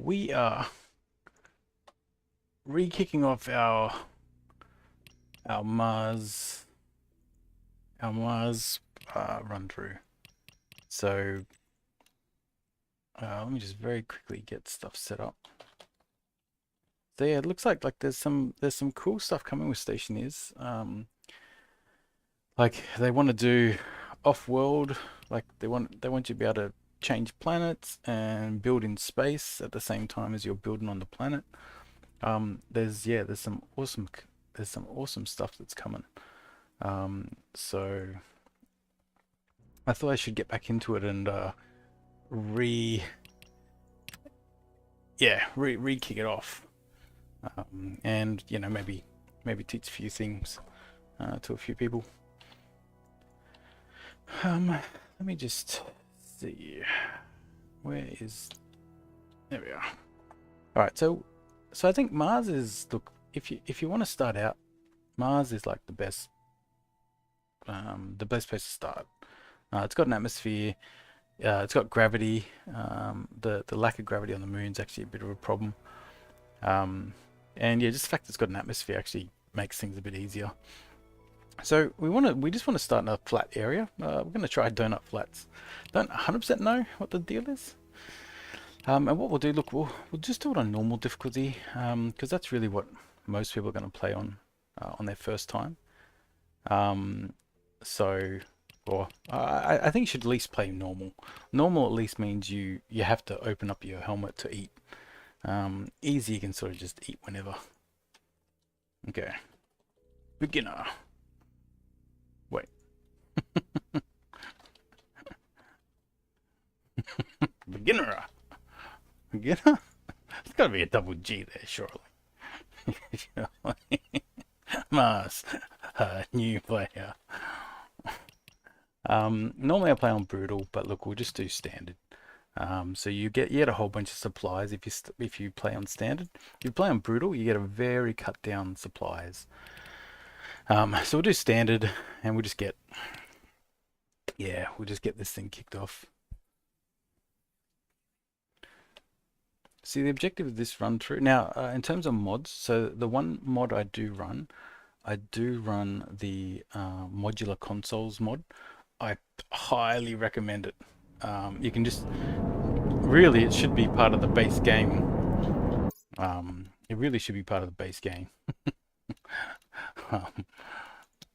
We are re-kicking off our Mars our Mars run through. So let me just very quickly get stuff set up. So yeah, it looks like there's some cool stuff coming with Stationeers. Like they want to do off-world, like they want you to be able to change planets and build in space at the same time as you're building on the planet. There's some awesome stuff that's coming. So I thought I should get back into it and re yeah re kick it off, and maybe teach a few things to a few people. Let me just see, where is there we are. All right, so I think Mars is, look, if you want to start out, Mars is like the best place to start. It's got an atmosphere. It's got gravity. The lack of gravity on the moon is actually a bit of a problem. And yeah, just the fact that it's got an atmosphere actually makes things a bit easier. So we just want to start in a flat area. We're going to try donut flats. Don't 100% know what the deal is. And what we'll do, look, we'll just do it on normal difficulty, because that's really what most people are going to play on their first time. So, or I think you should at least play normal. Normal at least means you have to open up your helmet to eat. Easy, you can sort of just eat whenever. Okay. Beginner. Wait. Beginner. Beginner? It's got to be a double G there, surely. Mars. New player. Normally I play on brutal, but look, we'll just do standard. So you get a whole bunch of supplies if you play on standard. If you play on brutal, you get a very cut down supplies. So we'll do standard, and we'll just get this thing kicked off. See, the objective of this run through now, in terms of mods, so the one mod I do run the modular consoles mod. I highly recommend it. You can just really, it should be part of the base game. It really should be part of the base game.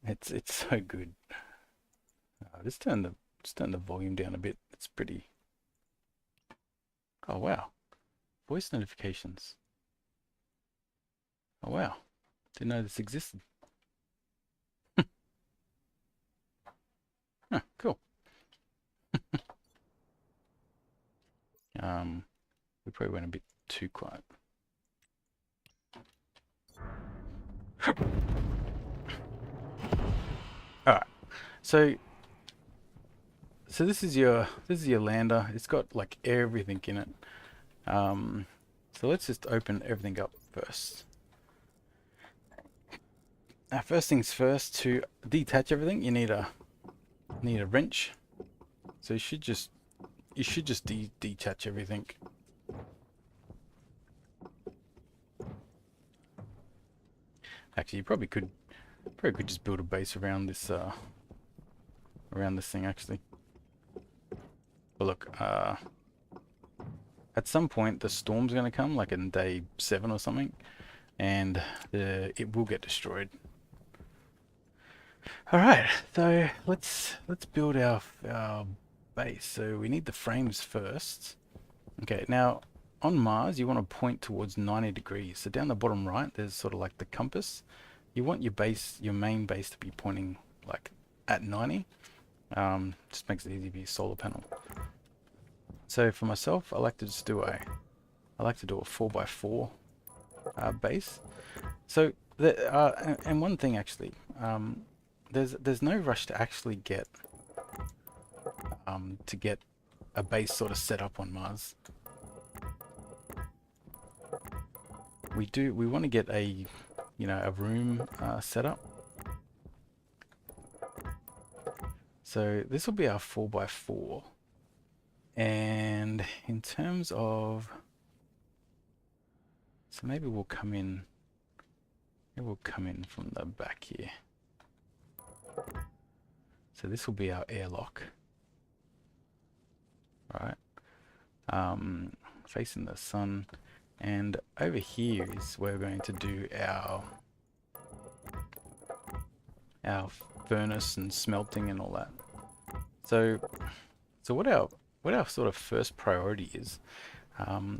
It's so good. Just turn the volume down a bit. It's pretty. Oh wow, voice notifications. Oh wow, didn't know this existed. Huh, cool. We probably went a bit too quiet. All right, so this is your lander. It's got like everything in it. So let's just open everything up first. Now, first things first, to detach everything, you need a wrench. So you should just detach everything. Actually, you probably could just build a base around this thing actually. But look, at some point the storm's going to come, like in day 7 or something, and it will get destroyed. All right, so let's build our base. So we need the frames first. Okay, now on Mars you want to point towards 90 degrees. So down the bottom right, there's sort of like the compass. You want your main base to be pointing like at 90. Just makes it easy to be a solar panel. So for myself, I like to do a 4x4 base. So and one thing actually, there's no rush to actually get a base sort of set up on Mars. We want to get a room set up. So this will be our 4x4, and in terms of So maybe we'll come in. Maybe we'll come in from the back here. So this will be our airlock, right? Facing the sun, and over here is where we're going to do our furnace and smelting and all that. So what our sort of first priority is,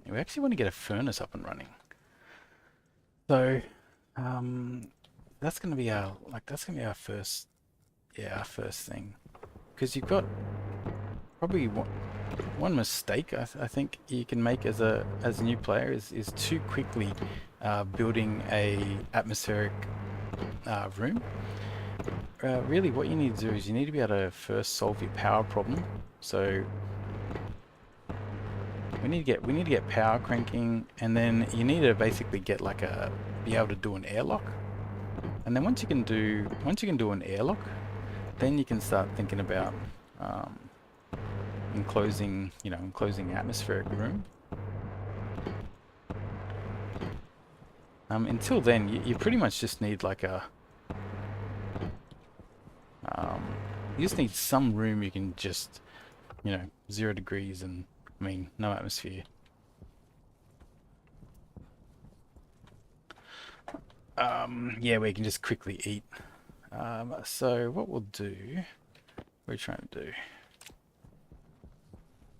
we actually want to get a furnace up and running. So that's going to be our first, our first thing, because you've got probably one mistake I think you can make as a new player is too quickly building a atmospheric room. Really, what you need to do is you need to be able to first solve your power problem. So we need to get power cranking, and then you need to basically get be able to do an airlock. And then once you can do an airlock, then you can start thinking about enclosing atmospheric room. Until then, you pretty much just need you just need some room you can just, 0 degrees and, no atmosphere. Yeah, we can just quickly eat. So what we'll do, what are we trying to do?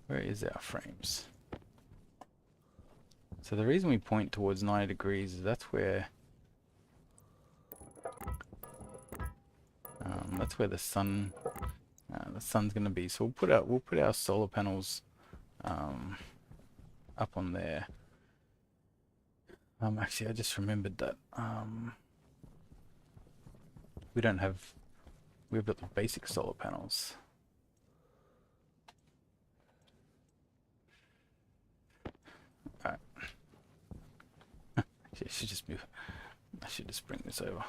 Where is our frames? So the reason we point towards 90 degrees is that's where the sun's going to be. So we'll put our solar panels up on there. Actually, I just remembered that we've got the basic solar panels. Alright. Actually, I should just bring this over.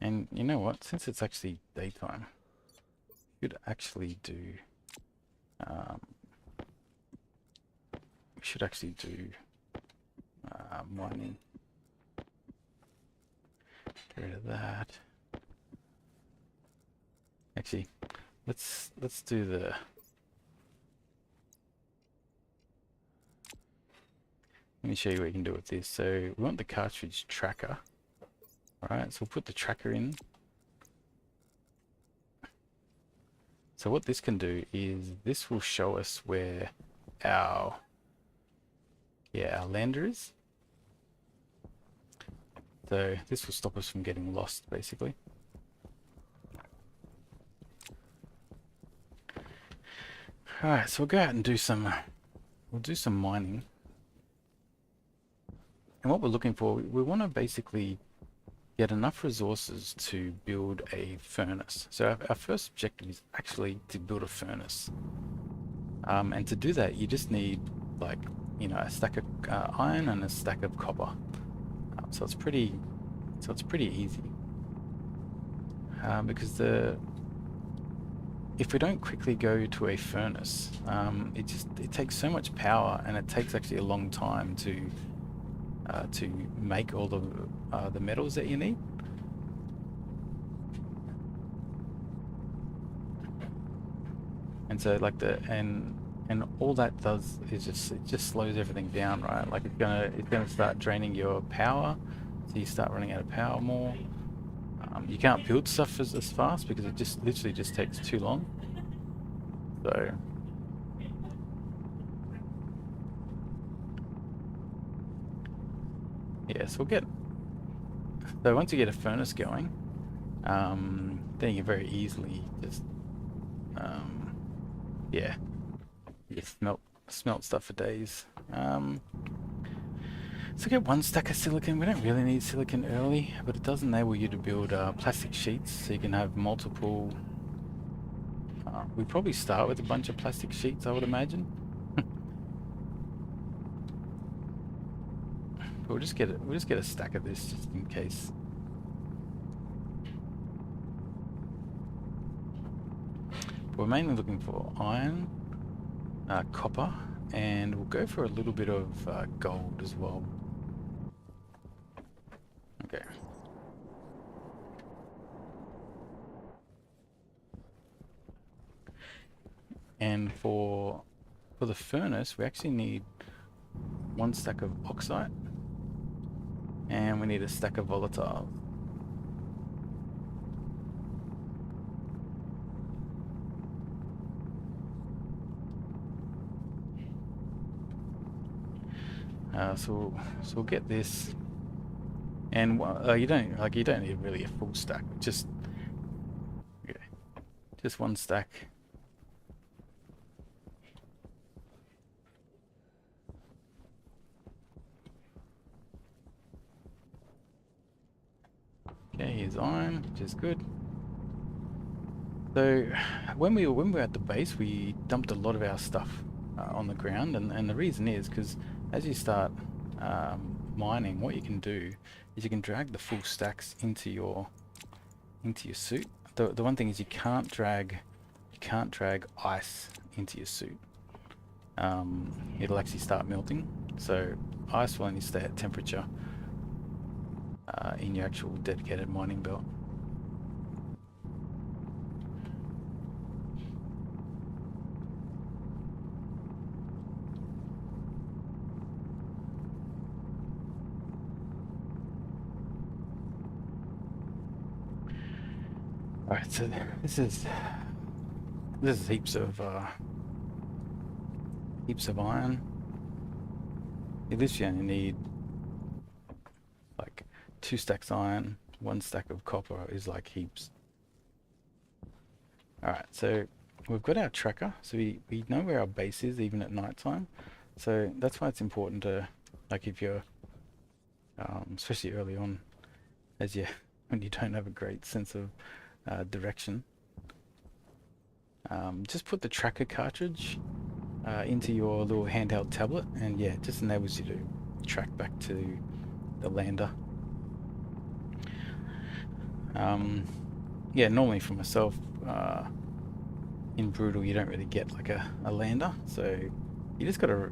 And you know what? Since it's actually daytime, we should actually do mining. Get rid of that. Actually, let's do the. Let me show you what you can do with this. So we want the cartridge tracker. Alright, so we'll put the tracker in. So what this can do is this will show us where our lander is. So this will stop us from getting lost, basically. Alright, so we'll go out and do some mining. And what we're looking for, we want to basically get enough resources to build a furnace. So our first objective is actually to build a furnace. And to do that, you just need a stack of iron and a stack of copper. So it's pretty easy. Because if we don't quickly go to a furnace, it takes so much power, and it takes actually a long time to make all the metals that you need. And so and all that does is it just slows everything down, right? Like it's gonna start draining your power, so you start running out of power more. You can't build stuff as fast because it just literally just takes too long. So yeah, so once you get a furnace going, then you can very easily just you smelt stuff for days. So get one stack of silicon. We don't really need silicon early, but it does enable you to build plastic sheets, so you can have multiple. We probably start with a bunch of plastic sheets, I would imagine. But we'll just get a stack of this just in case. We're mainly looking for iron, copper, and we'll go for a little bit of gold as well. Okay. And for the furnace, we actually need 1 stack of oxide, and we need a stack of volatile. So we'll get this, and you don't need really a full stack. Just 1 stack. Okay, here's iron, which is good. So when we were at the base, we dumped a lot of our stuff on the ground, and the reason is because as you start mining, what you can do is you can drag the full stacks into your suit. The one thing is you can't drag ice into your suit. It'll actually start melting. So ice will only stay at temperature in your actual dedicated mining belt. Alright, so this is heaps of iron. You literally only need like 2 stacks iron, 1 stack of copper is like heaps. Alright, so we've got our tracker, so we know where our base is even at night time. So that's why it's important to, like, if you're especially early on, when you don't have a great sense of direction, just put the tracker cartridge into your little handheld tablet, and yeah, it just enables you to track back to the lander. Yeah, normally for myself, in Brutal you don't really get like a lander, so you sort of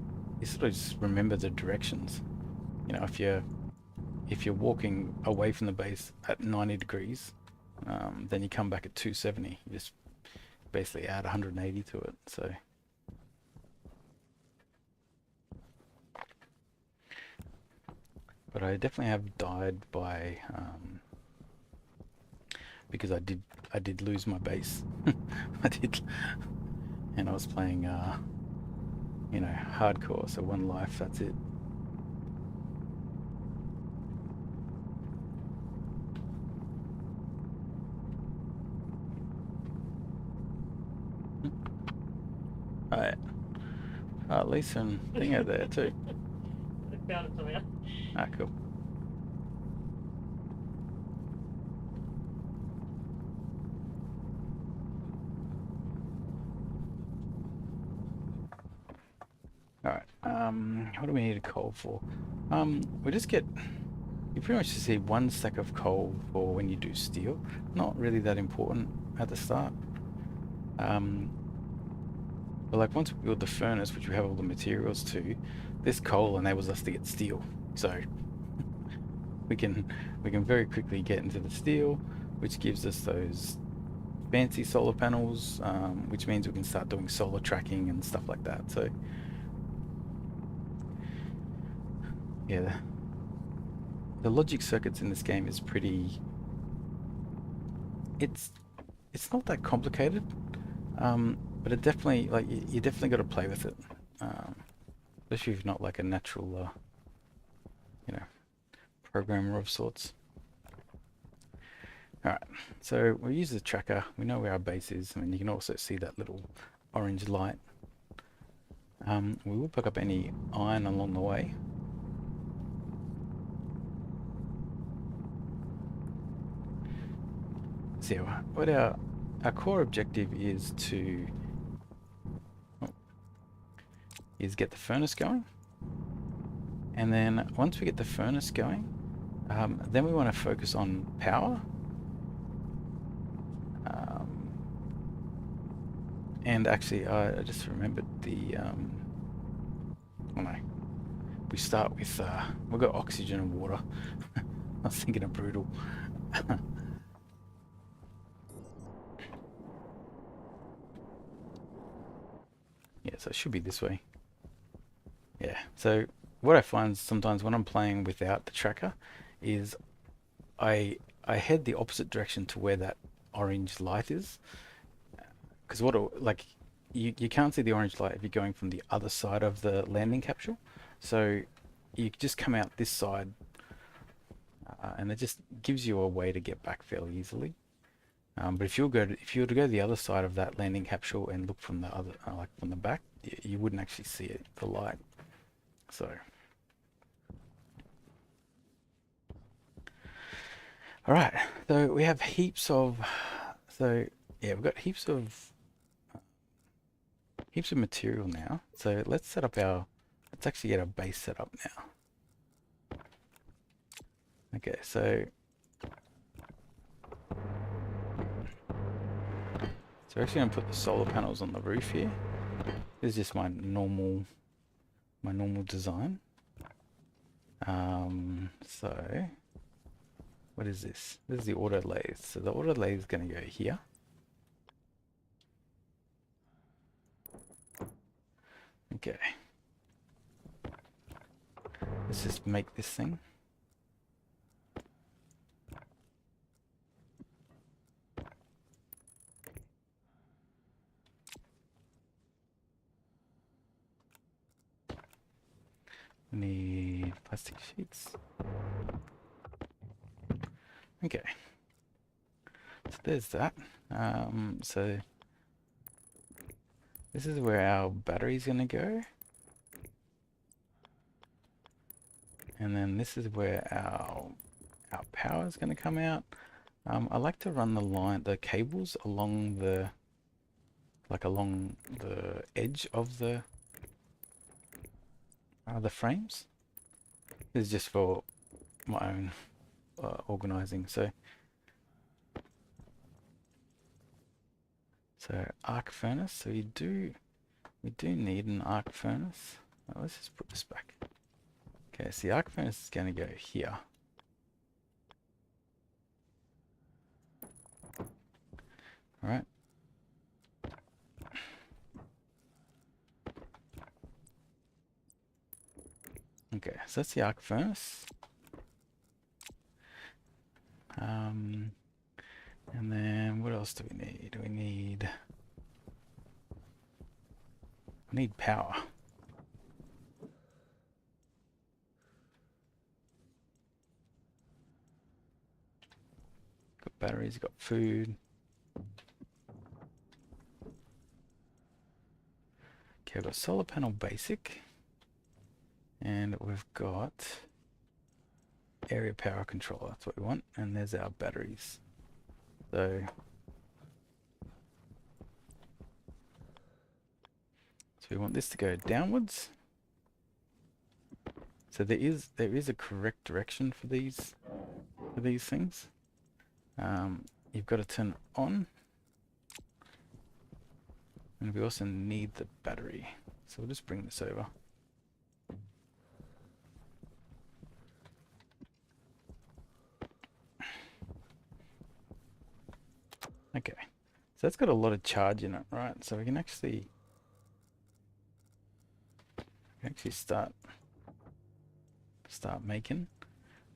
just remember the directions. You know, if you're walking away from the base at 90 degrees, then you come back at 270. You just basically add 180 to it. So but I definitely have died by because I did lose my base. I did, and I was playing you know, hardcore, so 1 life, that's it. Alright. At least some thing out there too. I found it somewhere. Ah, cool. Alright, what do we need a coal for? We just get, you pretty much just need 1 stack of coal for when you do steel. Not really that important at the start. But like once we build the furnace, which we have all the materials to, this coal enables us to get steel. So we can very quickly get into the steel, which gives us those fancy solar panels, which means we can start doing solar tracking and stuff like that. So yeah, the logic circuits in this game is pretty, it's not that complicated, but it definitely, like, you definitely got to play with it, especially if you're not like a natural you know, programmer of sorts. Alright, so we'll use the tracker. We know where our base is. I mean, you can also see that little orange light. We will pick up any iron along the way. So what our core objective is to get the furnace going, and then once we get the furnace going, then we want to focus on power. And actually, I just remembered the oh no, we start with we've got oxygen and water. I was thinking of brutal. Yeah, so it should be this way. Yeah. So what I find sometimes when I'm playing without the tracker is I I head the opposite direction to where that orange light is, because like you can't see the orange light if you're going from the other side of the landing capsule. So you just come out this side, and it just gives you a way to get back fairly easily. But if you were to go to the other side of that landing capsule and look from the other like from the back, you wouldn't actually see it, the light. So all right, so we have heaps of so yeah, we've got heaps of material now. So let's actually get our base set up now. Okay, so we're actually gonna put the solar panels on the roof here. This is just my normal design. So what is this? This is the auto lathe. So the auto lathe is gonna go here. Okay. Let's just make this thing. We need plastic sheets. Okay. So there's that. So this is where our battery's gonna go. And then this is where our power is gonna come out. I like to run the cables along along the edge of the frames. This is just for my own organizing. So arc furnace. So we do need an arc furnace. Let's just put this back. Okay, so the arc furnace is going to go here. All right. Okay, so that's the arc furnace. And then what else do we need? We need power. Got batteries, got food. Okay, I've got solar panel basic. And we've got area power controller. That's what we want. And there's our batteries. So we want this to go downwards. So there is a correct direction for these things. You've got to turn it on, and we also need the battery. So we'll just bring this over. Okay, so that's got a lot of charge in it, right? So we can actually start making.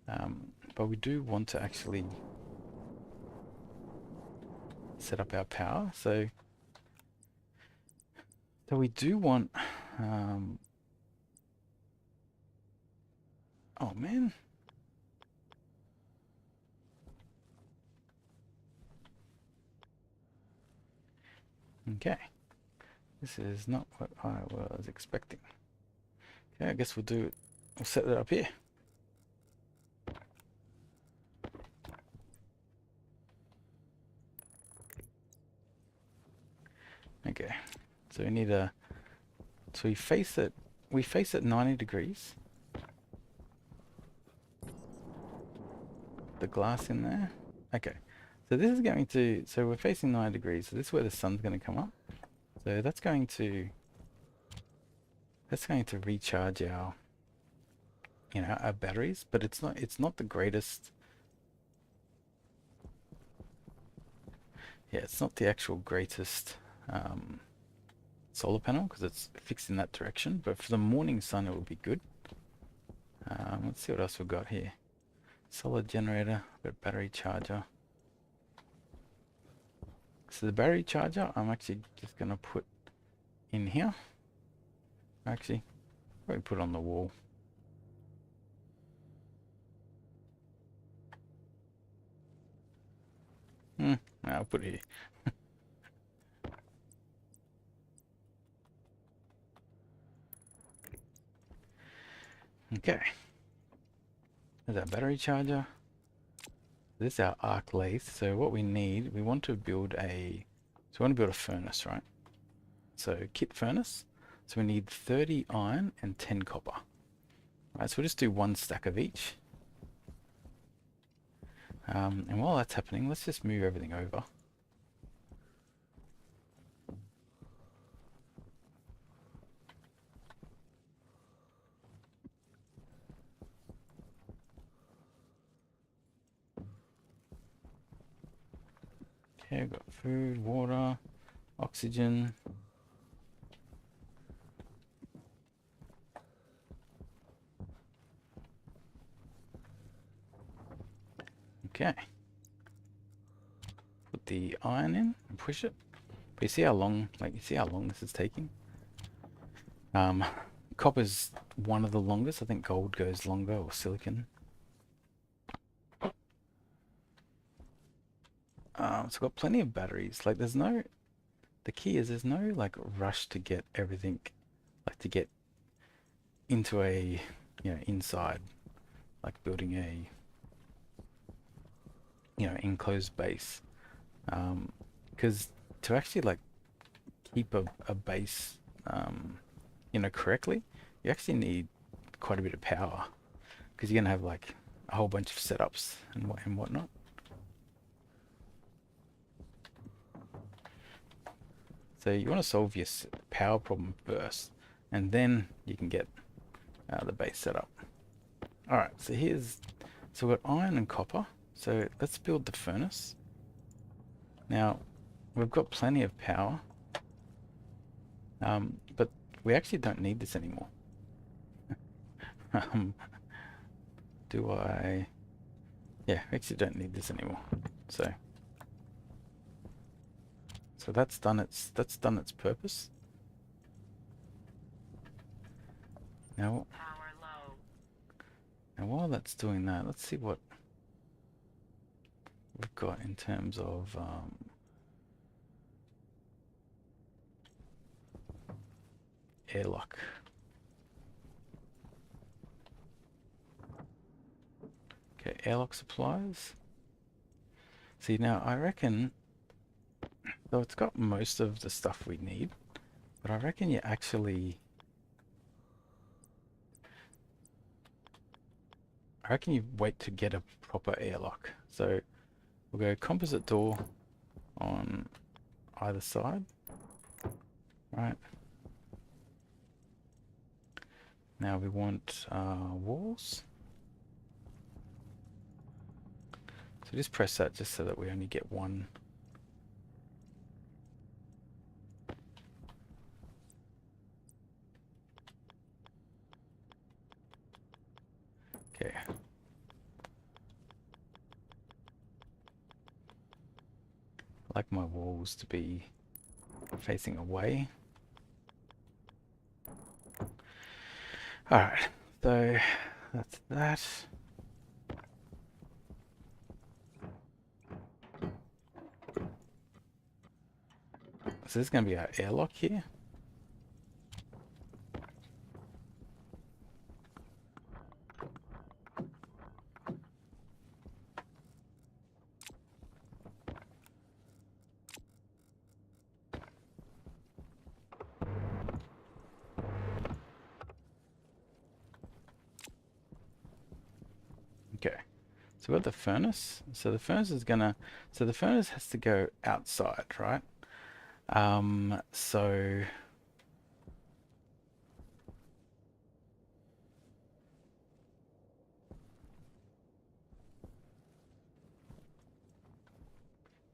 But we do want to actually set up our power. So we do want. Oh man. Okay. This is not what I was expecting. Okay, I guess we'll set it up here. Okay. So we face it 90 degrees. The glass in there. Okay. So this is so we're facing 90 degrees. So this is where the sun's going to come up. So So that's going to recharge our, our batteries, but it's not the greatest. Yeah, it's not the actual greatest solar panel because it's fixed in that direction, but for the morning sun it will be good. Let's see what else we've got here. Solar generator, we've got battery charger. So the battery charger I'm actually just going to put in here. Actually, probably put it on the wall. No, I'll put it here. Okay. There's our battery charger. This is our arc lathe. So what we need, we want to build a furnace, right? So kit furnace. So we need 30 iron and 10 copper. Right, so we'll just do one stack of each. And while that's happening, let's just move everything over. Okay, we've got food, water, oxygen. Okay. Put the iron in and push it. But you see how long, this is taking? Copper's one of the longest. I think gold goes longer, or silicon. So we've got plenty of batteries. Like the key is there's no like rush to get everything, like to get into a, inside, like building a, enclosed base. Because to actually like keep a base, correctly, you actually need quite a bit of power because you're gonna have like a whole bunch of setups and whatnot. So you want to solve your power problem first, and then you can get the base set up. All right, so we've got iron and copper. So let's build the furnace. Now we've got plenty of power, but we actually don't need this anymore. Do I? Yeah, we actually don't need this anymore. So that's done its purpose. Now while that's doing that, let's see what we've got in terms of airlock. Okay, airlock supplies. See, now I reckon, though it's got most of the stuff we need, but I reckon you wait to get a proper airlock. So we'll go composite door on either side, right? Now we want walls. So just press that just so that we only get one. Okay. I like my walls to be facing away. Alright, so that's that. So this is going to be our airlock here. Okay, so we've got the furnace. So the furnace has to go outside, right? So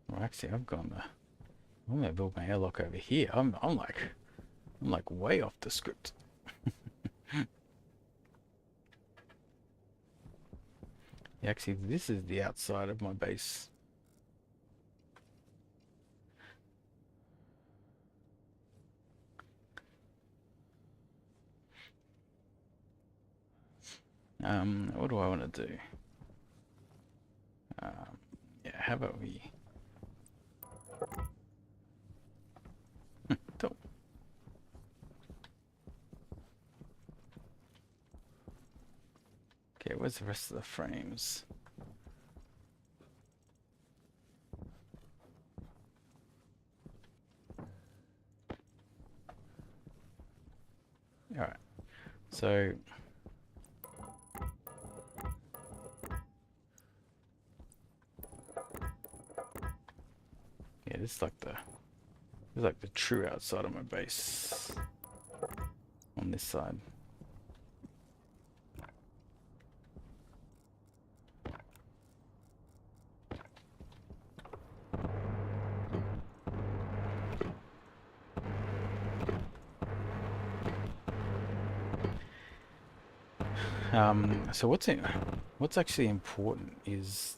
well, actually, I'm gonna build my airlock over here. I'm like way off the script. Yeah, actually, this is the outside of my base. What do I want to do? Um, yeah, how about we? Don't- Okay, where's the rest of the frames? All right, so yeah, this is like the true outside of my base on this side. So what's actually important is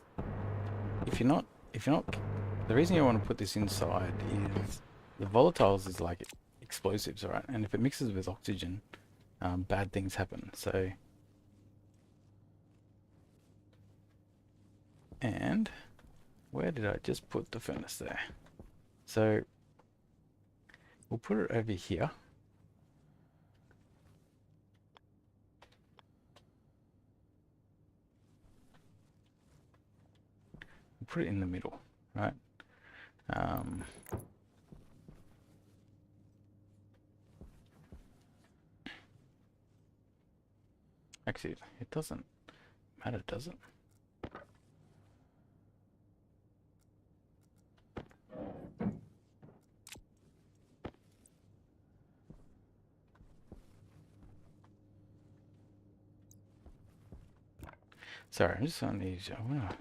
if you're not, the reason you want to put this inside is the volatiles is like explosives, right? And if it mixes with oxygen, bad things happen. So, and where did I just put the furnace there? So we'll put it over here. We'll put it in the middle, right? Um, Actually, it doesn't matter, does it? Sorry, I'm just on these. I wanna.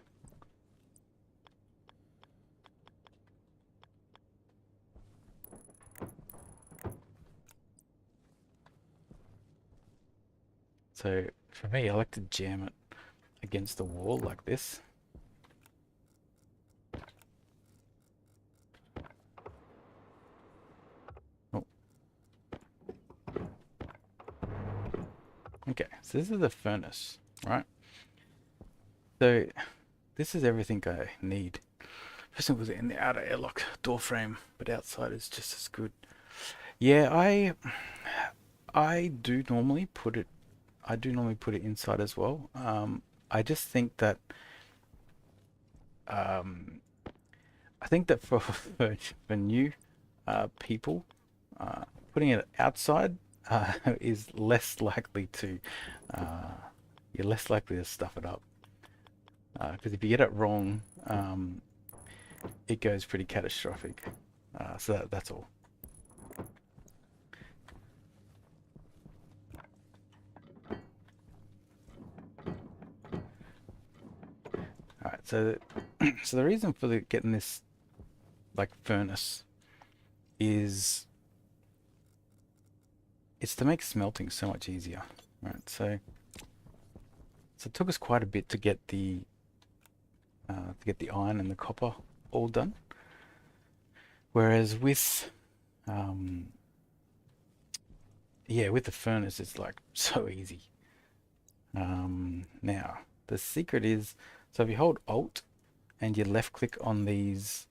So for me, I like to jam it against the wall like this. Oh, okay. So this is the furnace, right? So this is everything I need. First of all, in the outer airlock door frame, but outside is just as good. Yeah, I do normally put it. I do normally put it inside as well. I just think that um, I think that for new people, uh, putting it outside is less likely to uh, you're less likely to stuff it up because if you get it wrong, it goes pretty catastrophic. So that's all. All right. So so the reason for getting this like furnace is it's to make smelting so much easier, right? So it took us quite a bit to get the iron and the copper all done. Whereas with um, yeah, with the furnace, it's like so easy. Now the secret is so if you hold Alt and you left click on these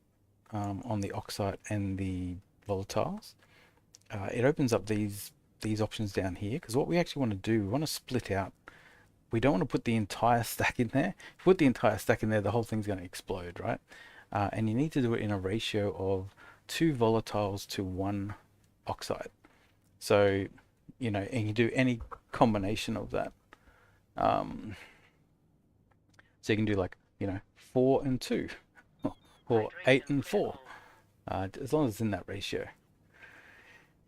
on the oxide and the volatiles, it opens up these options down here because what we actually want to do, we want to split out. We don't want to put the entire stack in there. If you put the entire stack in there, the whole thing's going to explode, right? And you need to do it in a ratio of 2 volatiles to 1 oxide. So, you know, and you do any combination of that. So you can do like, you know, 4 and 2 or 8 and 4. as long as it's in that ratio.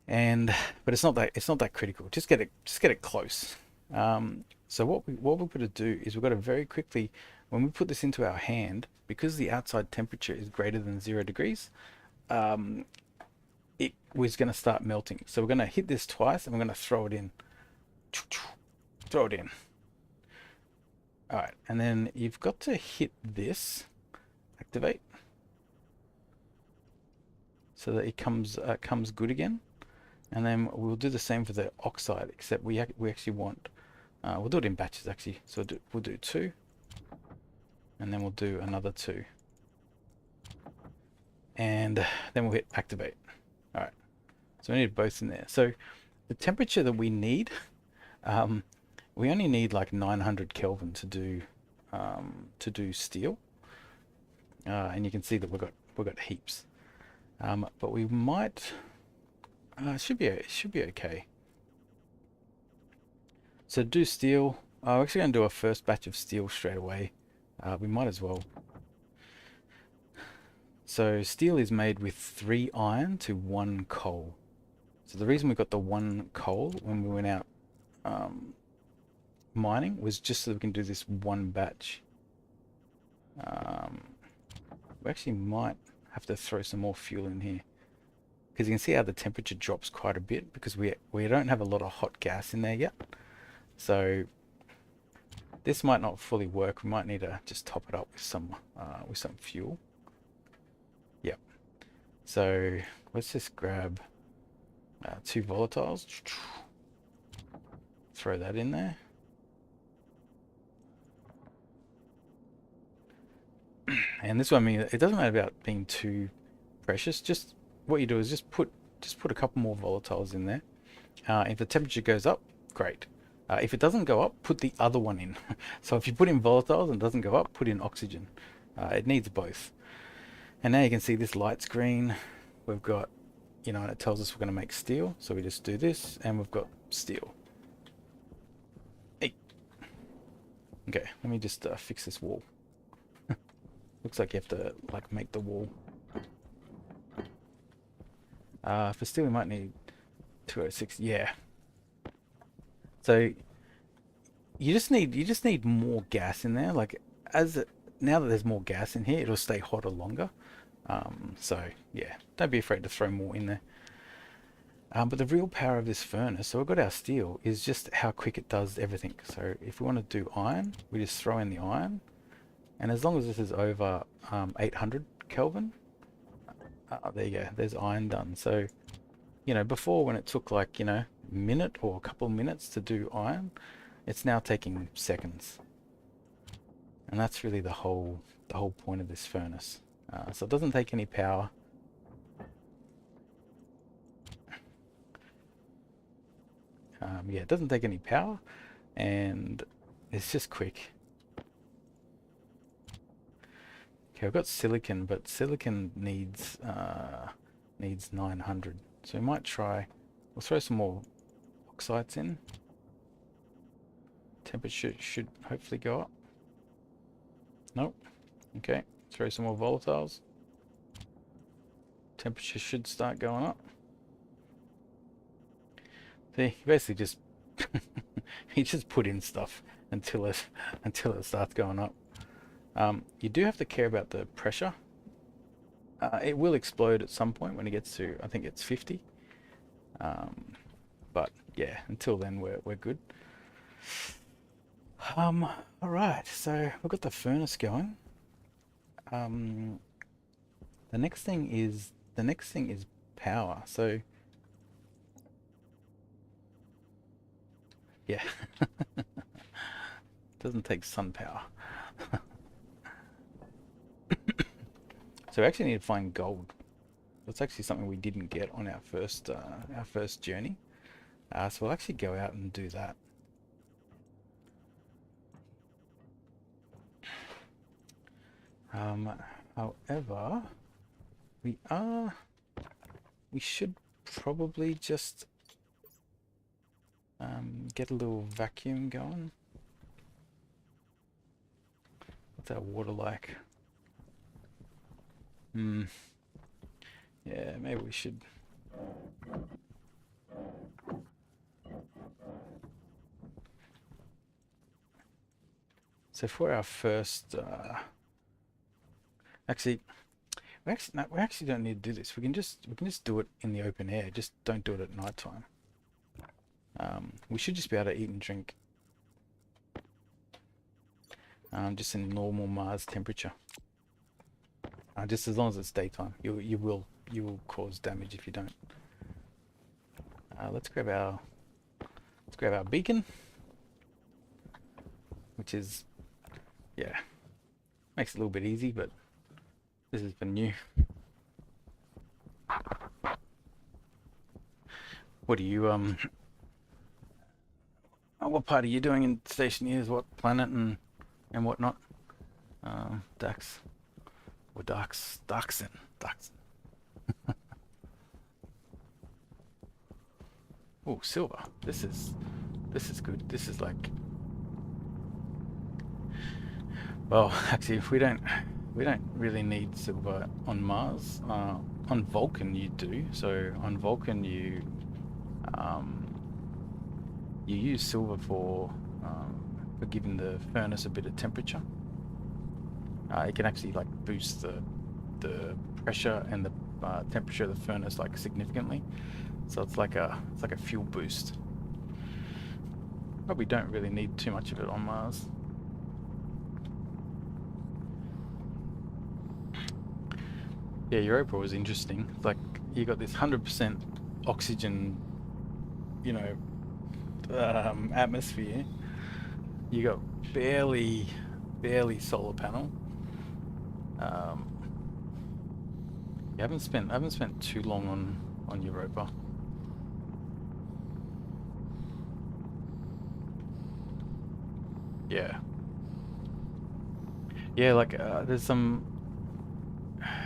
And but it's not that critical. Just get it close. So what we're going to do is we've got to very quickly, when we put this into our hand, because the outside temperature is greater than 0 degrees, it was going to start melting. So we're going to hit this twice and we're going to throw it in. Throw it in. All right, and then you've got to hit this, activate, so that it comes good again. And then we'll do the same for the oxide, except we actually want, we'll do it in batches actually. So we'll do 2, and then we'll do another 2, and then we'll hit activate. All right, so we need both in there. So the temperature that we need, we only need like 900 Kelvin to do steel, and you can see that we've got heaps, but we might. It should be okay. So to do steel, we're actually going to do a first batch of steel straight away. We might as well. So steel is made with 3 iron to 1 coal. So the reason we got the 1 coal when we went out mining was just so that we can do this 1 batch. We actually might have to throw some more fuel in here, because you can see how the temperature drops quite a bit because we don't have a lot of hot gas in there yet. So this might not fully work. We might need to just top it up with some fuel. Yep. So let's just grab 2 volatiles. Throw that in there. And this one, I mean, it doesn't matter about being too precious. Just what you do is just put a couple more volatiles in there. If the temperature goes up, great. If it doesn't go up, put the other one in. So if you put in volatiles and it doesn't go up, put in oxygen. It needs both. And now you can see this light's green. We've got, and it tells us we're going to make steel. So we just do this and we've got steel. Hey. Okay, let me just fix this wall. Looks like you have to make the wall. For steel we might need 206. Yeah. So you just need more gas in there. Now that there's more gas in here, it'll stay hotter longer. So yeah, don't be afraid to throw more in there. But the real power of this furnace, so we've got our steel, is just how quick it does everything. So if we want to do iron, we just throw in the iron. And as long as this is over 800 Kelvin, there you go, there's iron done. So, before when it took a minute or a couple of minutes to do iron, it's now taking seconds. And that's really the whole point of this furnace. So it doesn't take any power. Yeah, it doesn't take any power, and it's just quick. Okay, I've got silicon, but silicon needs 900. So we might try. We'll throw some more oxides in. Temperature should hopefully go up. Nope. Okay, throw some more volatiles. Temperature should start going up. See, you basically just you just put in stuff until it starts going up. You do have to care about the pressure. It will explode at some point when it gets to, I think it's 50. But yeah, until then we're good. All right, so we've got the furnace going. The next thing is power. So yeah, doesn't take sun power. So we actually need to find gold. That's actually something we didn't get on our first journey. So we'll actually go out and do that. However, we should probably just get a little vacuum going. What's our water like? Yeah, maybe we should. So for our first, actually, we actually don't need to do this. We can just do it in the open air. Just don't do it at night time. We should just be able to eat and drink, just in normal Mars temperature. Just as long as it's daytime. You will cause damage if you don't. Let's grab our beacon, which is, yeah, makes it a little bit easy, but this has been new. What are you what part are you doing in Stationeers? What planet and whatnot? Dax or Daxon. Oh, silver. This is good. This is like, well, actually, we don't really need silver on Mars. On Vulcan, you do. So on Vulcan, um, you use silver for giving the furnace a bit of temperature. It can actually like boost the pressure and the temperature of the furnace like significantly. So it's like a fuel boost. Probably don't really need too much of it on Mars. Yeah, Europa was interesting. It's like you got this 100% oxygen, you know, atmosphere. You got barely solar panel. Um, I haven't spent too long on Europa. Yeah, yeah. Like there's some.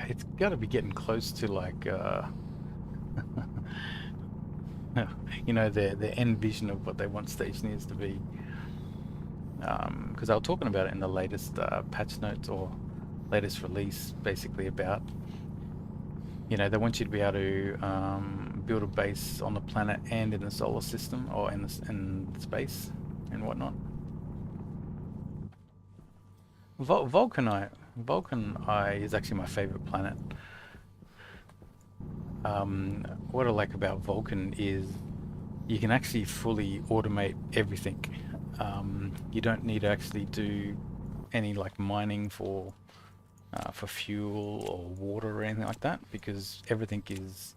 It's got to be getting close to like you know, their end vision of what they want Stationeers to be. Because they were talking about it in the latest patch notes or latest release, basically about, you know, they want you to be able to build a base on the planet and in the solar system or in space and whatnot. Vulcan I is actually my favorite planet. What I like about Vulcan is you can actually fully automate everything. You don't need to actually do any like mining for fuel or water or anything like that, because everything is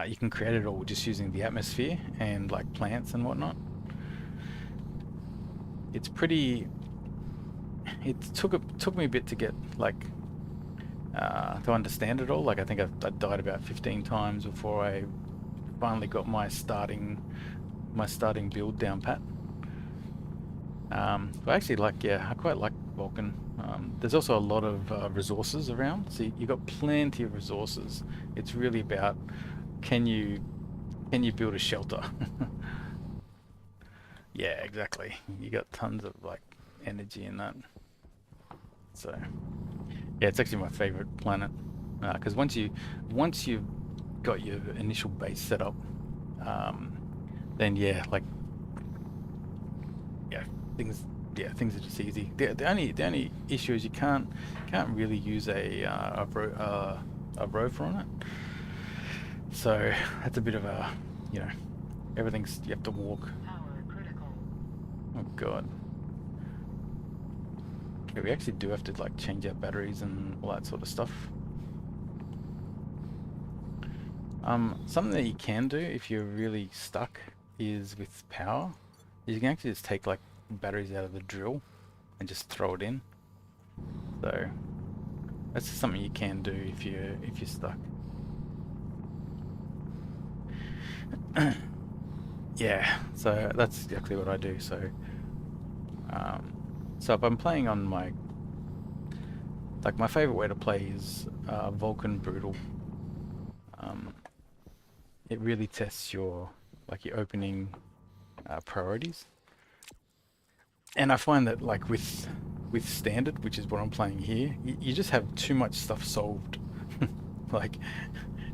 you can create it all just using the atmosphere and like plants and whatnot. It's pretty. It took me a bit to get like to understand it all. Like I think I died about 15 times before I finally got my starting build down pat. But I actually like, yeah, I quite like Vulcan. There's also a lot of resources around, so you got plenty of resources. It's really about can you build a shelter? Yeah, exactly. You got tons of like energy in that. So yeah, it's actually my favorite planet because once you've got your initial base set up, um, then yeah, like yeah, things things are just easy. The only issue is you can't really use a rover on it. So that's a bit of a, you know, everything's, you have to walk. Oh god. Okay, we actually do have to like change our batteries and all that sort of stuff. Something that you can do if you're really stuck is with power. You can actually just take like batteries out of the drill and just throw it in. So that's just something you can do if you're stuck. Yeah, so that's exactly what I do. Um, so if I'm playing on my favorite way to play is Vulcan Brutal. Um, it really tests your opening priorities, and I find that like with standard, which is what I'm playing here, you just have too much stuff solved. Like,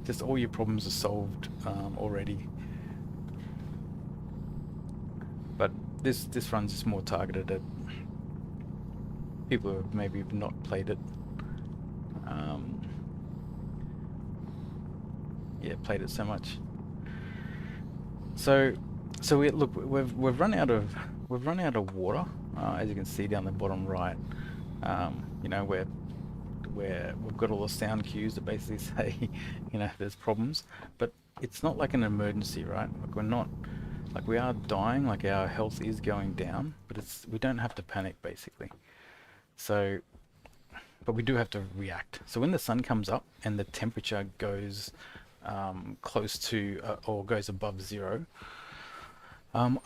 just all your problems are solved already. But this run's just more targeted at people who have maybe not played it. Um, yeah, played it so much. So, we look, we've run out of water, as you can see down the bottom right. You know, where we've got all the sound cues that basically say, you know, there's problems, but it's not like an emergency, right? Like we're not, like we are dying, like our health is going down, but we don't have to panic basically. So, but we do have to react. So when the sun comes up and the temperature goes close to or goes above zero, um,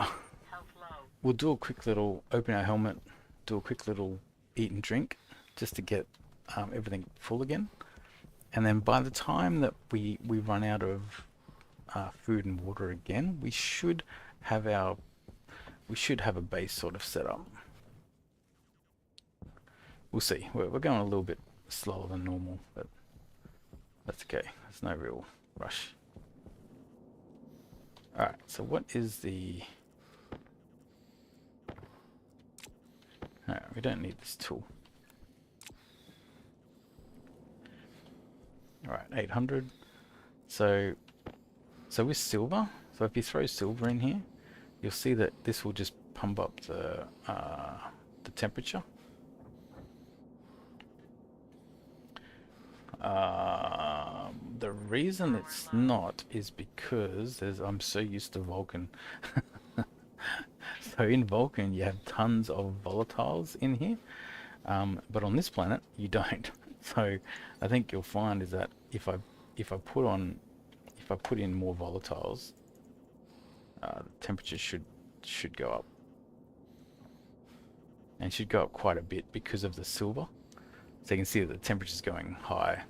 we'll do a quick little open our helmet, do a quick little eat and drink, just to get everything full again. And then by the time that we run out of food and water again, we should have a base sort of set up. We'll see. We're going a little bit slower than normal, but that's okay. There's no real rush. Alright, so what is the... Alright, we don't need this tool. Alright, 800. So with silver, so if you throw silver in here, you'll see that this will just pump up the temperature. The reason it's not is because I'm so used to Vulcan. So in Vulcan you have tons of volatiles in here, but on this planet you don't. So I think you'll find is that if I put in more volatiles, the temperature should go up, and should go up quite a bit because of the silver. So you can see that the temperature's going high,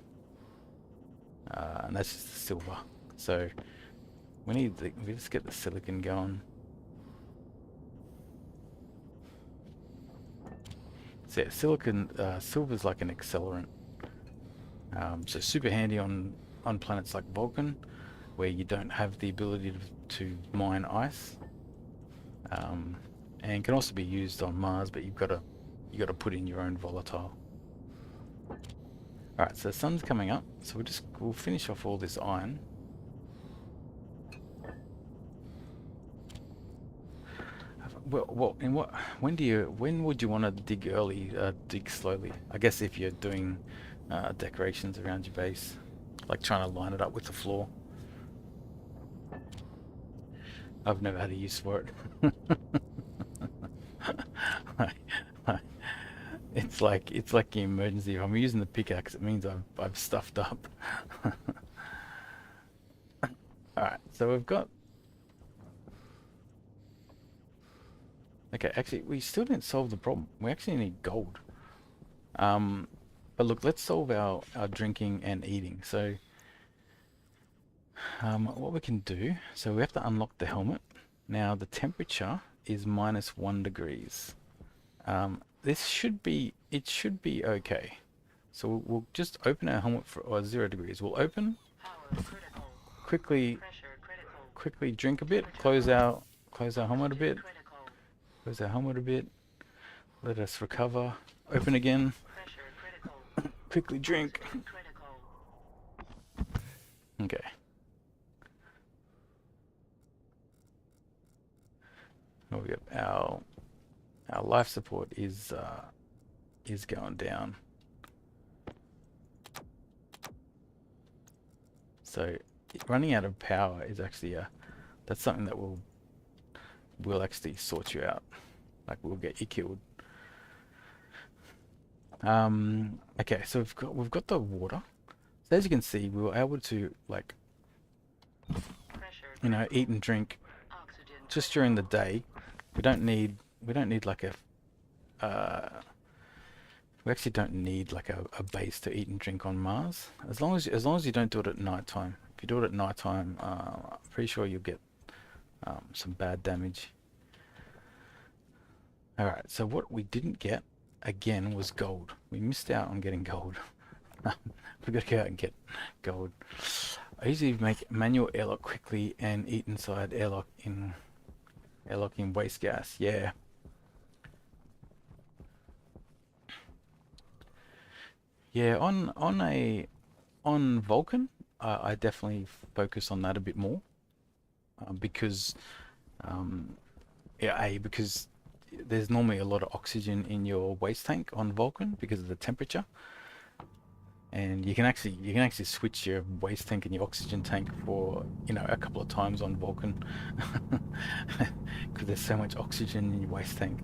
and that's just the silver. So we just get the silicon going. So yeah, silver's like an accelerant. So super handy on planets like Vulcan, where you don't have the ability to mine ice, and can also be used on Mars, but you got to put in your own volatile. All right, so the sun's coming up, so we'll finish off all this iron. Well, when would you want to dig early, dig slowly? I guess if you're doing decorations around your base, like trying to line it up with the floor. I've never had a use for it. It's like an emergency. If I'm using the pickaxe, it means I've stuffed up. Alright, so we've got... Okay, actually, we still didn't solve the problem. We actually need gold. But look, let's solve our drinking and eating. So, what we can do... So we have to unlock the helmet. Now, the temperature is -1 degrees. It should be okay. So we'll just open our helmet for 0 degrees. We'll open, quickly drink a bit, close our helmet a bit, let us recover, open again, quickly drink. Okay. Oh, we got our life support is going down. So running out of power is actually that's something that will actually sort you out. Like, we'll get you killed. Okay, so we've got the water. So as you can see, we were able to, like, you know, eat and drink just during the day. We don't need like we actually don't need like a base to eat and drink on Mars. As long as you don't do it at night time. If you do it at night time, I'm pretty sure you'll get some bad damage. Alright, so what we didn't get, again, was gold. We missed out on getting gold. We gotta go out and get gold. I usually make manual airlock quickly and eat inside airlock in waste gas. Yeah. Yeah, on Vulcan, I definitely focus on that a bit more because um, yeah, because there's normally a lot of oxygen in your waste tank on Vulcan because of the temperature, and you can actually switch your waste tank and your oxygen tank for a couple of times on Vulcan because there's so much oxygen in your waste tank.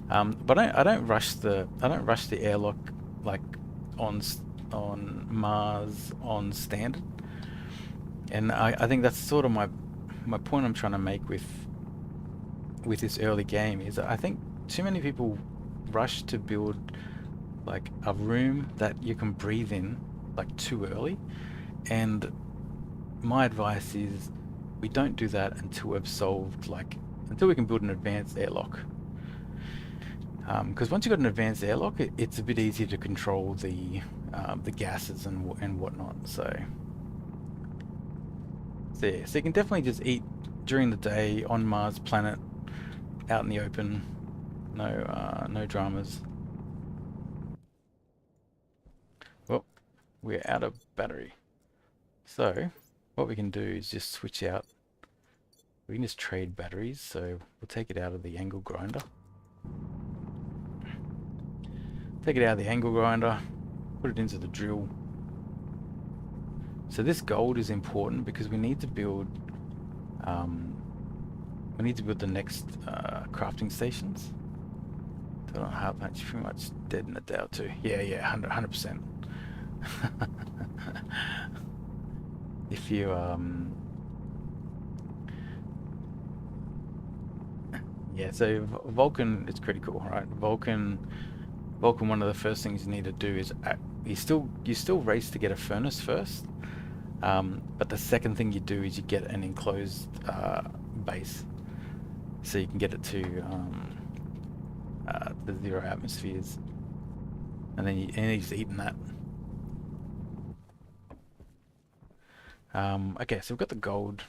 But I don't rush the airlock like on on Mars on standard, and I think that's sort of my point I'm trying to make with this early game is that I think too many people rush to build like a room that you can breathe in like too early, and my advice is we don't do that until we can build an advanced airlock. Because once you've got an advanced airlock, it's a bit easier to control the gases and whatnot. So yeah, so you can definitely just eat during the day on Mars planet, out in the open, no dramas. Well, we're out of battery, so what we can do is just switch out. We can just trade batteries. So we'll take it out of the angle grinder. Take it out of the angle grinder, put it into the drill. So this gold is important because um, we need to build the next crafting stations. Don't know how much, pretty much dead in the Dow too. Yeah, 100%. If you yeah, so Vulcan is pretty cool, right? Vulcan. One of the first things you need to do is you still race to get a furnace first. But the second thing you do is you get an enclosed base, so you can get it to the 0 atmospheres, and then you're just eating that. Okay, so we've got the gold.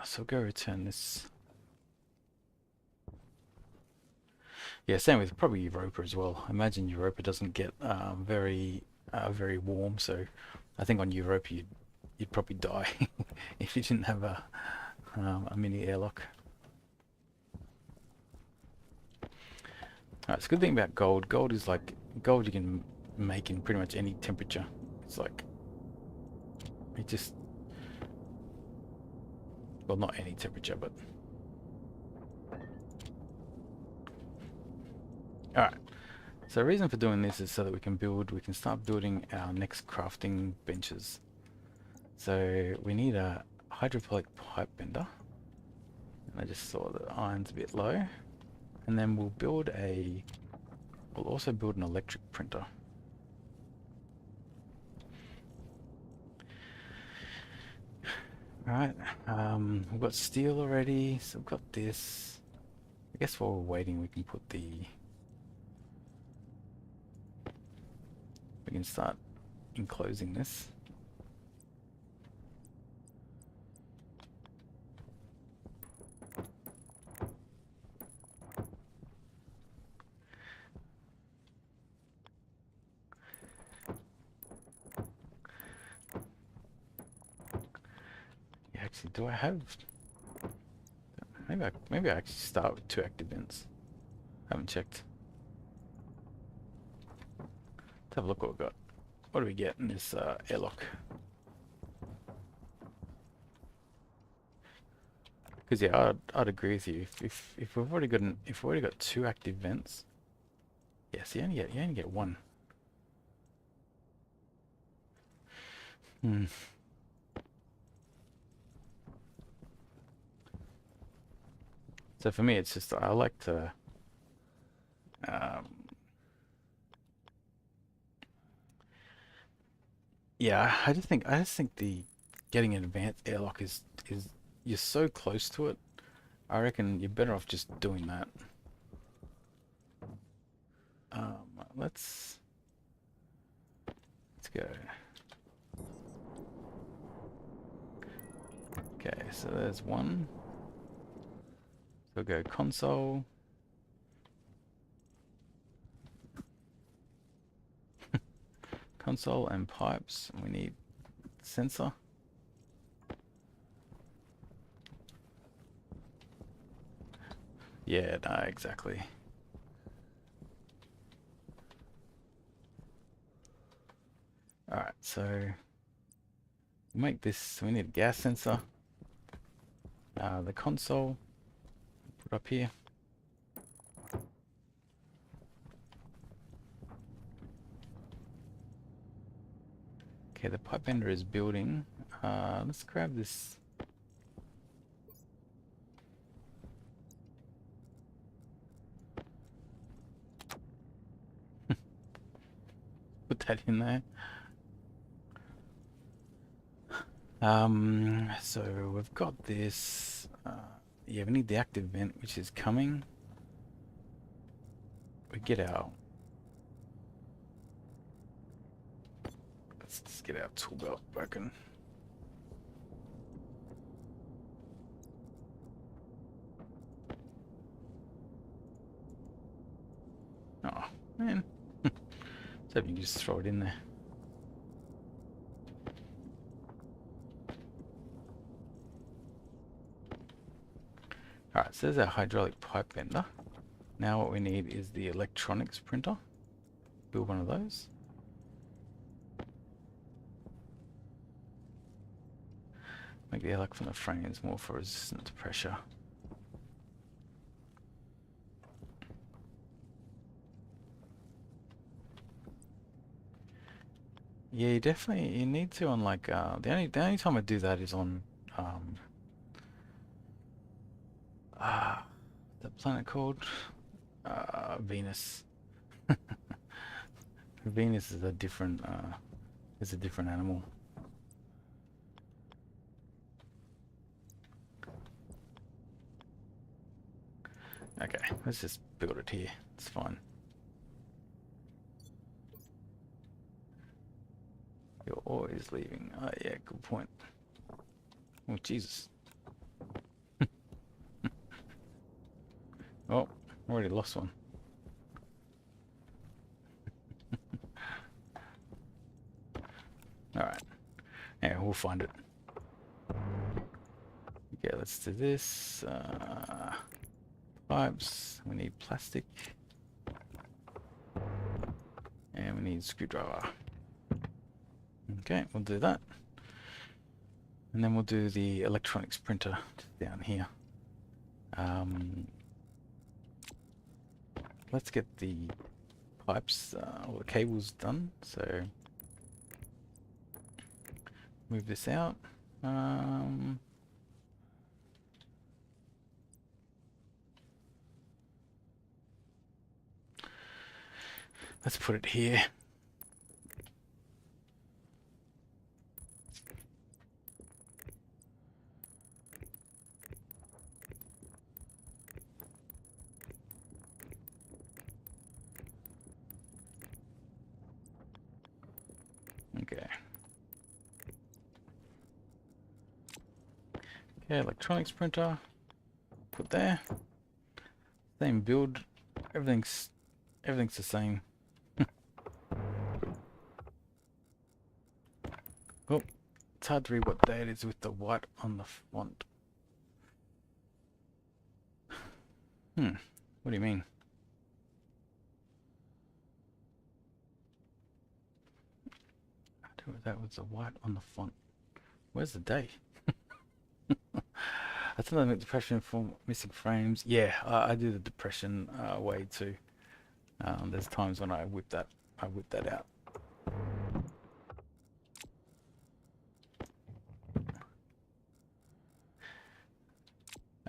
So we'll go return this. Yeah, same with probably Europa as well. I imagine Europa doesn't get very warm, so I think on Europa you'd probably die if you didn't have a mini airlock. Alright, it's a good thing about gold. Gold you can make in pretty much any temperature. It's like it just well, not any temperature, but alright. So the reason for doing this is so that we can start building our next crafting benches. So we need a hydrophilic pipe bender. And I just saw the iron's a bit low. And then we'll also build an electric printer. Alright, we've got steel already, so we've got this. I guess while we're waiting we can start enclosing this. Yeah, actually, do I have... Maybe I actually start with 2 active vents. Haven't checked. Let's have a look what we've got. What do we get in this airlock? Because yeah, I'd agree with you. If we've already got 2 active vents, yes, you only get 1. Hmm. So for me, it's just I like to. Um, yeah, I just think the getting an advanced airlock is you're so close to it. I reckon you're better off just doing that. Um, let's go. Okay, so there's one. So we'll go console. Console and pipes. We need sensor. Yeah, no, exactly. Alright, so make this, we need a gas sensor. The console, put up here. Okay, the pipe bender is building. Let's grab this. Put that in there. So we've got this. Yeah, we need the active vent, which is coming. We get our. Let's just get our tool belt broken. Oh man! So you can just throw it in there. Alright, so there's our hydraulic pipe bender. Now what we need is the electronics printer. Build one of those. Make the elec from the frames more for resistant to pressure. Yeah, you need to on like the only time I do that is on the planet called Venus. Venus is a different animal. Okay, let's just build it here. It's fine. You're always leaving. Oh yeah, good point. Oh Jesus. Oh, already lost one. Alright. Yeah, we'll find it. Okay, let's do this. Pipes. We need plastic. And we need screwdriver. Okay, we'll do that. And then we'll do the electronics printer down here. Let's get the pipes or the cables done. So move this out. Let's put it here. Okay. Okay, electronics printer. Put there. Same build. Everything's the same. Oh, it's hard to read what day it is with the white on the font. What do you mean? I do that with the white on the font. Where's the day? That's another depression for missing frames. Yeah, I do the depression way too. There's times when I whip that out.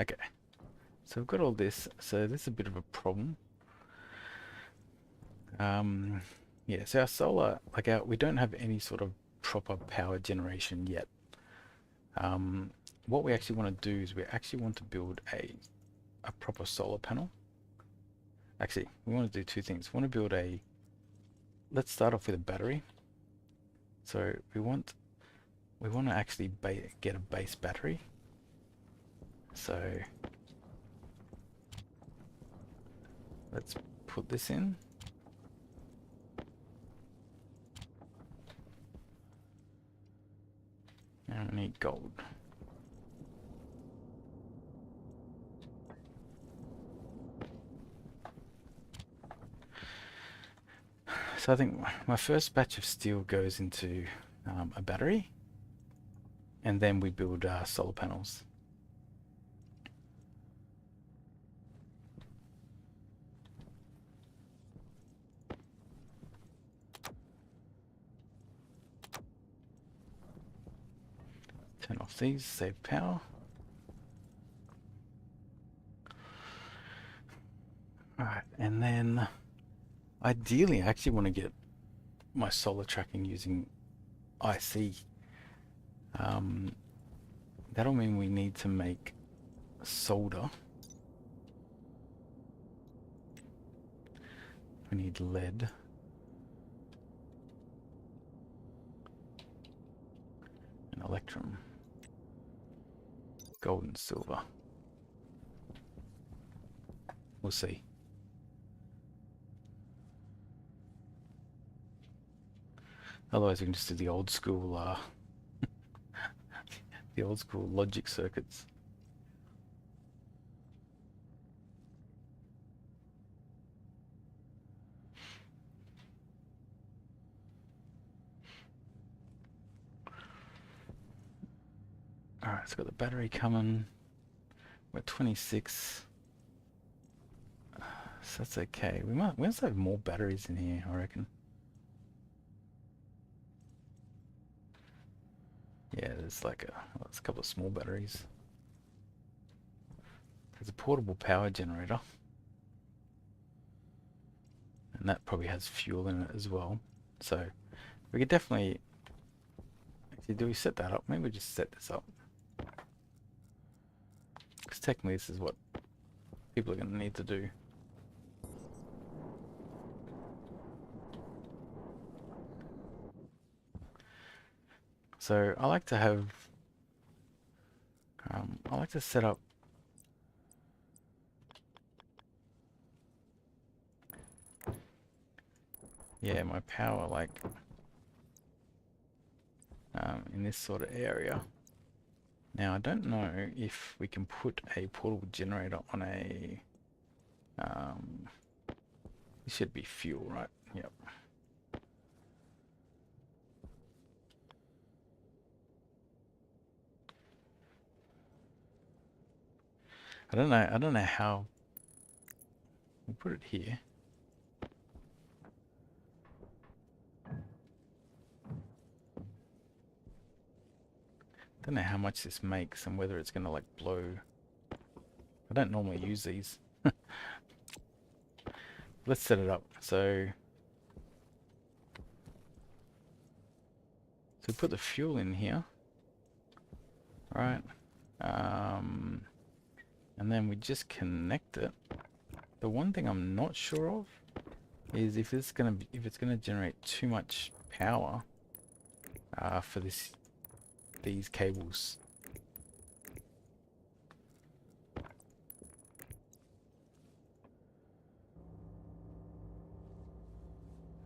Okay, so we've got all this. So this is a bit of a problem. Yeah, so our solar, we don't have any sort of proper power generation yet. what we actually want to do is we actually want to build a proper solar panel. Actually, we want to do two things. We want to build let's start off with a battery. So we want to actually get a base battery. So let's put this in. And we need gold. So I think my first batch of steel goes into a battery, and then we build solar panels. Turn off these, save power. Alright, and then ideally I actually want to get my solar tracking using IC. That'll mean we need to make solder. We need lead. And electrum. Gold and silver. We'll see. Otherwise we can just do the old school logic circuits. Alright, so got the battery coming. We're 26. So that's okay. We must have more batteries in here, I reckon. Yeah, there's like there's a couple of small batteries. There's a portable power generator. And that probably has fuel in it as well. So we could definitely... Actually, do we set that up? Maybe we just set this up. Because technically this is what people are going to need to do. So I like to have... I like to set up... Yeah, my power like... in this sort of area. Now I don't know if we can put a portable generator on a... this should be fuel, right? Yep. I don't know how we'll put it here. Don't know how much this makes and whether it's gonna like blow. I don't normally use these. Let's set it up. So put the fuel in here. Right. And then we just connect it. The one thing I'm not sure of is if it's gonna generate too much power for these cables.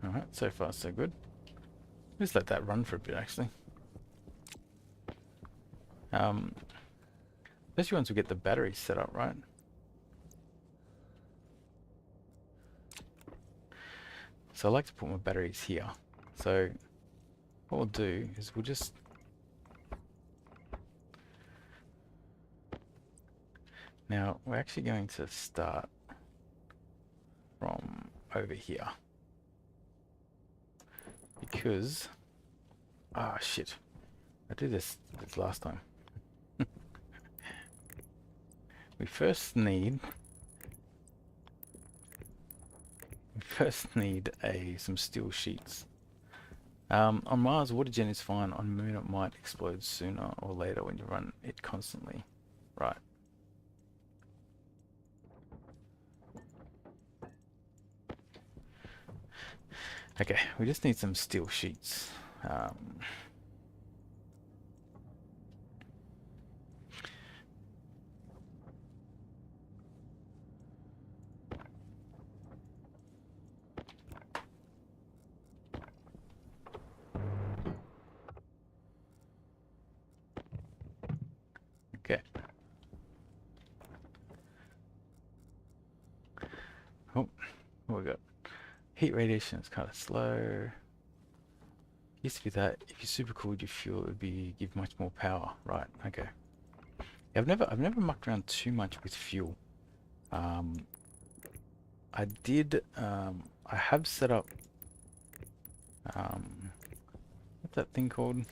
Alright, so far so good. Just let that run for a bit actually. Especially once we get the battery set up, right? So I like to put my batteries here. So what we'll do is we'll just... Now we're actually going to start from over here. Because... Ah, shit. I did this last time. We first need some steel sheets. On Mars, water gen is fine. On Moon, it might explode sooner or later when you run it constantly. Right. Okay, we just need some steel sheets. Okay. Oh, what we got? Heat radiation is kind of slow. Used to be that if you super cooled your fuel, it would be give much more power. Right. Okay. Yeah, I've never mucked around too much with fuel. Um, I did. I have set up. What's that thing called?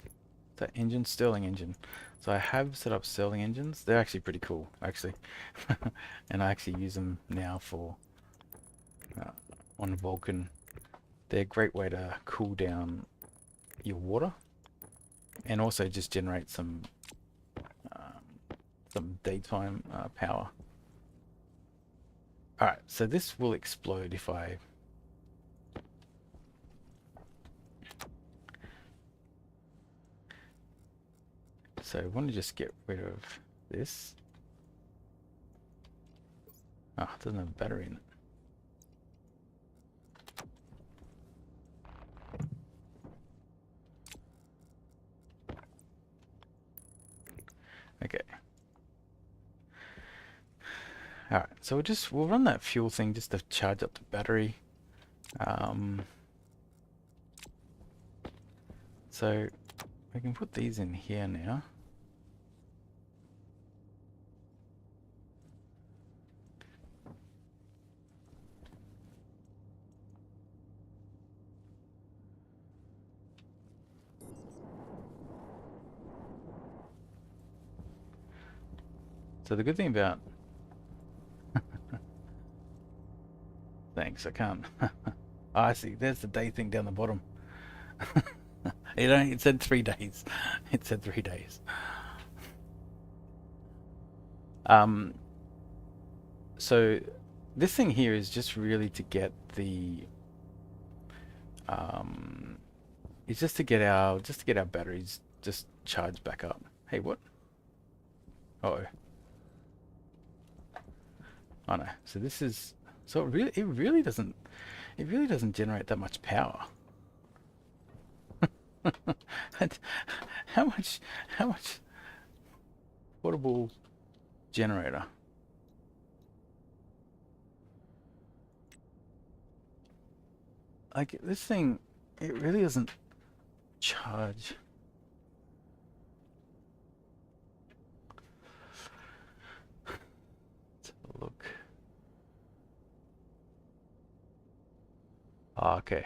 That engine, Stirling engine. So I have set up Stirling engines. They're actually pretty cool, actually, and I actually use them now for uh, on Vulcan. They're a great way to cool down your water, and also just generate some daytime power. All right, so this will explode if I. So I want to just get rid of this. Ah, it doesn't have a battery in it. Okay. All right, so we'll run that fuel thing just to charge up the battery. So we can put these in here now. So the good thing about thanks, I can't. I see. There's the day thing down the bottom. It said 3 days. It said 3 days. Um, so this thing here is just really to get the it's just to get our batteries just charged back up. Hey, what? Uh oh. Oh no. So this is it really doesn't generate that much power. And how much portable generator? Like this thing, it really doesn't charge. Let's have a look. Ah, okay.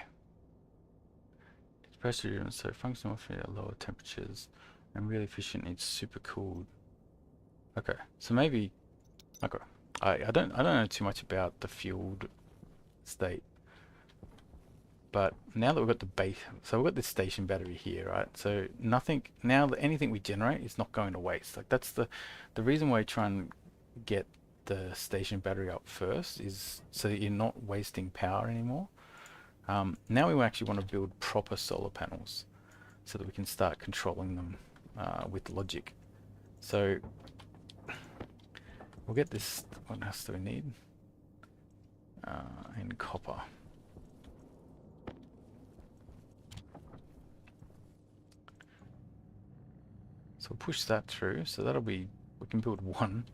It's pressure driven, so functional for lower temperatures and really efficient. It's super cooled. Okay, so maybe okay. I don't know too much about the fueled state, but now that we've got the base, so we've got this station battery here, right? So nothing now that anything we generate is not going to waste. Like that's the reason why I try and get the station battery up first is so that you're not wasting power anymore. Now we actually want to build proper solar panels so that we can start controlling them with logic. So we'll get this. What else do we need? In copper. So we'll push that through. So that'll be, we can build one.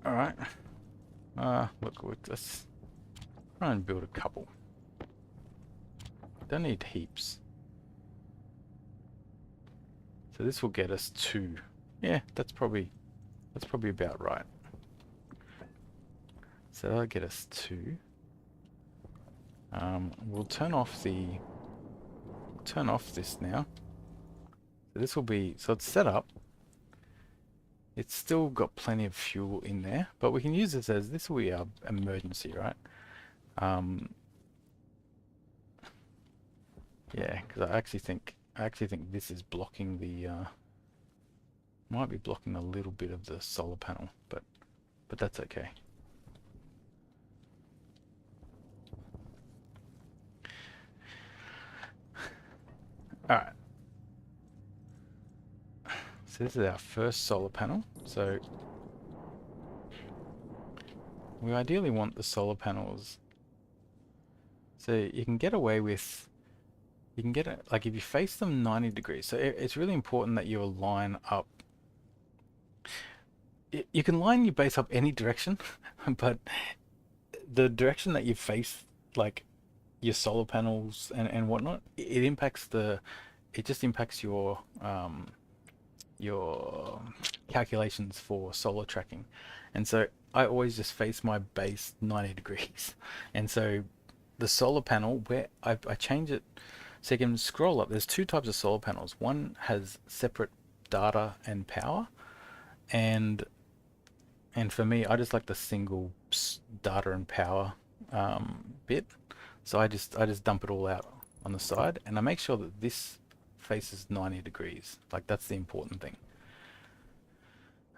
Alright. Look, let's try and build a couple. Don't need heaps. So this will get us two. Yeah, that's probably about right. So that'll get us two. We'll turn off this now. So this will be, so it's set up. It's still got plenty of fuel in there, but we can use this will be our emergency, right? Yeah, because I actually think this is blocking the might be blocking a little bit of the solar panel, but that's okay. All right. So this is our first solar panel. So we ideally want the solar panels. So you can get away with, you can get it, like if you face them 90 degrees. So it's really important that you align up. You can line your base up any direction, but the direction that you face, like your solar panels and whatnot, it just impacts your calculations for solar tracking. And so I always just face my base 90 degrees. And so the solar panel, where I change it so you can scroll up, there's two types of solar panels. One has separate data and power, and for me, I just like the single data and power bit. So I just dump it all out on the side, and I make sure that this faces 90 degrees. Like that's the important thing.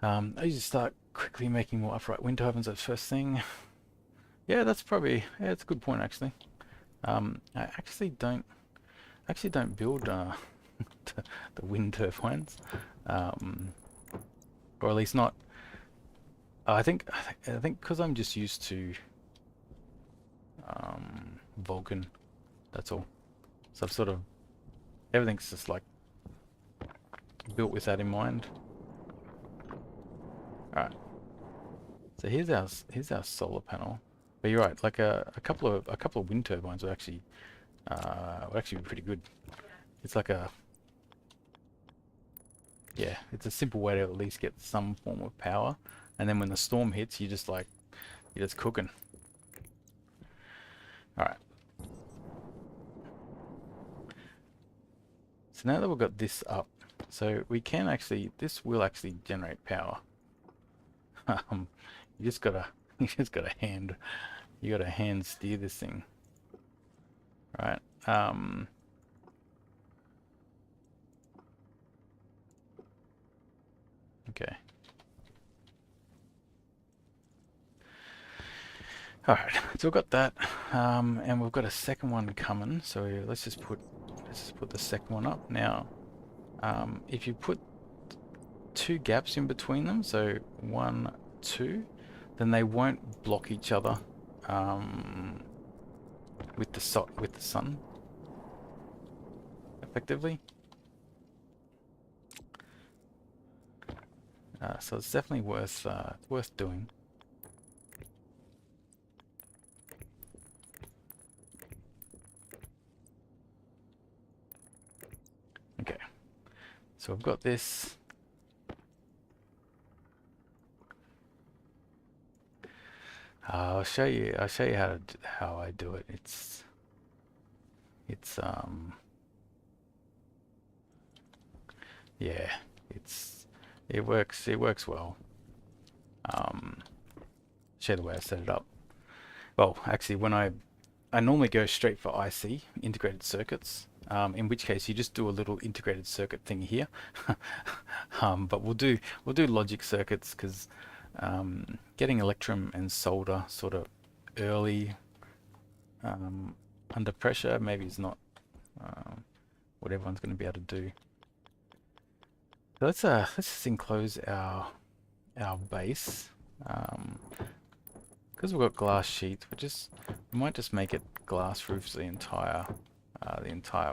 I usually start quickly making more upright wind turbines as first thing. Yeah, that's probably, yeah, it's a good point actually. I actually don't build the wind turbines, um, or at least not. I think because I'm just used to Vulkan, that's all. So I've sort of everything's just like built with that in mind. All right. So here's our solar panel. But you're right. Like a couple of wind turbines would actually be pretty good. It's like it's a simple way to at least get some form of power, and then when the storm hits, you're just cooking. All right. So now that we've got this up, so this will actually generate power. Um, you just gotta, you gotta hand steer this thing, right? Okay. All right, so we've got that, and we've got a second one coming. So let's just put the second one up now. If you put two gaps in between them, so 1, 2, then they won't block each other with the sun effectively. So it's definitely worth doing. Okay, so I've got this. I'll show you how I do it. It's yeah, it works well. Show the way I set it up. Well, actually, when I normally go straight for IC, integrated circuits, in which case you just do a little integrated circuit thing here. But we'll do logic circuits because getting electrum and solder sort of early under pressure maybe is not what everyone's going to be able to do. So let's just enclose our base. Because we've got glass sheets, we might just make it glass roofs the entire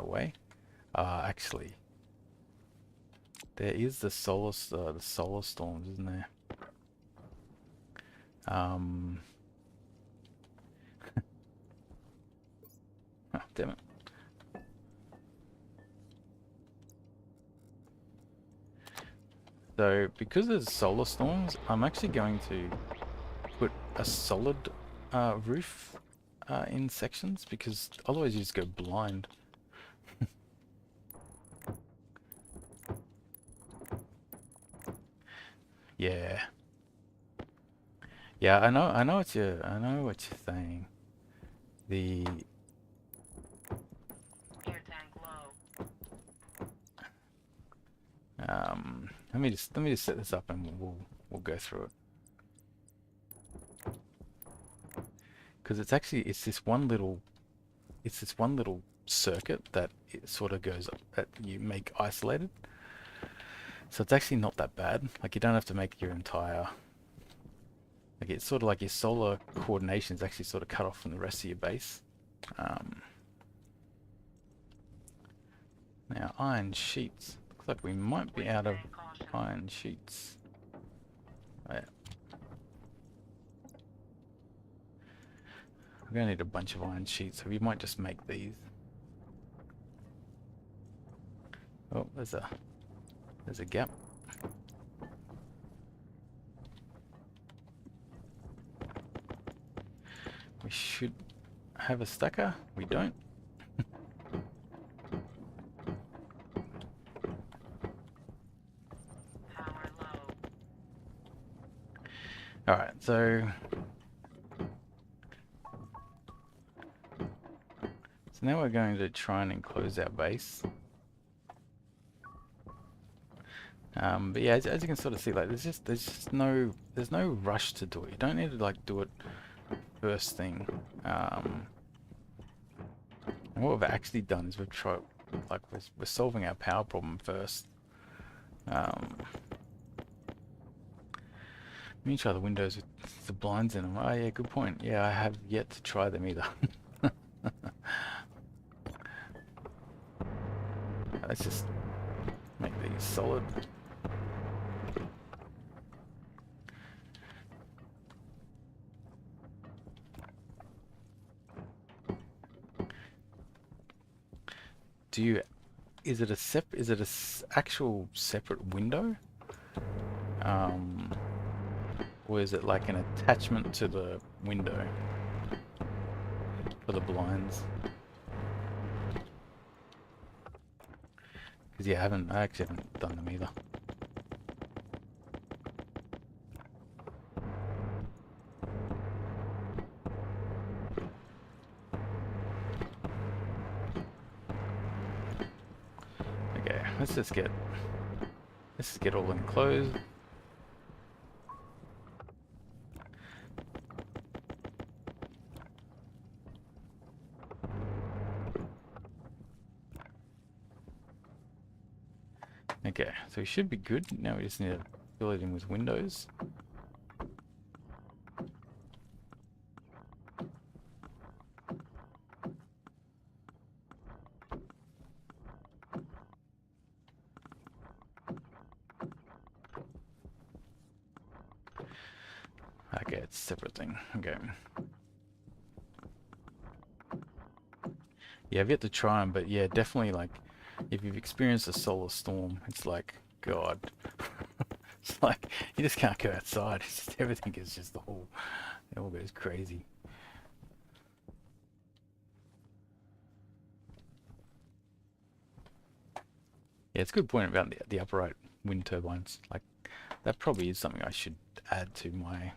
way. Actually, there is the solar storms, isn't there? Oh, damn it. So because there's solar storms, I'm actually going to put a solid roof in sections because otherwise you just go blind. Yeah. Yeah, I know what you're saying. The Let me just set this up and we'll go through it. Because it's this one little circuit that it sort of goes that you make isolated. So it's actually not that bad. Like you don't have to make your entire, like it's sort of like your solar coordination is actually sort of cut off from the rest of your base. Now iron sheets. Looks like we might be out of iron sheets. Oh, yeah. We're gonna need a bunch of iron sheets, so we might just make these. Oh, there's a gap. We should have a stacker. We don't. Alright, so now we're going to try and enclose our base. But yeah, as you can sort of see, like there's no rush to do it. You don't need to like do it first thing. And what we've actually done is we've tried, like we're solving our power problem first. Let me try the windows with the blinds in them. Oh yeah, good point. Yeah, I have yet to try them either. Let's just make these solid. Is it a actual separate window? Or is it like an attachment to the window for the blinds? Because yeah, I actually haven't done them either. Okay, let's just get all enclosed. Okay, so we should be good. Now we just need to fill it in with windows. Okay, it's a separate thing. Okay. Yeah, I've yet to try them, but yeah, definitely like if you've experienced a solar storm, it's like God. It's like you just can't go outside. It's just, everything is just it all goes crazy. Yeah, it's a good point about the upright wind turbines. Like that probably is something I should add to my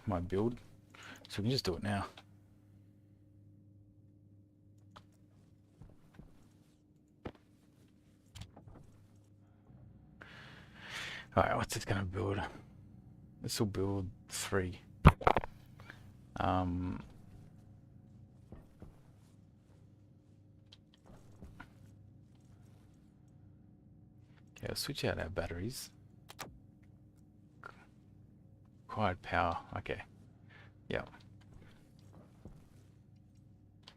my build. So we can just do it now. Alright, what's it gonna build? This will build 3. Okay, I'll switch out our batteries. Required power. Okay. Yeah.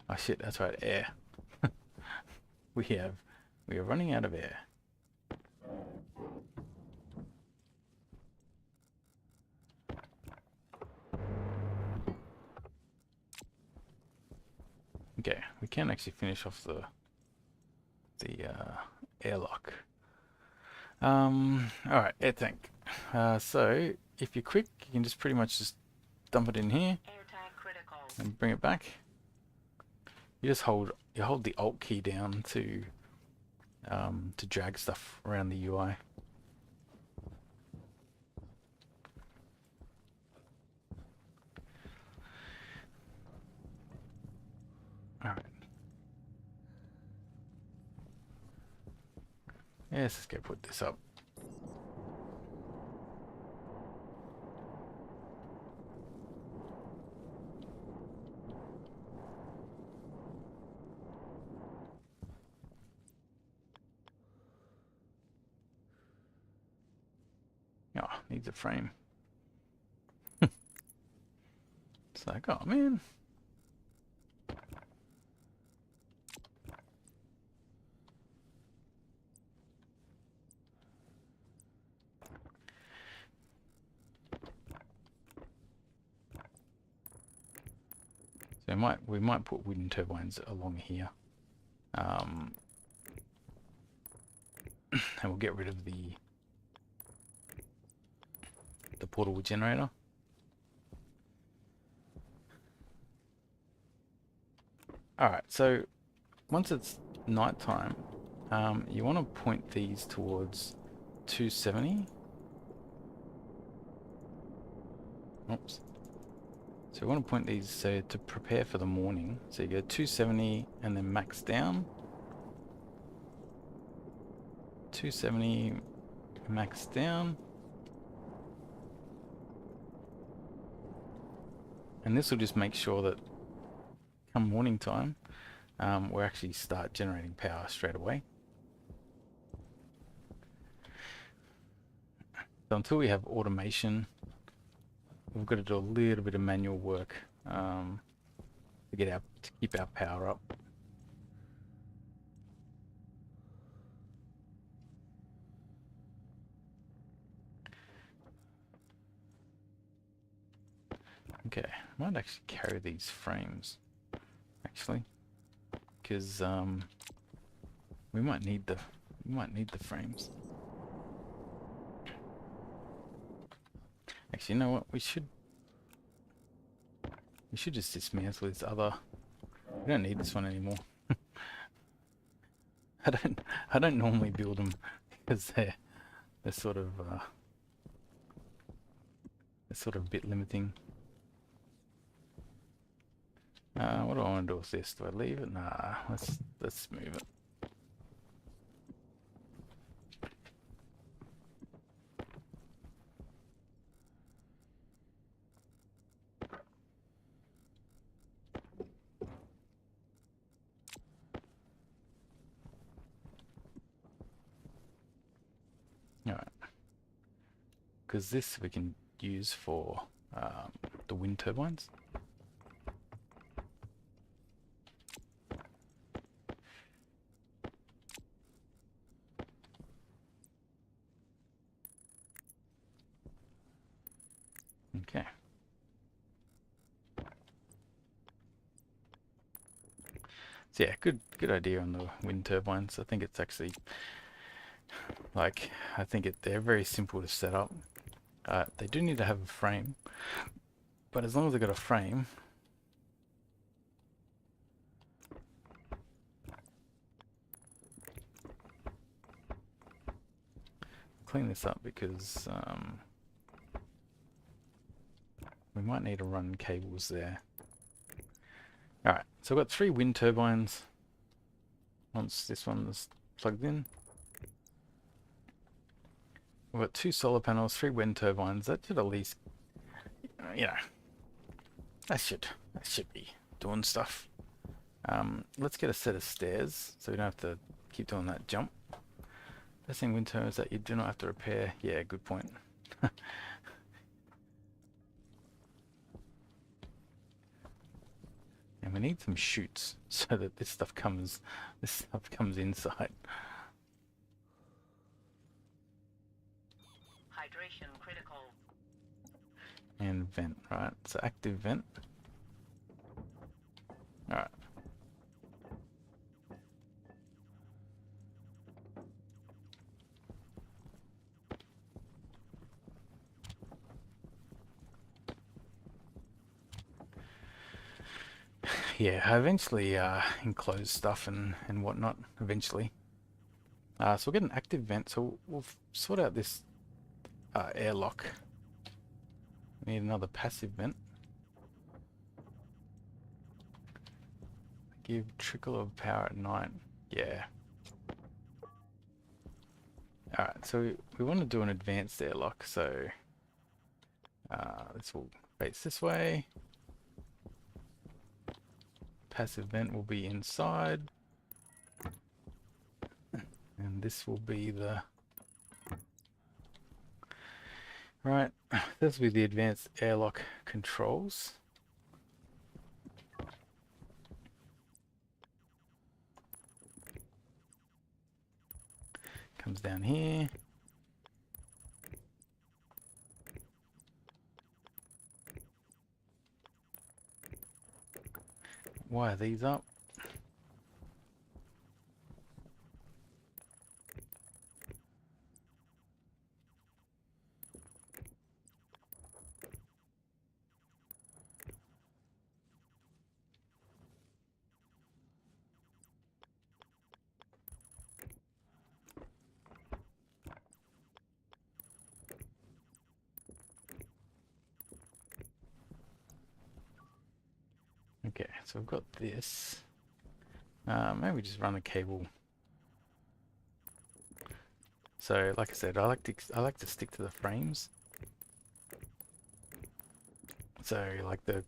Oh shit, that's right, air. We are running out of air. Okay, we can actually finish off the airlock. Alright, air tank. So if you're quick, you can just pretty much just dump it in here and bring it back. You just hold the Alt key down to drag stuff around the UI. Alright. Yes, let's go put this up. Oh, needs a frame. It's like, oh man. So we might put wind turbines along here. And we'll get rid of the portable generator. Alright, so once it's nighttime, you want to point these towards 270. Oops. So you want to point these so to prepare for the morning. So you go 270 and then max down. 270 max down. And this will just make sure that come morning time, we'll actually start generating power straight away. So until we have automation, we've got to do a little bit of manual work to keep our power up. Okay, I might actually carry these frames, actually, because we might need the frames. Actually, you know what? We should just dismantle this other. We don't need this one anymore. I don't normally build them because they're sort of a bit limiting. What do I want to do with this? Do I leave it? Nah, let's move it. Alright. Because this we can use for the wind turbines. Okay. So yeah, good idea on the wind turbines. I think it's actually they're very simple to set up. They do need to have a frame, but as long as they've got a frame, clean this up because we might need to run cables there. Alright, so I've got 3 wind turbines once this one's plugged in. We've got 2 solar panels, 3 wind turbines. That should at least, you know, that should be doing stuff. Let's get a set of stairs so we don't have to keep doing that jump. Best thing wind turbines that you do not have to repair. Yeah, good point. And we need some chutes so that this stuff comes inside. Hydration critical. And vent, right? So active vent. Alright. Yeah, I eventually enclose stuff and whatnot, eventually. So we'll get an active vent, so we'll sort out this airlock. We need another passive vent. Give trickle of power at night. Yeah. Alright, so we want to do an advanced airlock, so this will face this way. Passive vent will be inside. And this will be the... Right, this will be the advanced airlock controls. Comes down here. Wire these up. Okay, so I've got this. Maybe just run a cable. So, like I said, I like to stick to the frames. So, like the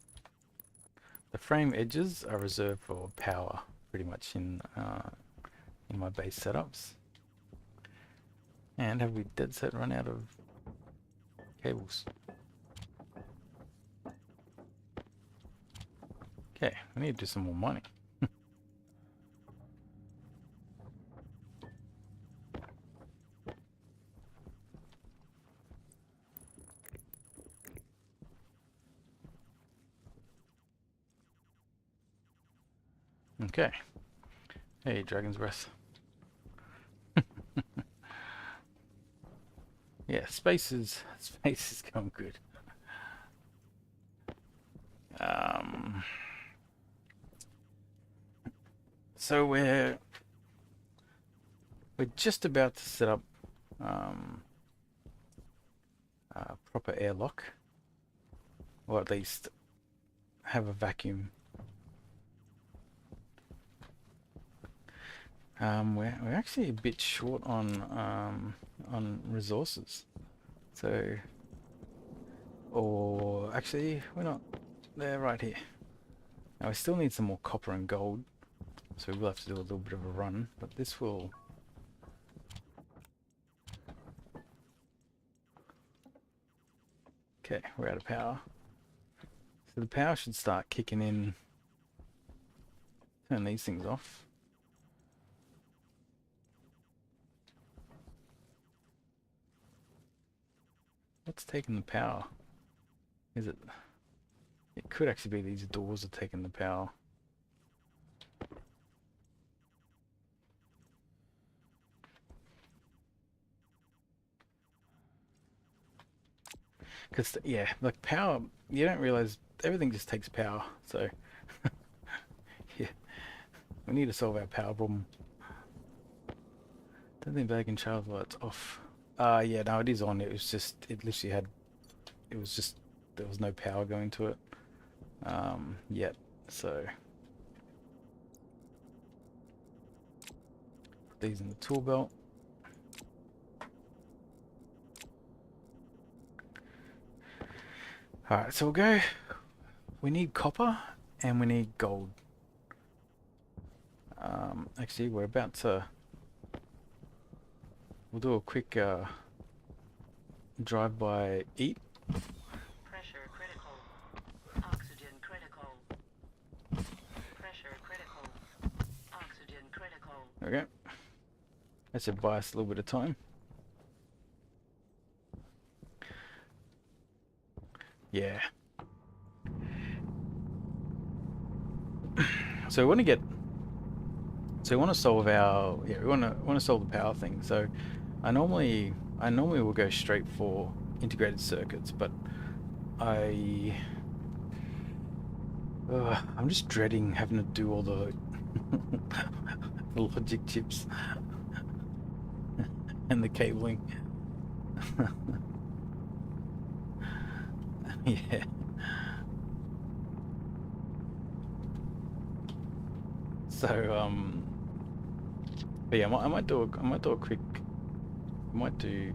frame edges are reserved for power, pretty much in my base setups. And have we dead set run out of cables? Okay, we need to do some more mining. Okay. Hey, Dragon's Breath. Yeah, space is going good. So we're just about to set up a proper airlock, or at least have a vacuum. We're actually a bit short on resources, so, or actually we're not. They're right here. Now we still need some more copper and gold, so we'll have to do a little bit of a run, but this will... Okay, we're out of power. So the power should start kicking in. Turn these things off. What's taking the power? Is it... It could actually be these doors are taking the power. Because, yeah, like power, you don't realize everything just takes power, so... Yeah, we need to solve our power problem. Don't think bag and child lights off. Yeah, no, it is on. It was just, it literally had, it was just, there was no power going to it. Yet, so... These in the tool belt. Alright, so we'll go. We need copper and we need gold. Actually, we're about to... We'll do a quick drive-by eat. Pressure critical. Oxygen critical. Pressure critical. Oxygen critical. Okay. That should buy us a little bit of time. Yeah. So we want to get... So we want to solve our... Yeah, we want to solve the power thing. So I normally will go straight for integrated circuits, but I'm just dreading having to do all the the logic chips and the cabling. Yeah. So but yeah, I might do a quick We might do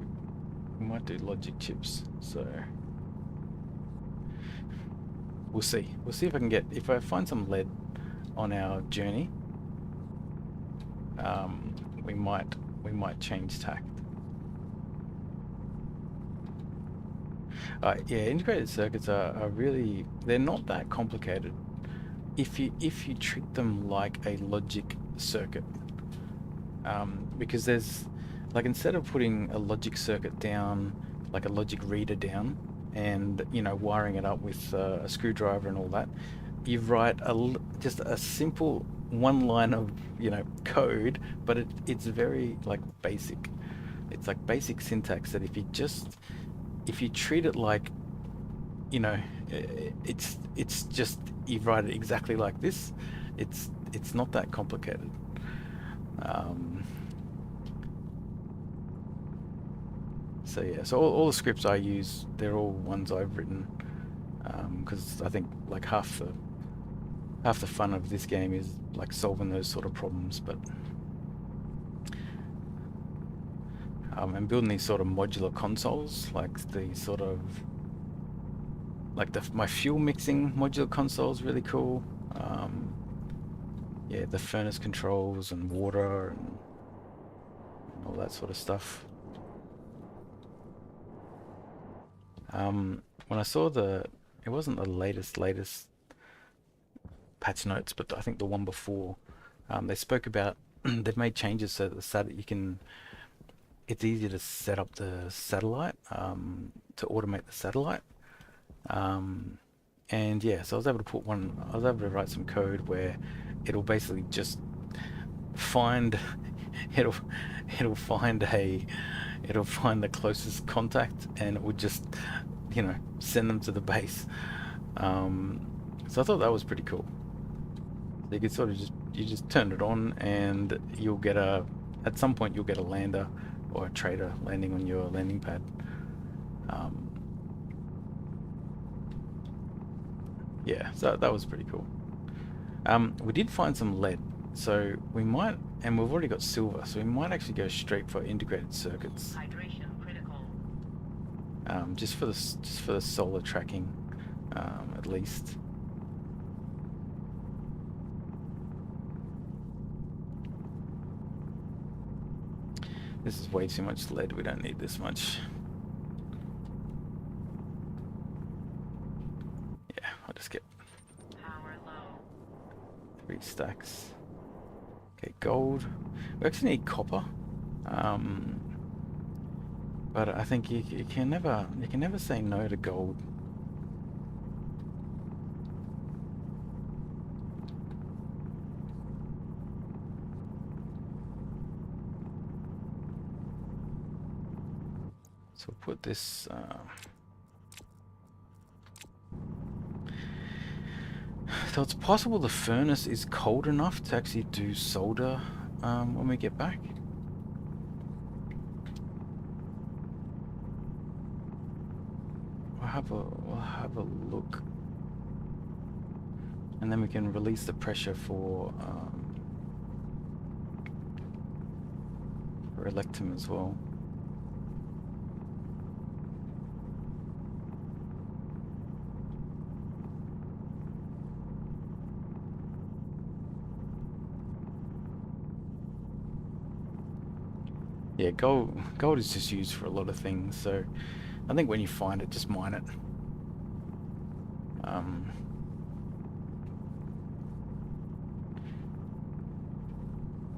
logic chips. So we'll see. We'll see if I can get, if I find some lead on our journey. Um, we might change tact. Yeah, integrated circuits are really, they're not that complicated if you treat them like a logic circuit. Because there's, like, instead of putting a logic circuit down, like a logic reader down, and wiring it up with a screwdriver and all that, you write just a simple one line of code, but it's very like basic. It's like basic syntax that if you treat it like you know it's just you write it exactly like this. It's not that complicated. um, so yeah, so all the scripts I use, they're all ones I've written, because I think like half the fun of this game is like solving those sort of problems, but and building these sort of modular consoles, like the sort of like my fuel mixing modular console is really cool. Yeah, the furnace controls and water and all that sort of stuff. When I saw it wasn't the latest patch notes, but I think the one before, they spoke about they've made changes so that it's easier to set up the satellite, to automate the satellite. And yeah, so I was able to write some code where it'll basically just find, it'll, it'll find it'll find the closest contact, and it would just, send them to the base. So I thought that was pretty cool. So you could sort of you just turn it on, and at some point you'll get a lander or a trader landing on your landing pad. Yeah, so that was pretty cool. We did find some lead, so we might, and we've already got silver, so we might actually go straight for integrated circuits. Hydration critical. Just for the solar tracking, at least. This is way too much lead. We don't need this much. Yeah, I'll just get Power low. 3 stacks. Okay, gold. We actually need copper. But I think you can never say no to gold. So we'll put this. So it's possible the furnace is cold enough to actually do solder when we get back. We'll have a look, and then we can release the pressure for electum as well. Yeah, gold is just used for a lot of things, so I think when you find it, just mine it.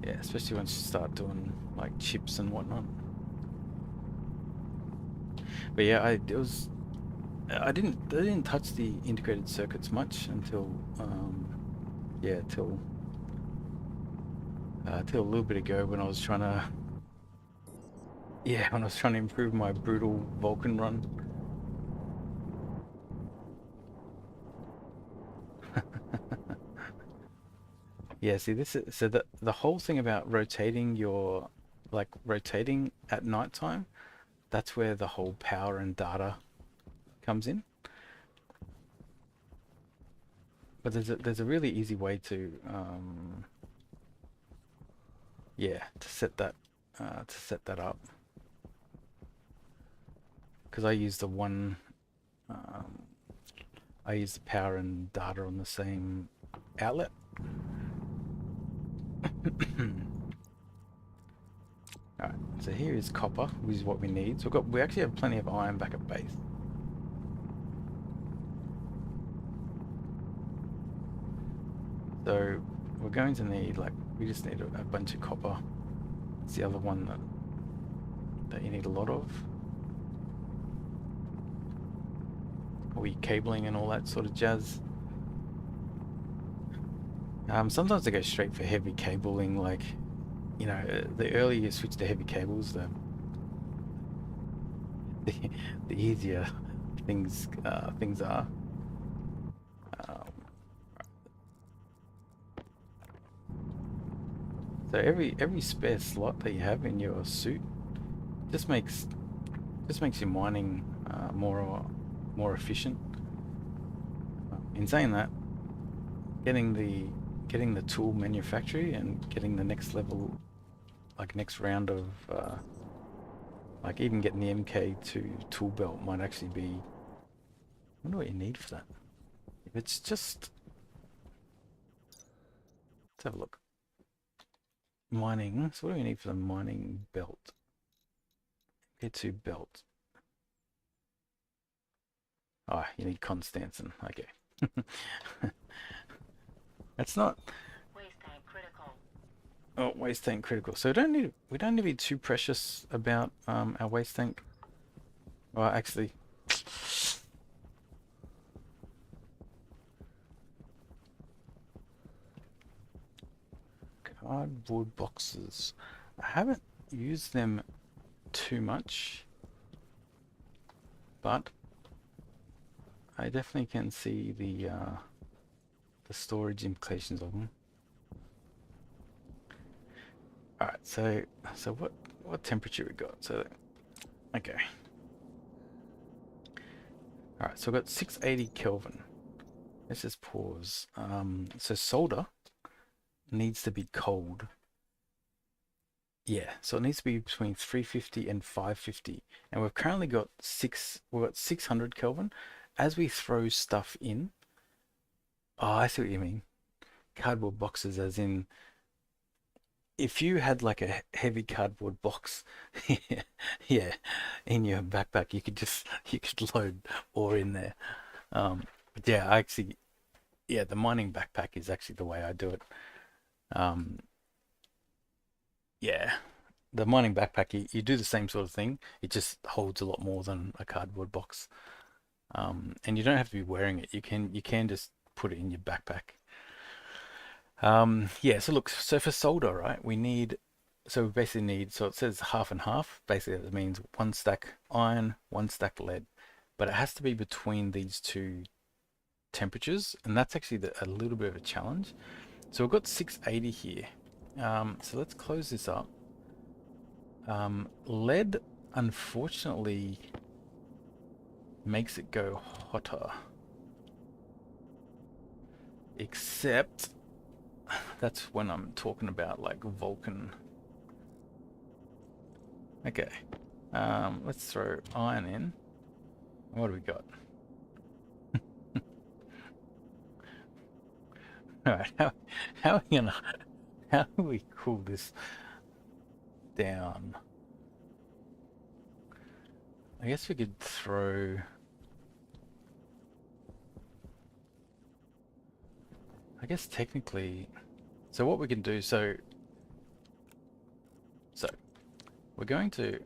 Yeah, especially once you start doing like chips and whatnot. But yeah, I didn't touch the integrated circuits much until yeah, till a little bit ago when I was trying to improve my brutal Vulcan run. Yeah, see, this is so the whole thing about rotating at nighttime, that's where the whole power and data comes in. But there's a really easy way to yeah, to set that up. because I use the one, um, I use the power and data on the same outlet. Alright, so here is copper, which is what we need. So we actually have plenty of iron back at base. So we're going to need, like, we just need a bunch of copper. It's the other one that you need a lot of. All your cabling and all that sort of jazz. Sometimes I go straight for heavy cabling, like, you know, the earlier you switch to heavy cables, the, the easier things are. So every spare slot that you have in your suit just makes your mining more efficient. In saying that, getting the tool manufacturing and getting the next level, like next round of like even getting the MK2 tool belt might actually be. I wonder what you need for that. If it's just, let's have a look. Mining. So what do we need for the mining belt? MK2 belt. Ah, you need Constantin. Okay. That's not. Waste tank critical. Oh, waste tank critical. So we don't need to be too precious about our waste tank. Well, actually, cardboard boxes. I haven't used them too much, but I definitely can see the storage implications of them. All right, so what temperature we got? So okay. All right, so I've got 680 Kelvin. Let's just pause. So solder needs to be cold. Yeah, so it needs to be between 350 and 550. And we've currently got 600 Kelvin. As we throw stuff in, oh, I see what you mean. Cardboard boxes, as in, if you had like a heavy cardboard box, yeah, in your backpack, you could load ore in there. But yeah, the mining backpack is actually the way I do it. Yeah, the mining backpack, you do the same sort of thing. It just holds a lot more than a cardboard box. And you don't have to be wearing it. You can just put it in your backpack. Yeah, so look, so for solder, right, so we basically need, so it says half and half. Basically, that means one stack iron, one stack lead. But it has to be between these two temperatures, and that's actually a little bit of a challenge. So we've got 680 here. So let's close this up. Lead, unfortunately, makes it go hotter. Except that's when I'm talking about like Vulcan. Okay. Let's throw iron in. What do we got? Alright, how are we gonna how do we cool this down? I guess we could throw, I guess technically, so what we can do, so we're going to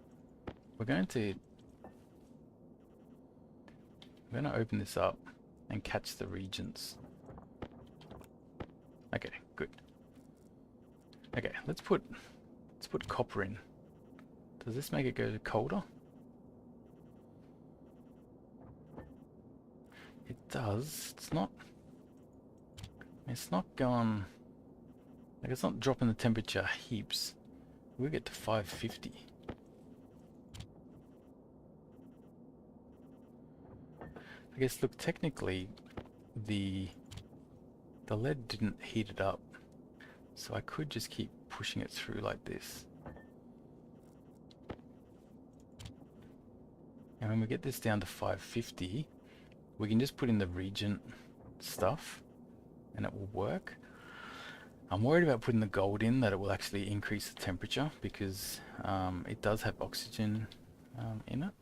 open this up and catch the regions. Okay, good. Okay, let's put copper in. Does this make it go colder? It does. It's not gone, like it's not dropping the temperature heaps. We'll get to 550. I guess, look, technically the lead didn't heat it up, so I could just keep pushing it through like this. And when we get this down to 550, we can just put in the Regent stuff and it will work. I'm worried about putting the gold in, that it will actually increase the temperature because it does have oxygen in it.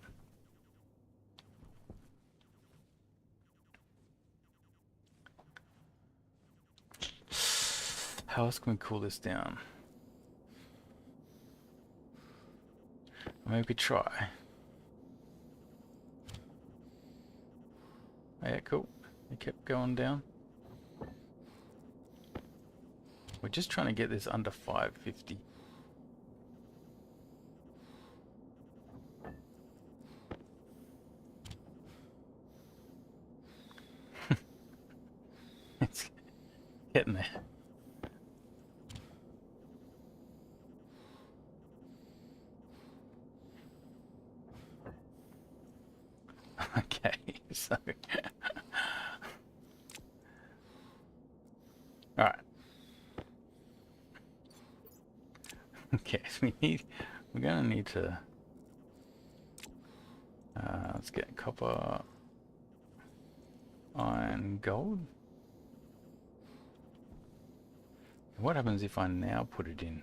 How else can we cool this down? Maybe we could try. Oh, yeah, cool. It kept going down. We're just trying to get this under 550. It's getting there. Okay, so alright. Okay, so we're gonna need to let's get copper, iron, gold. What happens if I now put it in?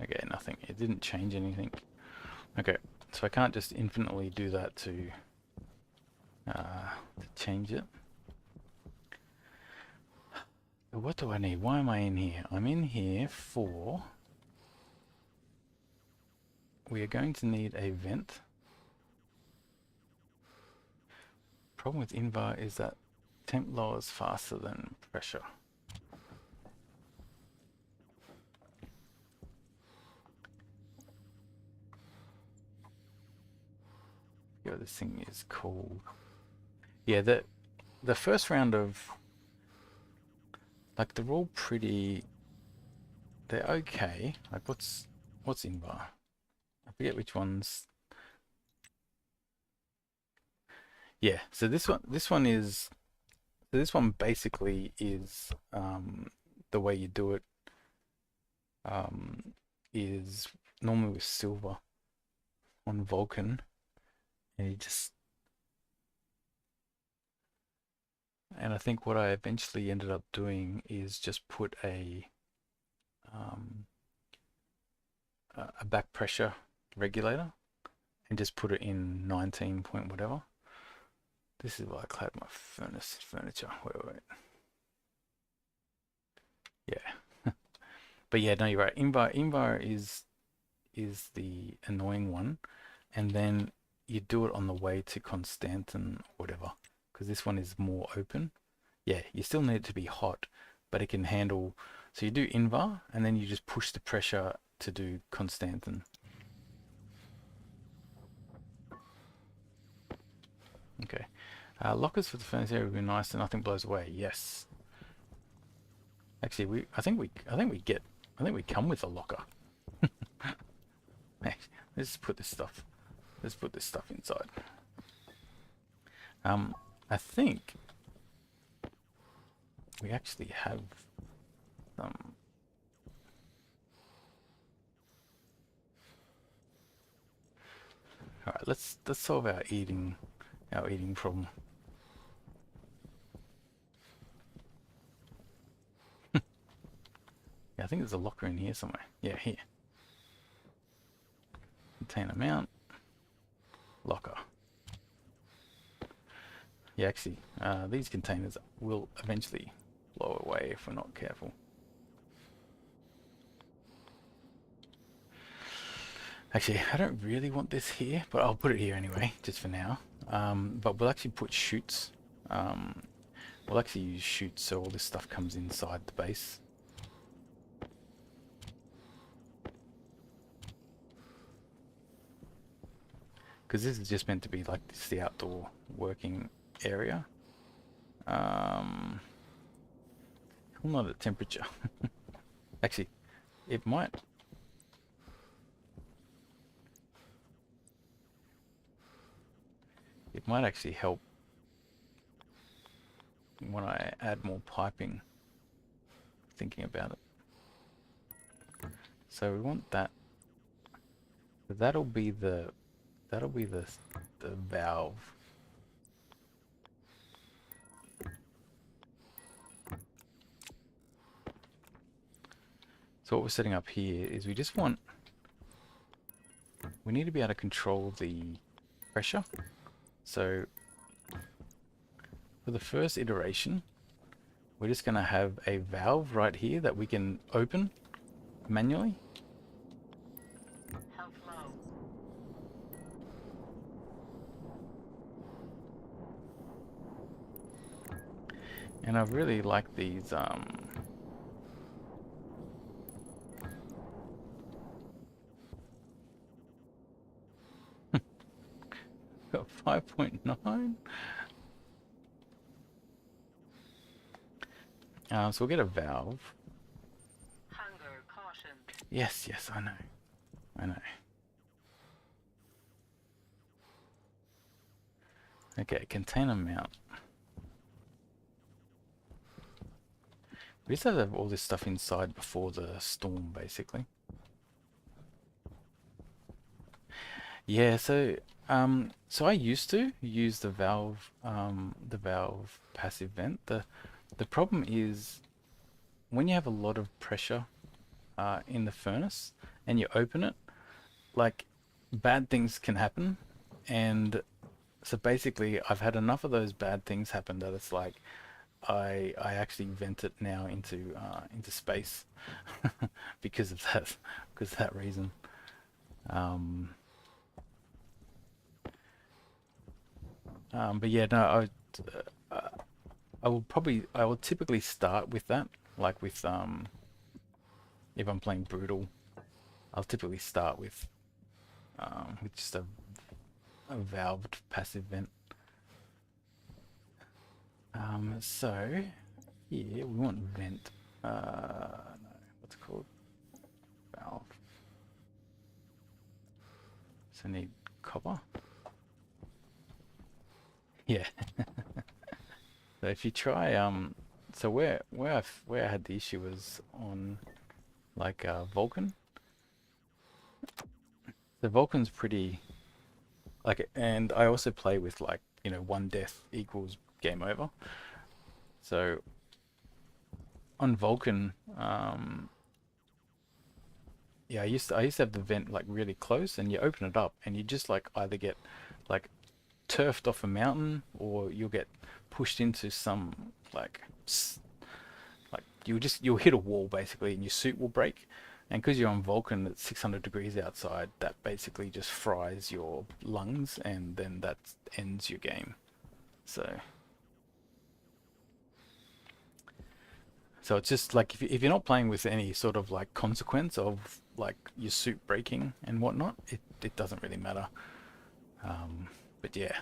Okay, nothing. It didn't change anything. Okay, so I can't just infinitely do that to change it. What do I need? Why am I in here? I'm in here for... We are going to need a vent. Problem with Invar is that temp lowers faster than pressure. Yeah, this thing is cool. Yeah, the first round of... Like, they're all pretty... They're okay. Like, what's Invar? I forget which ones. Yeah, so this one is... So this one basically is the way you do it is normally with silver on Vulcan, and you just... And I think what I eventually ended up doing is just put a back pressure regulator and just put it in 19 point whatever. This is why I clad my furniture. Wait. Yeah. But yeah, no, you're right. Invar is the annoying one, and then you do it on the way to Constantin or whatever, because this one is more open. Yeah, you still need it to be hot, but it can handle... So you do Invar, and then you just push the pressure to do Constantin. Okay. Lockers for the furnace area would be nice, and nothing blows away. Yes. Actually, I think we come with a locker. Hey, let's put this stuff inside. I think we actually have some... Alright, let's solve our eating problem. Yeah, I think there's a locker in here somewhere. Yeah, here. Container mount. Locker. Yeah, actually, these containers will eventually blow away if we're not careful. Actually, I don't really want this here, but I'll put it here anyway, just for now. But we'll actually put chutes. We'll actually use chutes so all this stuff comes inside the base. Because this is just meant to be like this, the outdoor working area. Still not at temperature. Actually, it might... It might actually help when I add more piping. thinking about it. So we want that. That'll be the valve. So what we're setting up here is we need to be able to control the pressure. So for the first iteration, we're just going to have a valve right here that we can open manually. Health low. And I really like these 5.9. So we'll get a valve. Hunger caution. Yes, yes, I know. I know. Okay, container mount. We used to have all this stuff inside before the storm, basically. Yeah, so I used to use the valve passive vent. The problem is when you have a lot of pressure in the furnace and you open it, like bad things can happen, and so basically I've had enough of those bad things happen that it's like I actually vent it now into space because of that reason. But yeah, no, I will typically start with that, like with if I'm playing brutal, I'll typically start with just a valved passive vent. So here we want vent. No, what's it called? Valve. So need copper. Yeah. So if you try so where I had the issue was on like Vulcan. The Vulcan's pretty like, and I also play with like, you know, one death equals game over. So on Vulcan, yeah, I used to have the vent like really close, and you open it up, and you just like either get like turfed off a mountain, or you'll get pushed into some like you'll hit a wall basically, and your suit will break. And because you're on Vulcan, it's 600 degrees outside. That basically just fries your lungs, and then that ends your game. So it's just like if you're not playing with any sort of like consequence of like your suit breaking and whatnot, it doesn't really matter. But yeah.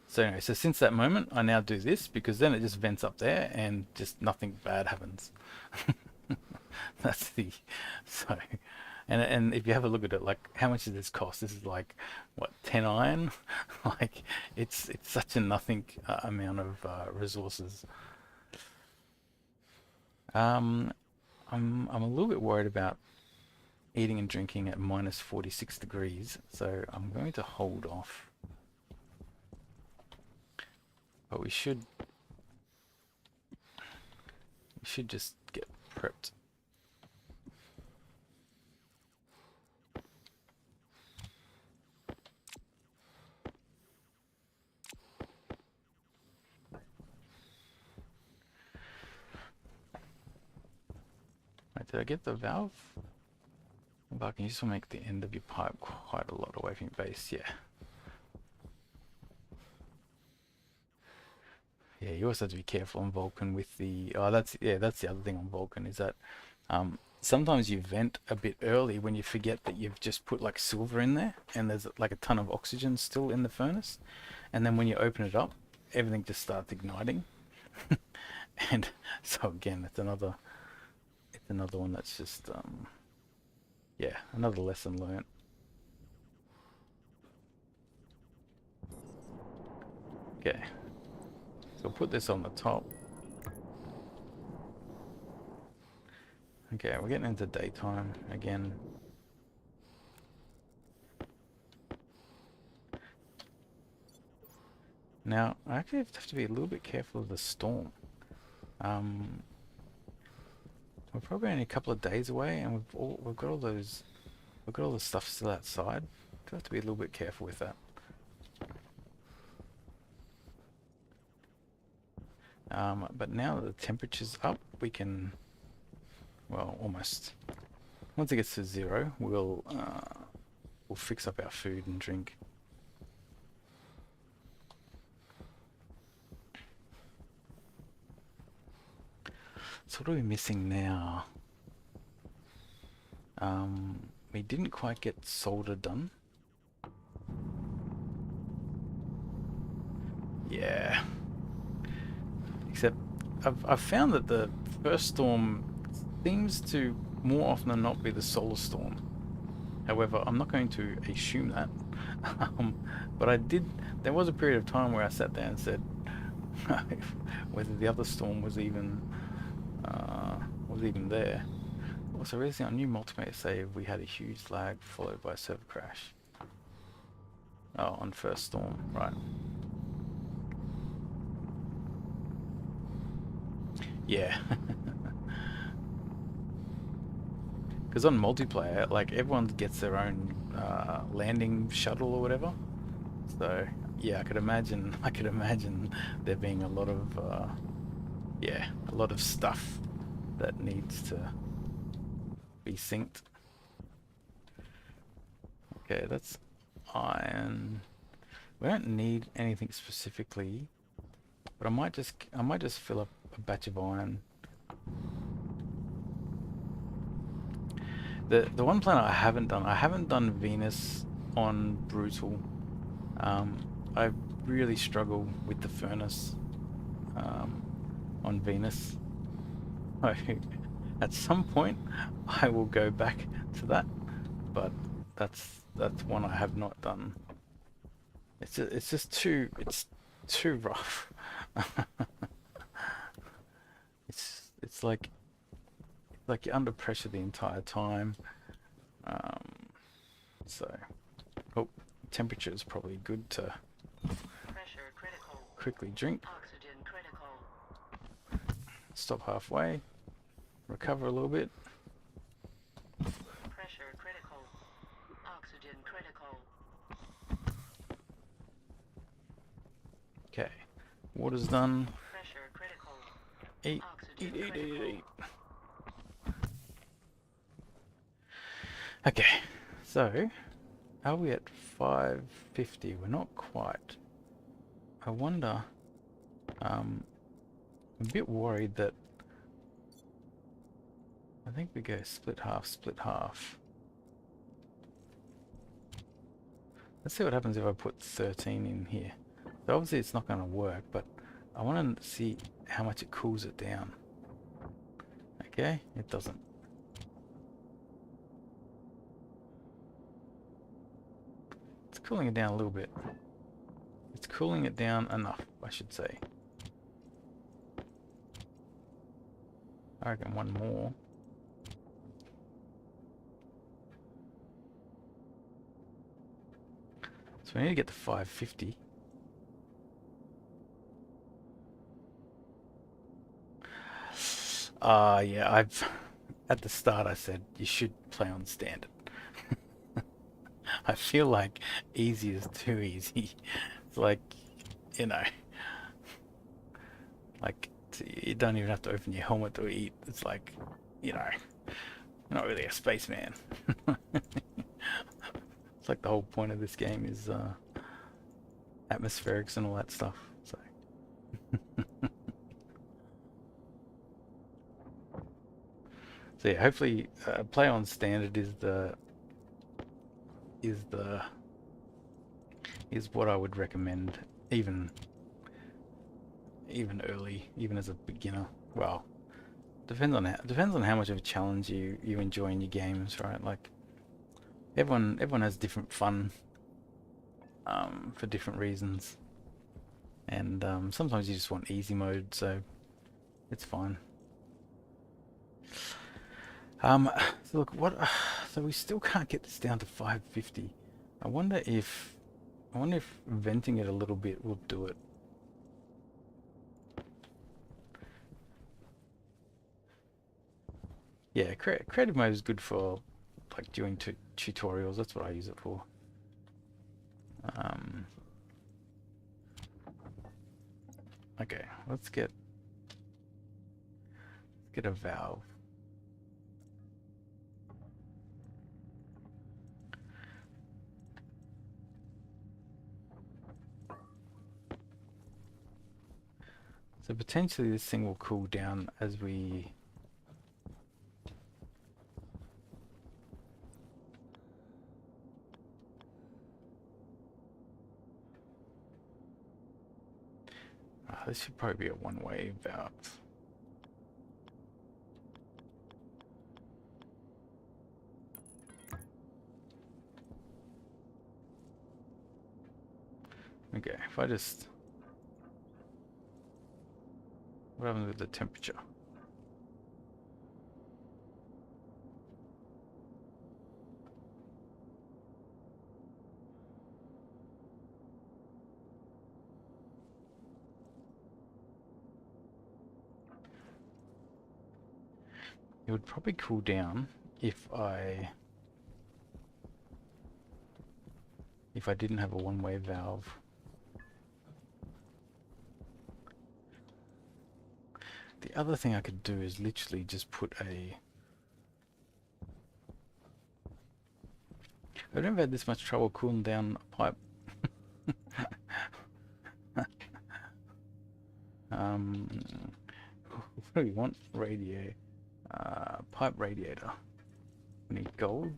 So anyway, so since that moment, I now do this because then it just vents up there and just nothing bad happens. That's the so, and if you have a look at it, like how much does this cost? This is like what, 10 iron? Like it's such a nothing amount of resources. I'm a little bit worried about eating and drinking at minus 46 degrees, so I'm going to hold off. But we should just get prepped. Right, did I get the valve? But can you just make the end of your pipe quite a lot away from your base? Yeah. Yeah, you also have to be careful on Vulcan with the... Oh, that's the other thing on Vulcan is that sometimes you vent a bit early when you forget that you've just put like silver in there and there's like a ton of oxygen still in the furnace. And then when you open it up, everything just starts igniting. And so again, it's another one that's just, yeah, another lesson learnt. Okay. So I'll put this on the top. Okay, we're getting into daytime again. Now, I actually have to be a little bit careful of the storm. We're probably only a couple of days away, and we've got all the stuff still outside. Do have to be a little bit careful with that. But now that the temperature's up, we can, well, almost. Once it gets to 0, we'll fix up our food and drink. So what are we missing now? We didn't quite get solder done. Yeah. Except I've found that the first storm seems to more often than not be the solar storm. However, I'm not going to assume that. But there was a period of time where I sat there and said whether the other storm was even there. Also, recently on new multiplayer save, we had a huge lag followed by a server crash. Oh, on first storm, right. Yeah. Because on multiplayer, like, everyone gets their own landing shuttle or whatever. So, yeah, I could imagine there being a lot of, a lot of stuff that needs to be synced. Okay, that's iron. We don't need anything specifically, but I might just fill up a batch of iron. The one planet I haven't done Venus on brutal. I really struggle with the furnace on Venus. At some point I will go back to that, but that's one I have not done. It's just too rough. It's like you're under pressure the entire time. So, oh, temperature is probably good to Pressure critical. quickly drink. Oxygen critical. Stop halfway. Recover a little bit. Pressure critical. Oxygen critical. Okay, water's done. Pressure critical. Eat, Oxygen eat, eat, critical. eat, eat. Okay, so are we at 550? We're not quite. I wonder. I'm a bit worried that. I think we go split half, split half. Let's see what happens if I put 13 in here. So obviously it's not going to work, but I want to see how much it cools it down. Okay, it doesn't. It's cooling it down a little bit. It's cooling it down enough, I should say. I reckon one more. So we need to get to 550. Yeah, at the start I said you should play on standard. I feel like easy is too easy. It's like, you know, like you don't even have to open your helmet to eat. It's like, you know, you're not really a spaceman. It's like the whole point of this game is atmospherics and all that stuff. So. So yeah, hopefully play on standard is what I would recommend, even early, even as a beginner. Well, depends on how much of a challenge you enjoy in your games, right? Like everyone has different fun for different reasons, and sometimes you just want easy mode, so it's fine. Um, so look, what? So we still can't get this down to 550. I wonder if venting it a little bit will do it. Yeah, creative mode is good for like doing tutorials. That's what I use it for. Um, okay, let's get a valve. So potentially this thing will cool down as we... this should probably be a one-way valve. Okay, if I just... What happens with the temperature? It would probably cool down if I didn't have a one-way valve. The other thing I could do is literally just put a... I've never had this much trouble cooling down a pipe. What do we want? Radiator. Pipe radiator. We need gold.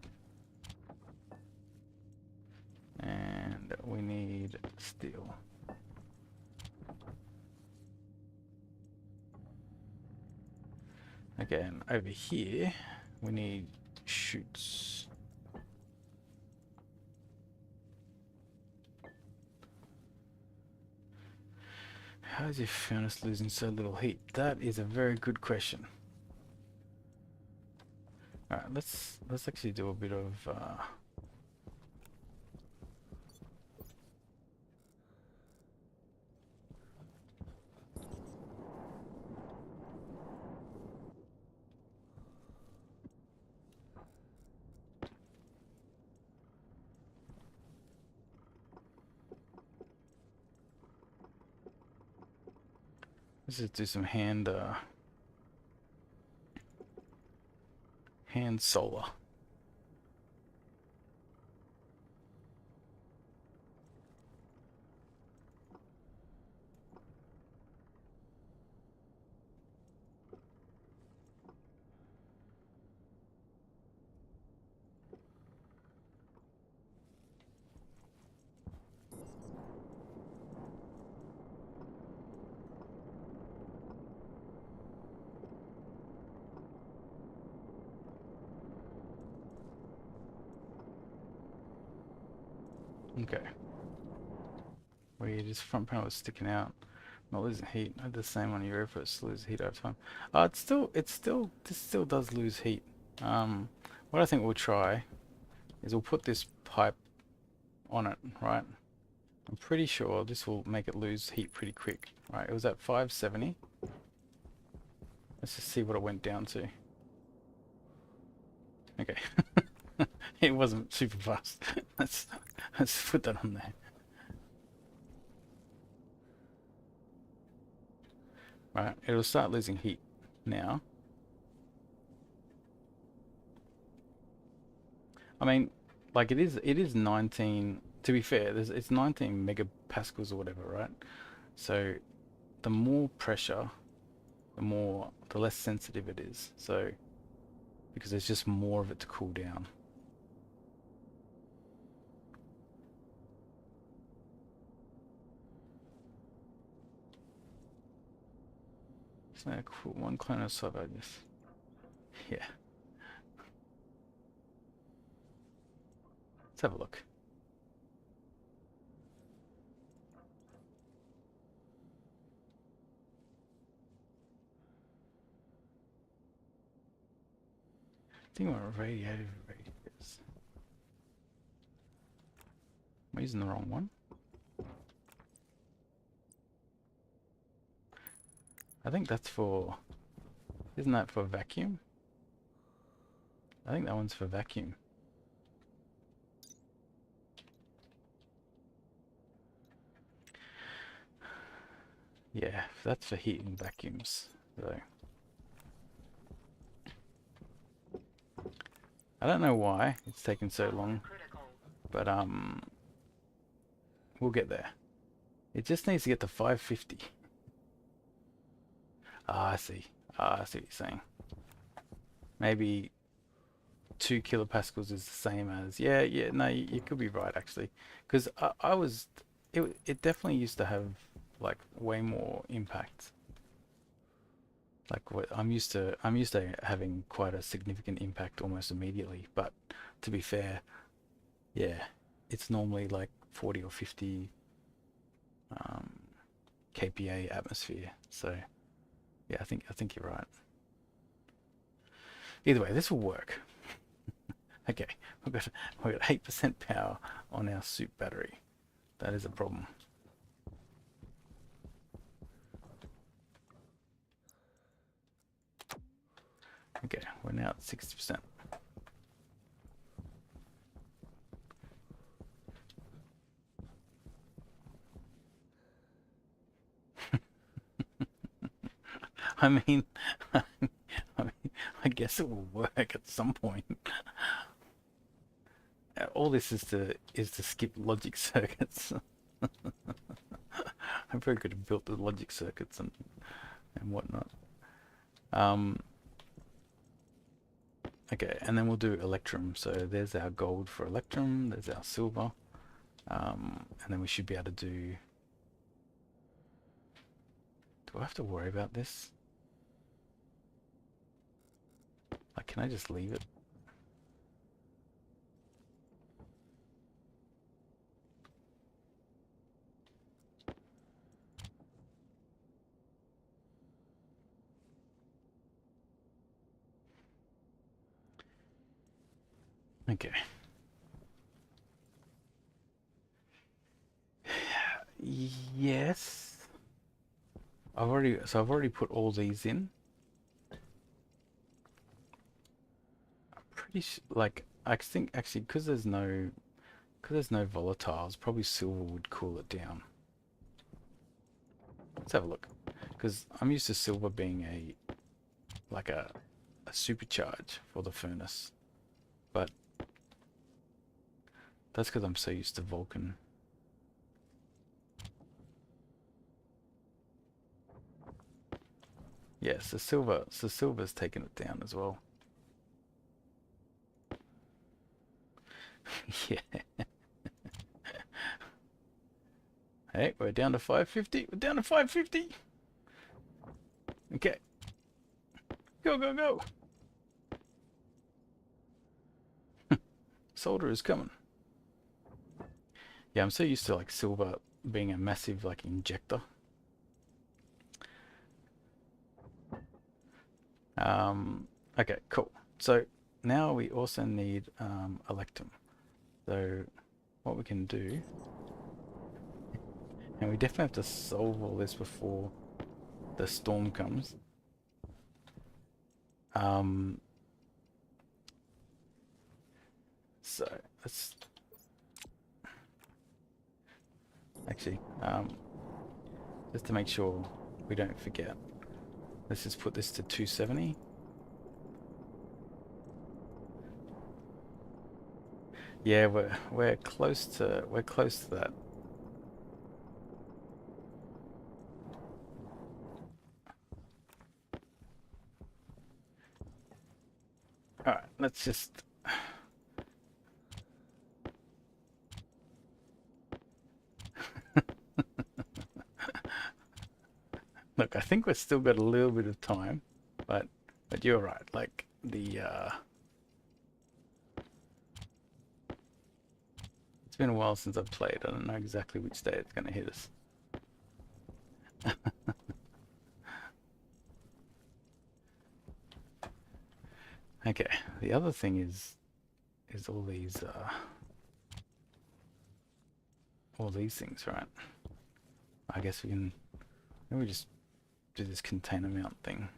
And we need steel. Again, over here, we need chutes. How is your furnace losing so little heat? That is a very good question. Alright, let's actually do a bit of let's just do some hand solar. Okay. Weird, his front panel is sticking out. Not losing heat. I did the same on your efforts to lose heat over time. This still does lose heat. What I think we'll try is we'll put this pipe on it, right? I'm pretty sure this will make it lose heat pretty quick. Right, it was at 570. Let's just see what it went down to. Okay. It wasn't super fast. let's put that on there. Right, it'll start losing heat now. I mean, like it is 19, to be fair, it's 19 megapascals or whatever, right? So the more pressure, the less sensitive it is. So because there's just more of it to cool down. So cool, one clone of sub, I guess. Yeah. Let's have a look. I think what radiative radius. I'm using the wrong one. I think that's for... Isn't that for vacuum? I think that one's for vacuum. Yeah, that's for heat and vacuums. So I don't know why it's taken so long, Critical. but we'll get there. It just needs to get to 550. Ah, I see. Ah, I see what you're saying. Maybe 2 kilopascals is the same as... Yeah, yeah, no, you could be right, actually. Because I was... It definitely used to have, like, way more impact. Like, what I'm used to having quite a significant impact almost immediately. But, to be fair, yeah, it's normally, like, 40 or 50 kPa atmosphere. So, yeah, I think you're right. Either way, this will work. Okay, we've got 8% power on our soup battery. That is a problem. Okay, we're now at 60%. I mean, I guess it will work at some point. All this is to skip logic circuits. I'm very good at built the logic circuits and whatnot. Okay, and then we'll do electrum. So there's our gold for electrum. There's our silver, and then we should be able to do. Do I have to worry about this? Like, can I just leave it? Okay. Yes. I've already put all these in. I'm pretty like I think actually because there's no volatiles, probably silver would cool it down. Let's have a look. Because I'm used to silver being a supercharge for the furnace, but that's because I'm so used to Vulcan. Yes, the silver's taken it down as well. Yeah. Hey, we're down to 550. We're down to 550. Okay. Go, go, go. Solder is coming. Yeah, I'm so used to like silver being a massive like injector. Okay, cool. So now we also need electrum. So what we can do, and we definitely have to solve all this before the storm comes. So let's actually, just to make sure we don't forget, let's just put this to 270. Yeah, we're close to that. All right, let's just. Look, I think we've still got a little bit of time, but you're right. Like it's been a while since I've played. I don't know exactly which day it's going to hit us. Okay, the other thing is all these things, right? I guess we can maybe just do this container mount thing.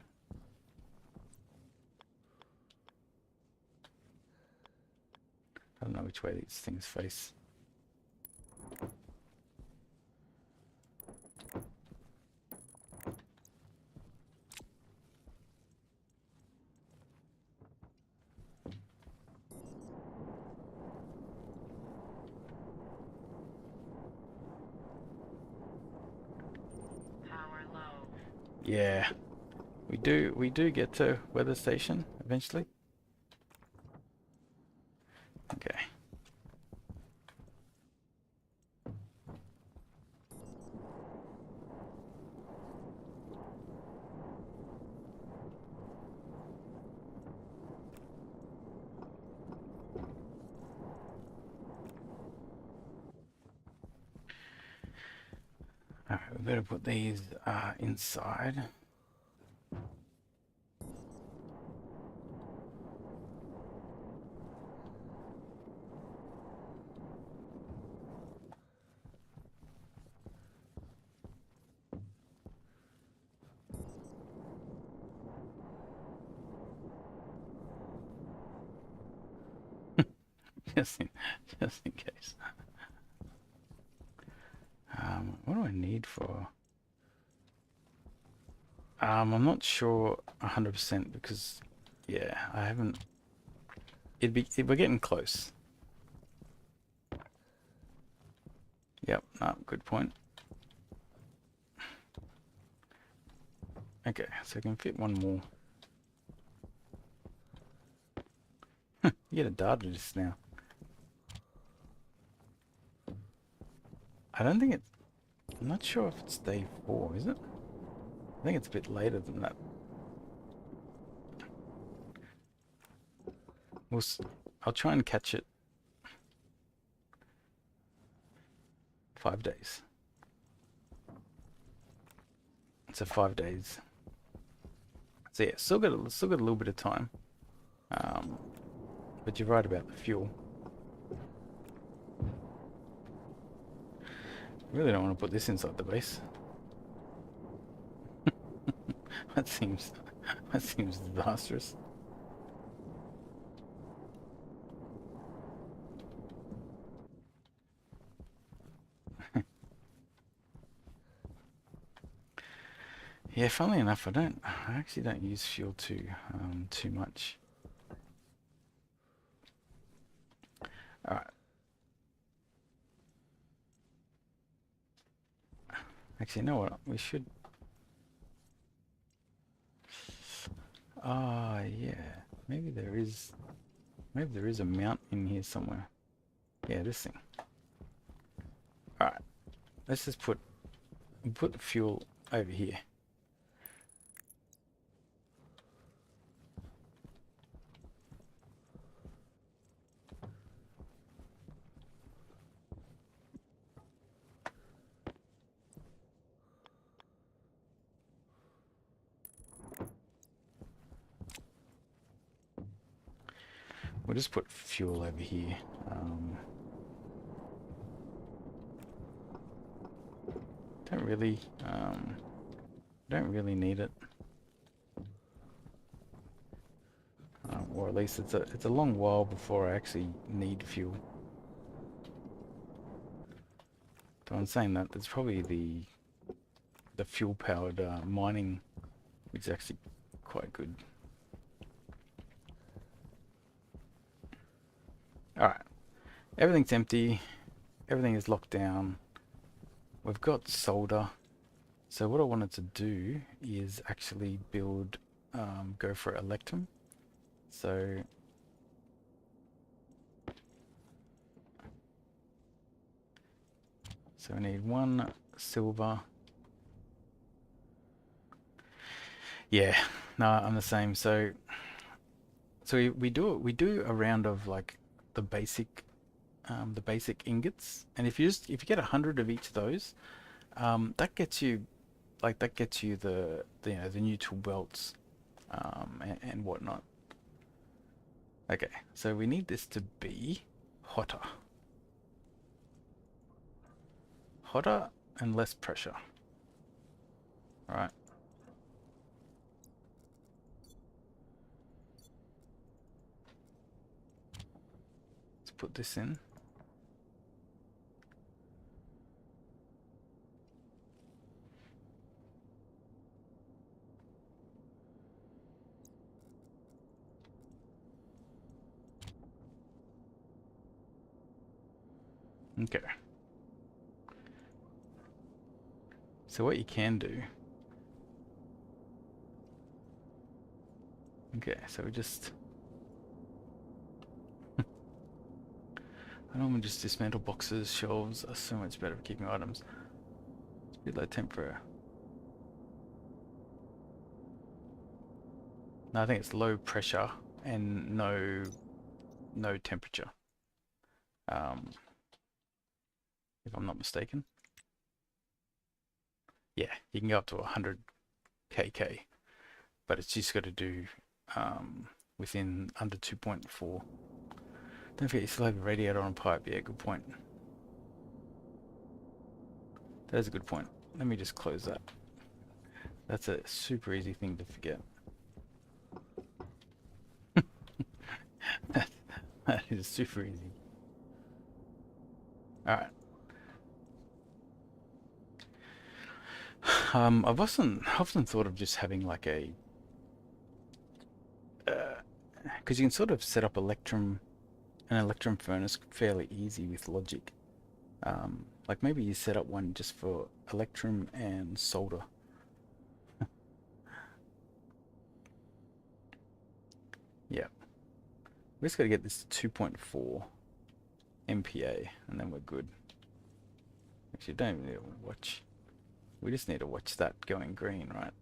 I don't know which way these things face. Power low. Yeah, we do get to weather station eventually. Okay. Alright, we better put these inside. just in, just in case. What do I need for? I'm not sure 100% because, yeah, I haven't. We're getting close. Yep, no, good point. Okay, so I can fit one more. You get a data list now. I don't think it's. I'm not sure if it's day 4, is it? I think it's a bit later than that. I'll try and catch it 5 days. So 5 days. So yeah, still got a little bit of time. But you're right about the fuel. I really don't want to put this inside the base. that seems disastrous. Yeah, funnily enough, I actually don't use fuel too much. All right. Actually, you know what? We should. Ah, yeah. Maybe there is a mount in here somewhere. Yeah, this thing. All right. Let's just put the fuel over here. We'll just put fuel over here. Don't really, don't really need it. Or at least it's a long while before I actually need fuel. So I'm saying that there's probably the fuel powered mining, which is actually quite good. All right, everything's empty. Everything is locked down. We've got solder. So what I wanted to do is actually build, go for electrum. So we need 1 silver. Yeah, no, I'm the same. So we do a round of like the basic ingots, and if you get 100 of each of those, that gets you the the neutral belts, and whatnot. Okay, so we need this to be hotter. Hotter and less pressure. Alright. Let's put this in. Okay. So what you can do... Okay, so we just... I normally just dismantle boxes. Shelves are so much better for keeping items. It's a bit low temper. No, I think it's low pressure and no temperature. If I'm not mistaken. Yeah, you can go up to 100 kk, but it's just got to do within under 2.4. Don't forget you still have a radiator on a pipe. Yeah, good point. That is a good point. Let me just close that. That's a super easy thing to forget. That is super easy. Alright. I've often thought of just having like a... because you can sort of set up an electrum furnace fairly easy with logic. Like maybe you set up one just for electrum and solder. Yeah. We just got to get this to 2.4 MPa and then we're good. Actually, don't even need to watch. We just need to watch that going green, right?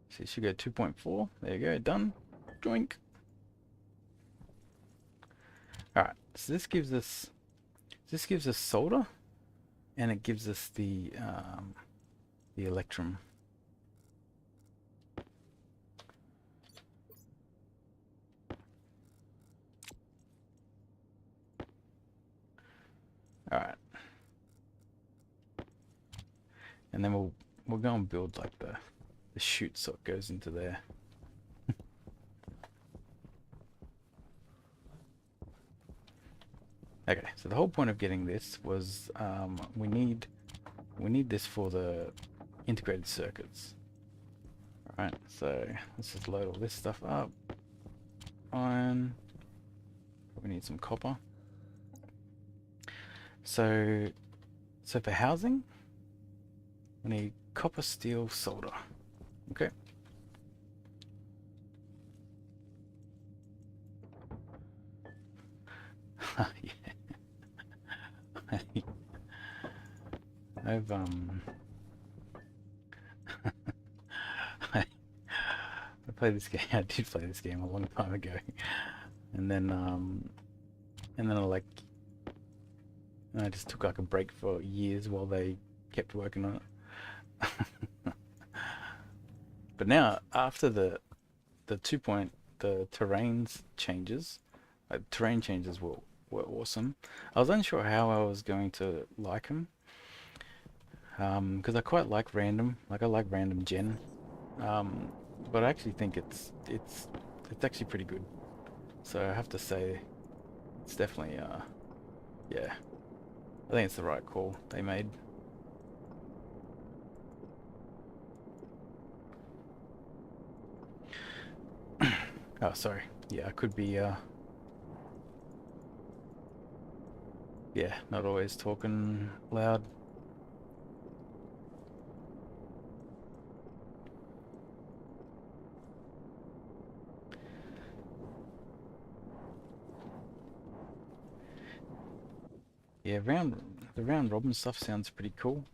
So you should go 2.4. There you go, done. Drink. Alright, so this gives us solder and it gives us the electrum. Alright. And then we'll go and build like the chute so it goes into there. Okay, so the whole point of getting this was we need this for the integrated circuits. Alright, so let's just load all this stuff up. Iron. We need some copper. So for housing, we need copper, steel, solder. Okay. Yeah. I've I played this game. I did play this game a long time ago, and then I just took like a break for years while they kept working on it. But now after the terrains changes, terrain changes were awesome. I was unsure how I was going to like them. Because I quite like random, I like random gen, but I actually think it's actually pretty good. So I have to say, it's definitely yeah, I think it's the right call they made. Oh, sorry. Yeah, I could be yeah, not always talking loud. Yeah, the round robin stuff sounds pretty cool.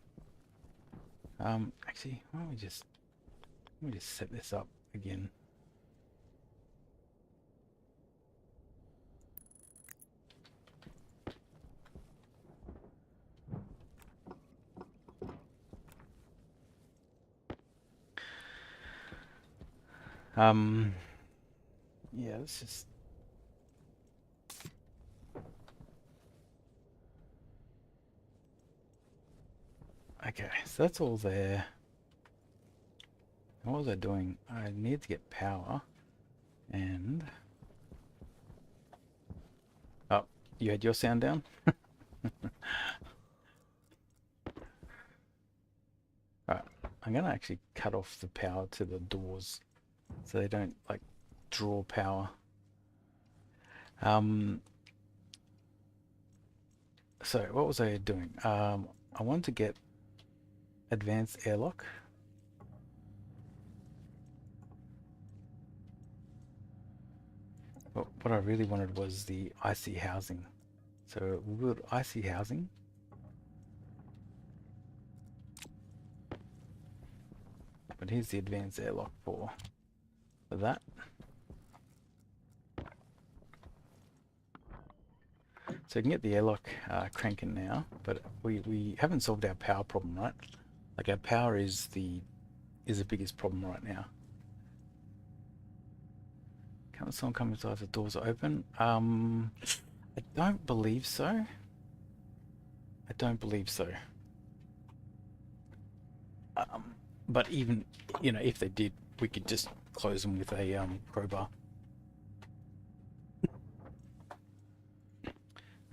Actually, why don't we just set this up again? Yeah, let's just... Okay, so that's all there. What was I doing? I need to get power, and... Oh, you had your sound down? Alright, I'm gonna actually cut off the power to the doors so they don't, like, draw power. So what was I doing? I wanted to get advanced airlock. But what I really wanted was the IC housing. So we'll build IC housing. But here's the advanced airlock for that. So you can get the airlock cranking now, but we haven't solved our power problem, right? Like our power is the biggest problem right now. Can someone come inside if the doors are open? I don't believe so. I don't believe so. But even, you know, if they did, we could just close them with a crowbar.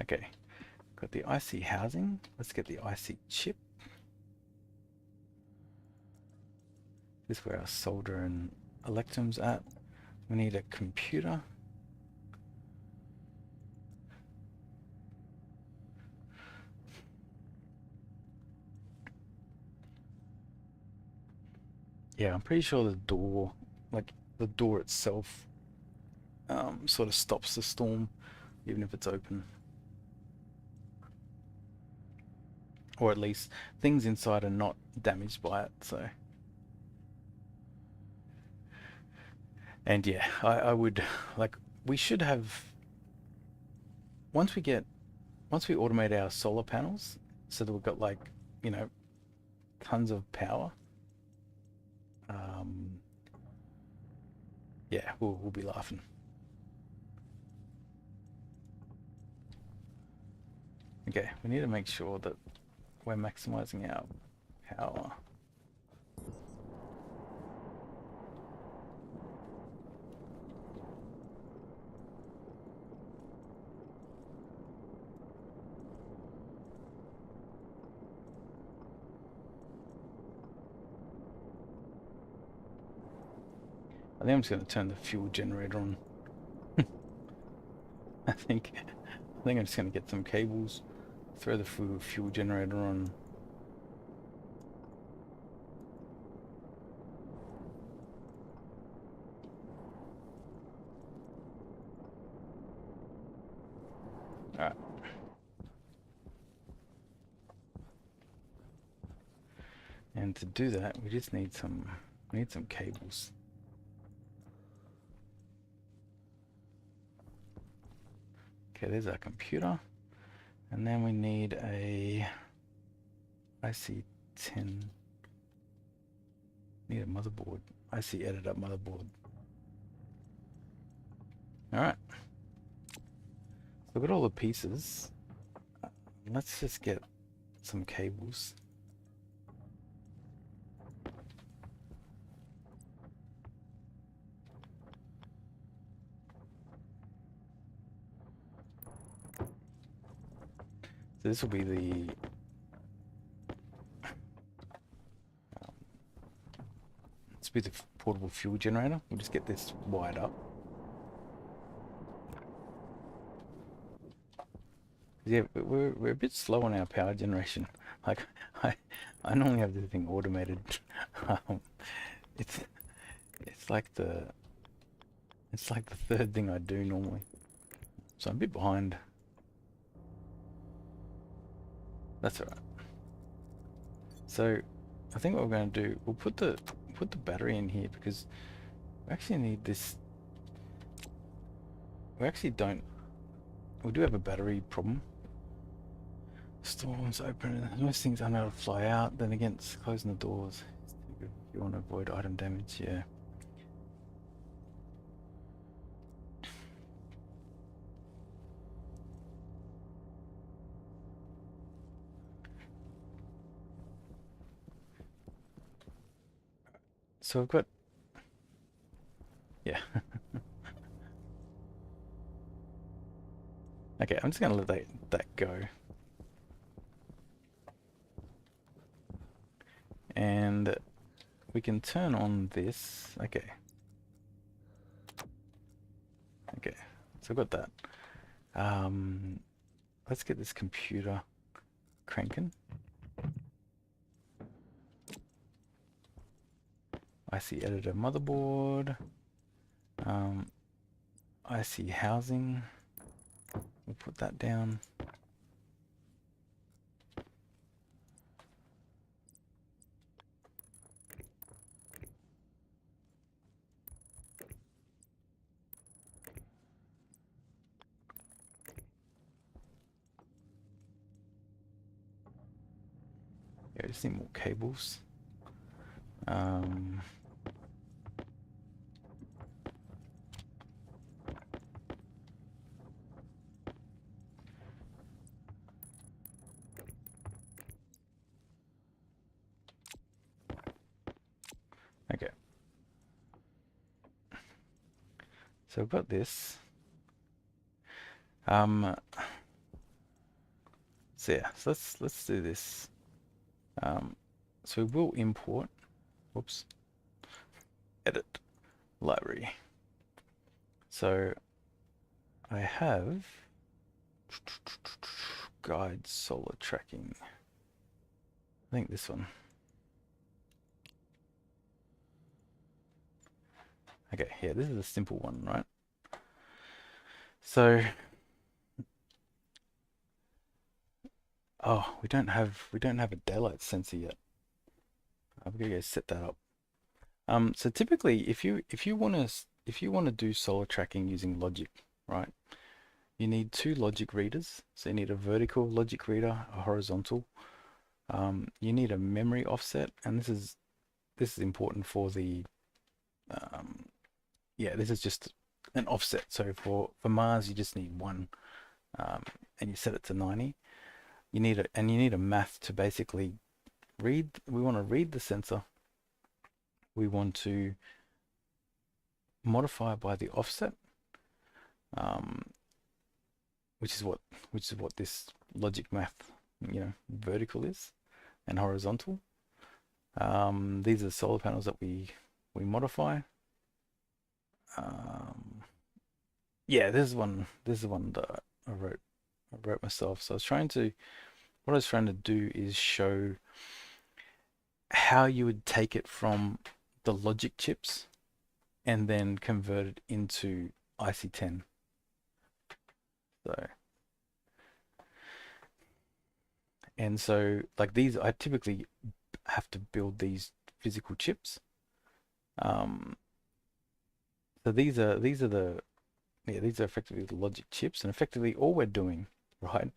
Okay, got the IC housing. Let's get the IC chip. This is where our solder and electrum's at. We need a computer. Yeah, I'm pretty sure the door, like the door itself, sort of stops the storm, even if it's open. Or at least things inside are not damaged by it, so. And yeah, I would, like, we should have, once we automate our solar panels, so that we've got, like, you know, tons of power, yeah, we'll be laughing. Okay, we need to make sure that we're maximizing our power. I think I'm just going to turn the fuel generator on. I think I'm just going to get some cables, throw the fuel generator on. Alright. And to do that, we just need some cables. Okay, there's our computer. And then we need a IC10. Need a motherboard. IC editor motherboard. Alright. So we've got all the pieces. Let's just get some cables. So this will be the portable fuel generator. We'll just get this wired up. Yeah, we're a bit slow on our power generation. Like I normally have this thing automated. It's like the third thing I do normally. So I'm a bit behind. That's alright. So I think what we're going to do, we'll put the battery in here because we actually need this. We actually don't. We do have a battery problem. Storms open, and most things aren't able to fly out. Then again, it's closing the doors. If you want to avoid item damage, yeah. so I've got, yeah. Okay, I'm just gonna let that go. And we can turn on this. Okay. Okay, so I've got that. Let's get this computer cranking. IC editor motherboard. IC housing. We'll put that down. Yeah, I just need more cables. Um, okay. So I've got this. So yeah, so let's do this. So we will import. Whoops. Edit library. So I have guide solar tracking. I think this one. Okay, yeah, this is a simple one, right? So, oh, we don't have a daylight sensor yet. I'm gonna go set that up. So typically, if you want to do solar tracking using logic, right? You need two logic readers. So you need a vertical logic reader, a horizontal. You need a memory offset, and this is important for the yeah, this is just an offset. So for Mars, you just need one, and you set it to 90. You need a math to basically read. We want to read the sensor. We want to modify by the offset, um, which is what this logic math, vertical is, and horizontal. These are the solar panels that we modify. Yeah, this is one. This is the one that I wrote myself. So what I was trying to do is show how you would take it from the logic chips and then convert it into IC10. So like these, I typically have to build these physical chips. So these are effectively the logic chips, and effectively all we're doing, right,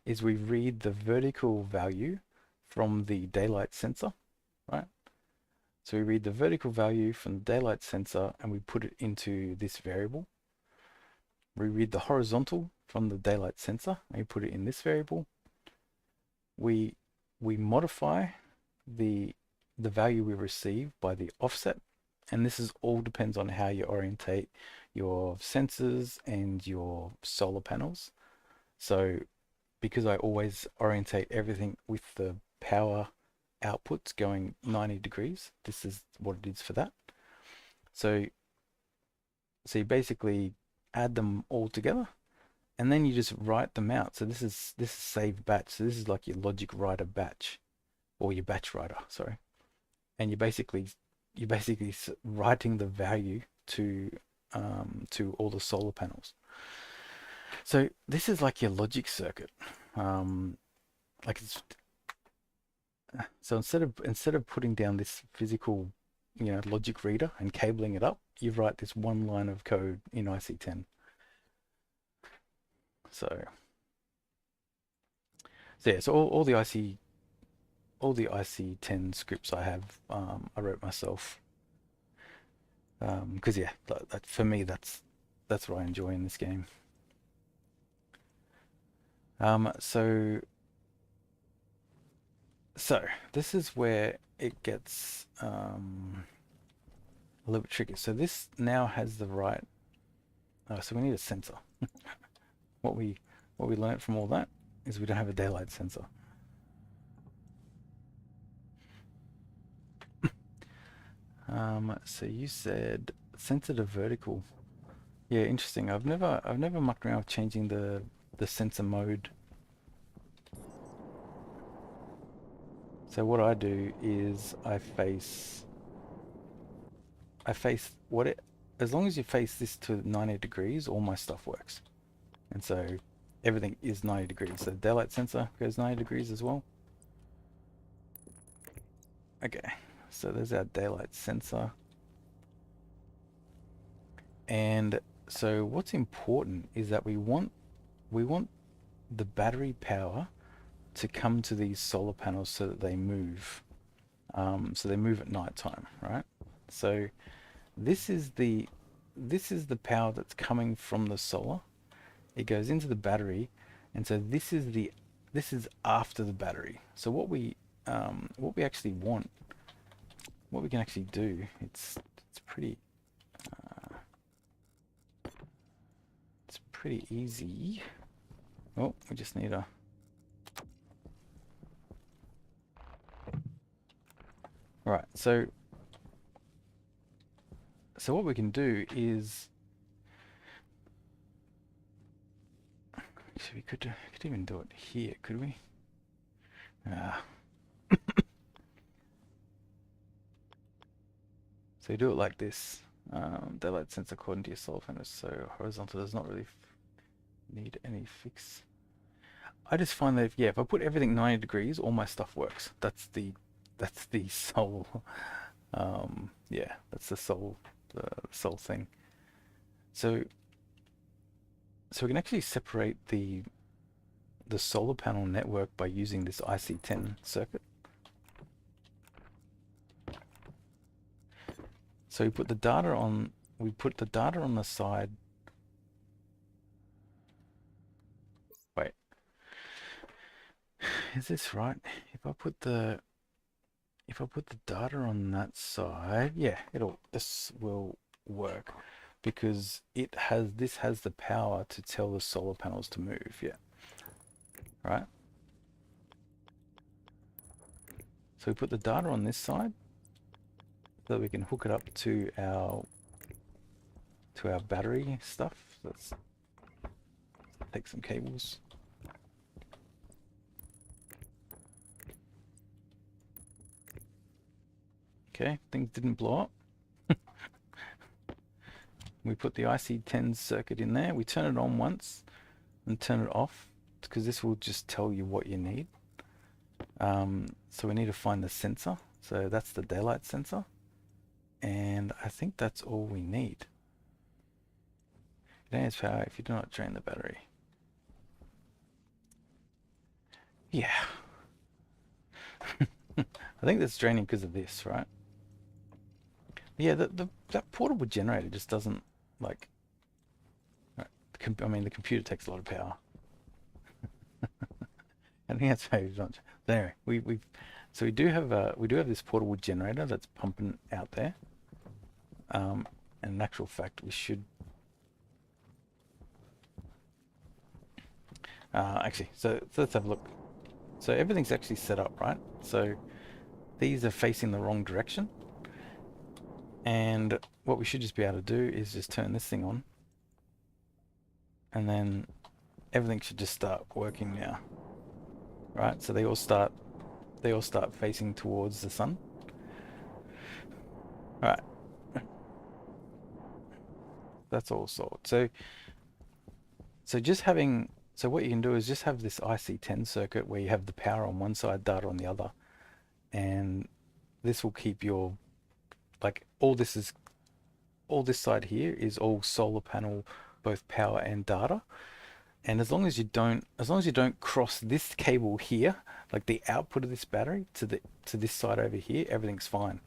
is we read the vertical value from the daylight sensor, right? So we read the vertical value from the daylight sensor and we put it into this variable. We read the horizontal from the daylight sensor and we put it in this variable. We modify the value we receive by the offset, and this is all depends on how you orientate your sensors and your solar panels. So because I always orientate everything with the power outputs going 90 degrees, this is what it is for that. So you basically add them all together and then you just write them out. So this is saved batch. So this is like your logic writer batch, or your batch writer, sorry. And you're basically writing the value to all the solar panels. So this is like your logic circuit. Like it's so instead of putting down this physical, logic reader and cabling it up, you write this one line of code in IC10. So yeah, so all the IC10 scripts I have, I wrote myself. Because yeah, that for me that's what I enjoy in this game. So this is where it gets a little bit tricky. So this now has the right. So we need a sensor. What we learned from all that is we don't have a daylight sensor. So you said sensor to vertical. Yeah, interesting. I've never mucked around with changing the sensor mode. So what I do is I face as long as you face this to 90 degrees, all my stuff works. And so everything is 90 degrees. So the daylight sensor goes 90 degrees as well. Okay, so there's our daylight sensor. And so what's important is that we want the battery power to come to these solar panels so that they move. So they move at night time, right? So this is the power that's coming from the solar. It goes into the battery, and so this is after the battery. So what we actually want, what we can actually do, it's pretty easy. Oh, we just need a. Right, so what we can do is, actually we could even do it here, could we? So you do it like this. Daylight sensor according to your solar panels. So horizontal does not really need any fix. I just find that if I put everything 90 degrees, all my stuff works. That's the sole. Yeah, that's the sole thing. So we can actually separate the solar panel network by using this IC10 circuit. So we put the data on the side. Wait. Is this right? If I put the data on that side, yeah, this will work because this has the power to tell the solar panels to move, yeah. Right? So we put the data on this side so that we can hook it up to our battery stuff. Let's take some cables. Okay, things didn't blow up. We put the IC10 circuit in there. We turn it on once and turn it off because this will just tell you what you need. So we need to find the sensor. So that's the daylight sensor. And I think that's all we need. It has power if you do not drain the battery. Yeah. I think that's draining because of this, right? Yeah, that portable generator just doesn't like. Right, I mean, the computer takes a lot of power. I think that's very much. So anyway, we do have this portable generator that's pumping out there. And in actual fact, we should. Actually, so let's have a look. So everything's actually set up, right? So these are facing the wrong direction. And what we should just be able to do is just turn this thing on. And then everything should just start working now. Right? So they all start facing towards the sun. All right. That's all solved. So what you can do is just have this IC10 circuit where you have the power on one side, data on the other. And this will keep your, like, all this side here is all solar panel, both power and data. And as long as you don't cross this cable here, like the output of this battery to this side over here, everything's fine.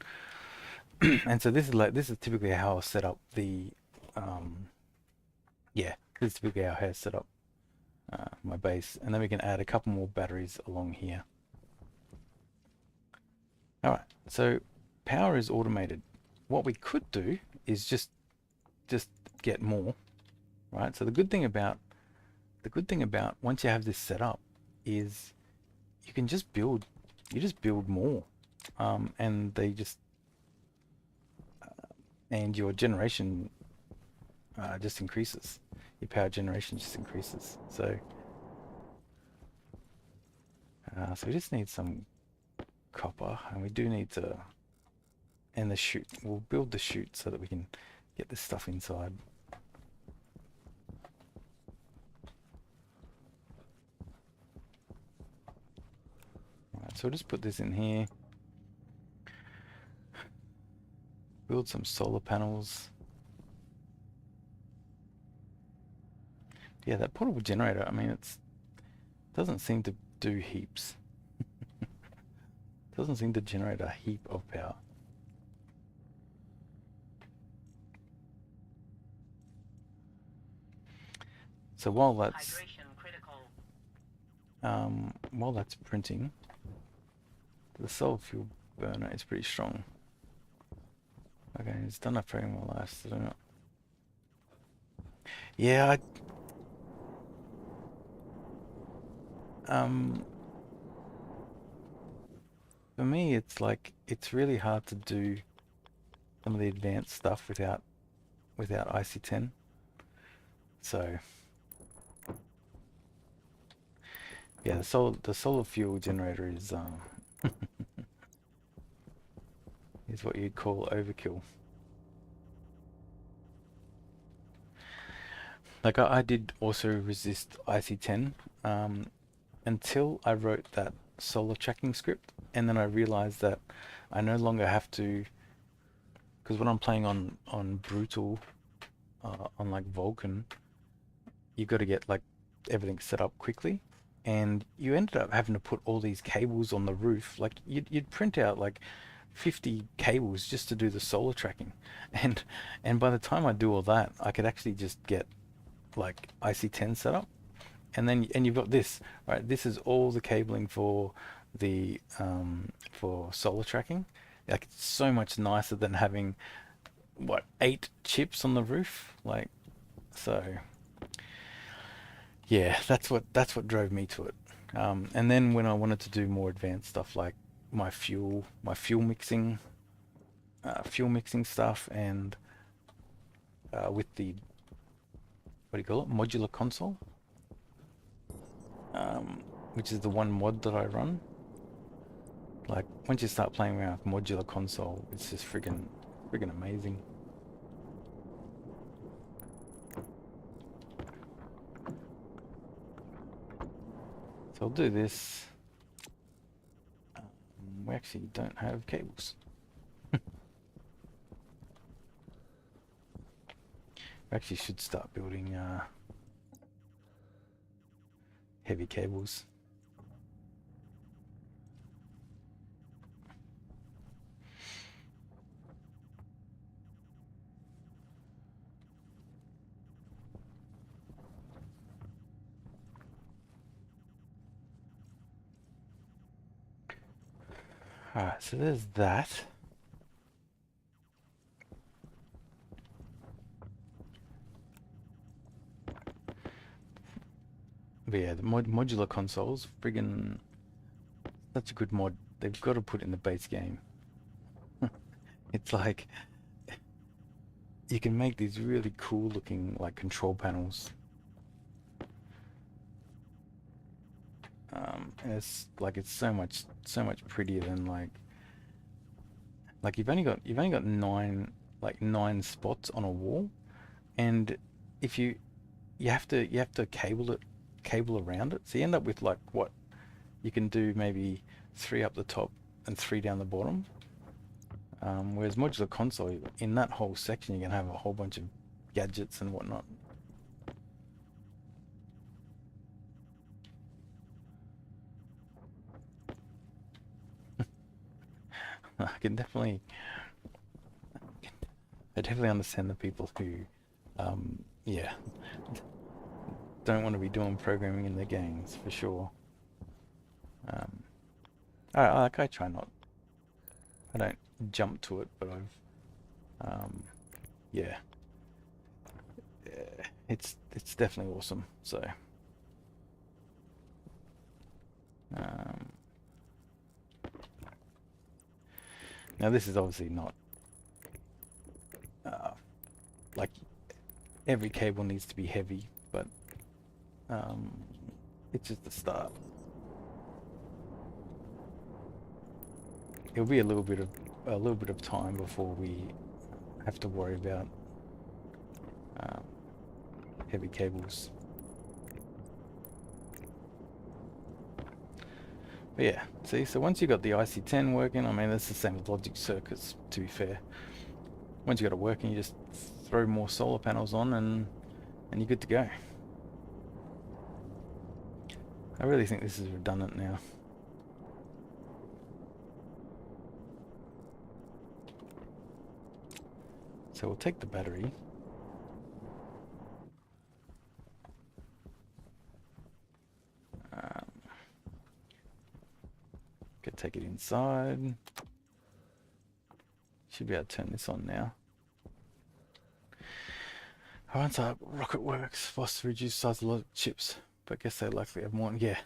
And so this is typically how I set up the yeah, this is typically how I set up my base, and then we can add a couple more batteries along here. All right, so power is automated. what we could do is just get more, right? So the good thing about once you have this set up is you can just build more, and they just and your generation just increases. Your power generation just increases. So so we just need some copper, and we do need to, and the chute. We'll build the chute so that we can get this stuff inside. Alright, so we'll just put this in here. Build some solar panels. Yeah, that portable generator, I mean, doesn't seem to do heaps. Doesn't seem to generate a heap of power. So while that's Hydration critical. while that's printing, the solar fuel burner is pretty strong. Okay, it's done a frame will last, I don't know. Yeah, for me it's like it's really hard to do some of the advanced stuff without IC10. So yeah, the solar fuel generator is what you'd call overkill. Like I did also resist IC10 until I wrote that solar tracking script, and then I realized that I no longer have to, because when I'm playing on brutal, on like Vulkan, you got to get like everything set up quickly, and you ended up having to put all these cables on the roof. Like you'd print out like 50 cables just to do the solar tracking, and by the time I do all that, I could actually just get like IC10 set up, and then you've got this, right? This is all the cabling for the for solar tracking. Like it's so much nicer than having what 8 chips on the roof, like. So yeah, that's what drove me to it. And then when I wanted to do more advanced stuff like my fuel mixing stuff, and with the, what do you call it, modular console, which is the one mod that I run. Like once you start playing around with modular console, it's just friggin' amazing. So I'll do this. We actually don't have cables. We actually should start building heavy cables. Alright, so there's that. But yeah, the modular consoles, friggin' such a good mod. They've got to put it in the base game. It's like you can make these really cool looking like control panels. And it's like it's so much prettier than like you've only got 9 spots on a wall, and if you have to cable around it, so you end up with like what you can do, maybe 3 up the top and 3 down the bottom. Whereas modular console, in that whole section, you can have a whole bunch of gadgets and whatnot. I definitely understand the people who, yeah, don't want to be doing programming in their games for sure. I try not. I don't jump to it, but Um, yeah. It's definitely awesome. So um, now this is obviously not like every cable needs to be heavy, but um, it's just the start. It'll be a little bit of time before we have to worry about um, heavy cables. But yeah, see, so once you got the IC10 working, I mean, that's the same with logic circuits, to be fair. Once you got it working, you just throw more solar panels on and you're good to go. I really think this is redundant now. So we'll take the battery. Could take it inside. Should be able to turn this on now. I once our rocket works was to reduce size of a lot of chips, but I guess they likely have more. Yeah.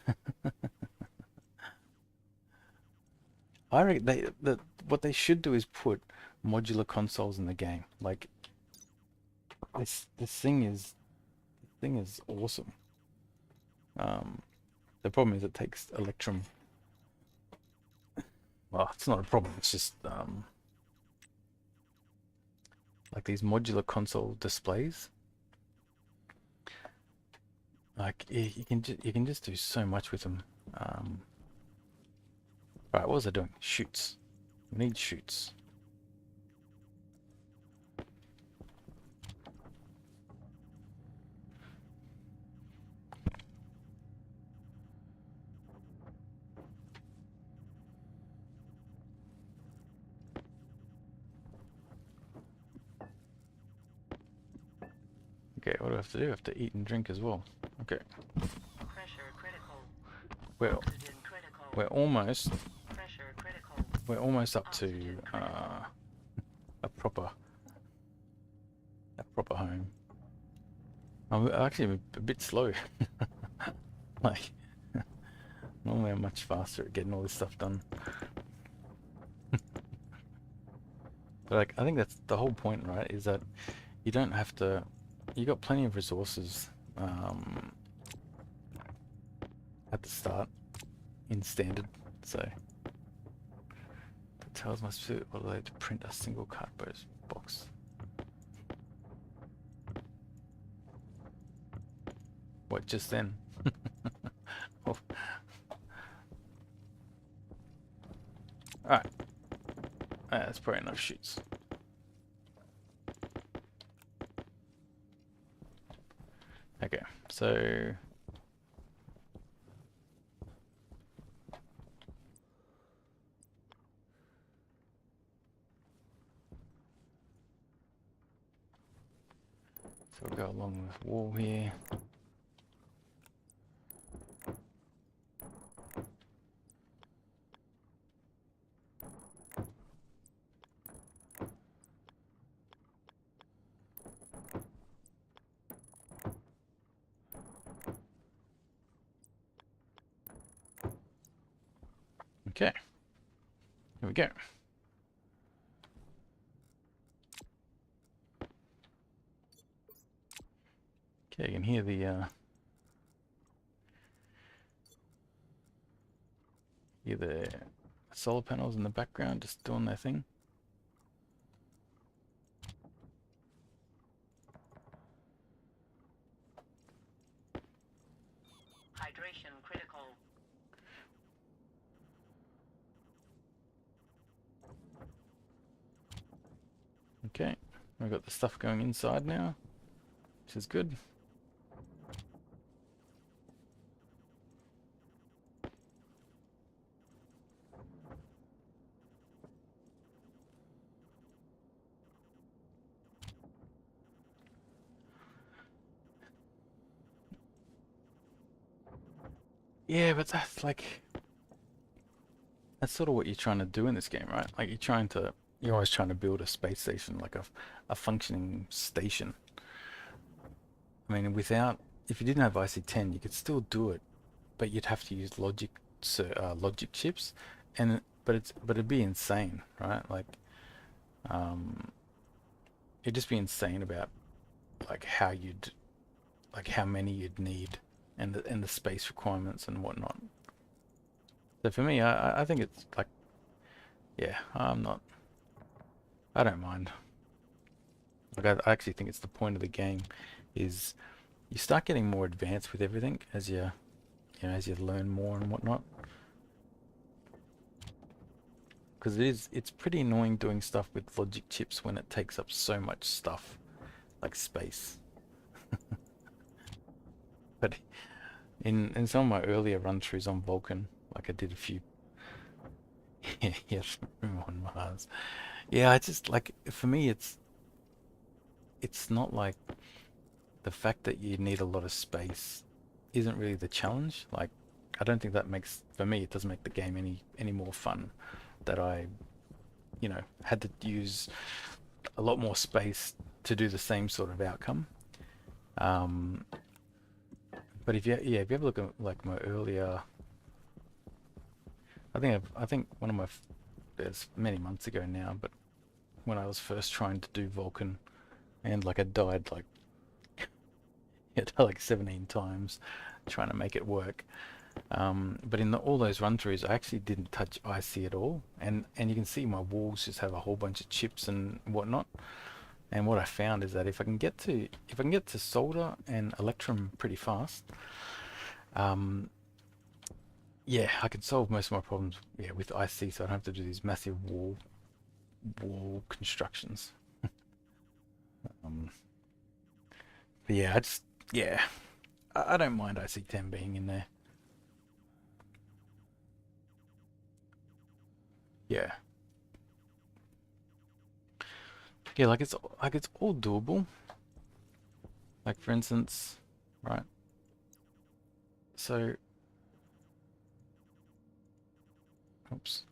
I reckon what they should do is put modular consoles in the game. Like this thing is awesome. The problem is it takes Electrum. Well, it's not a problem. It's just like these modular console displays. Like you can just do so much with them. Right, what was I doing? Shoots. We need shoots. Okay, what do I have to do? I have to eat and drink as well. Okay. Pressure critical. Well, Oxygen critical. we're almost Pressure critical. up to Oxygen critical. a proper home. I'm actually a bit slow. Like normally I'm much faster at getting all this stuff done. But like I think that's the whole point, right? Is that you don't have to. You got plenty of resources at the start in standard, so the tells must fit what they to print a single cardboard box. What, just then? Oh. Alright. That's probably enough shoots. Okay, so we'll go along this wall here. Okay, here we go. Okay, you can hear the solar panels in the background just doing their thing. Hydration critical. Okay, we've got the stuff going inside now, which is good. Yeah, but that's sort of what you're trying to do in this game, right? Like you're trying to you're always trying to build a space station, like a functioning station. I mean, without, if you didn't have IC10, you could still do it, but you'd have to use logic chips, and but it'd be insane, right? Like, um, it'd just be insane about like how many you'd need, and the space requirements and whatnot. So for me, I think it's like, yeah, I don't mind. Like I actually think it's the point of the game, is you start getting more advanced with everything as as you learn more and whatnot. Because it's pretty annoying doing stuff with logic chips when it takes up so much stuff, like space. But in some of my earlier run throughs on Vulcan, like I did a few, yes, on Mars. Yeah, I just like, for me, it's not like the fact that you need a lot of space isn't really the challenge. Like, I don't think that makes, for me, it doesn't make the game any more fun that I, had to use a lot more space to do the same sort of outcome. Um, but if you have a look at like my earlier, I think one of my, it's many months ago now, but when I was first trying to do Vulcan, and like I died like like 17 times trying to make it work. But in all those run throughs, I actually didn't touch IC at all, and you can see my walls just have a whole bunch of chips and whatnot. And what I found is that if I can get to solder and electrum pretty fast, um, yeah, I can solve most of my problems, yeah, with IC, so I don't have to do these massive wall constructions. Um, but yeah, yeah, I don't mind IC10 being in there. Yeah, yeah, like it's all doable. Like for instance, right? So, oops.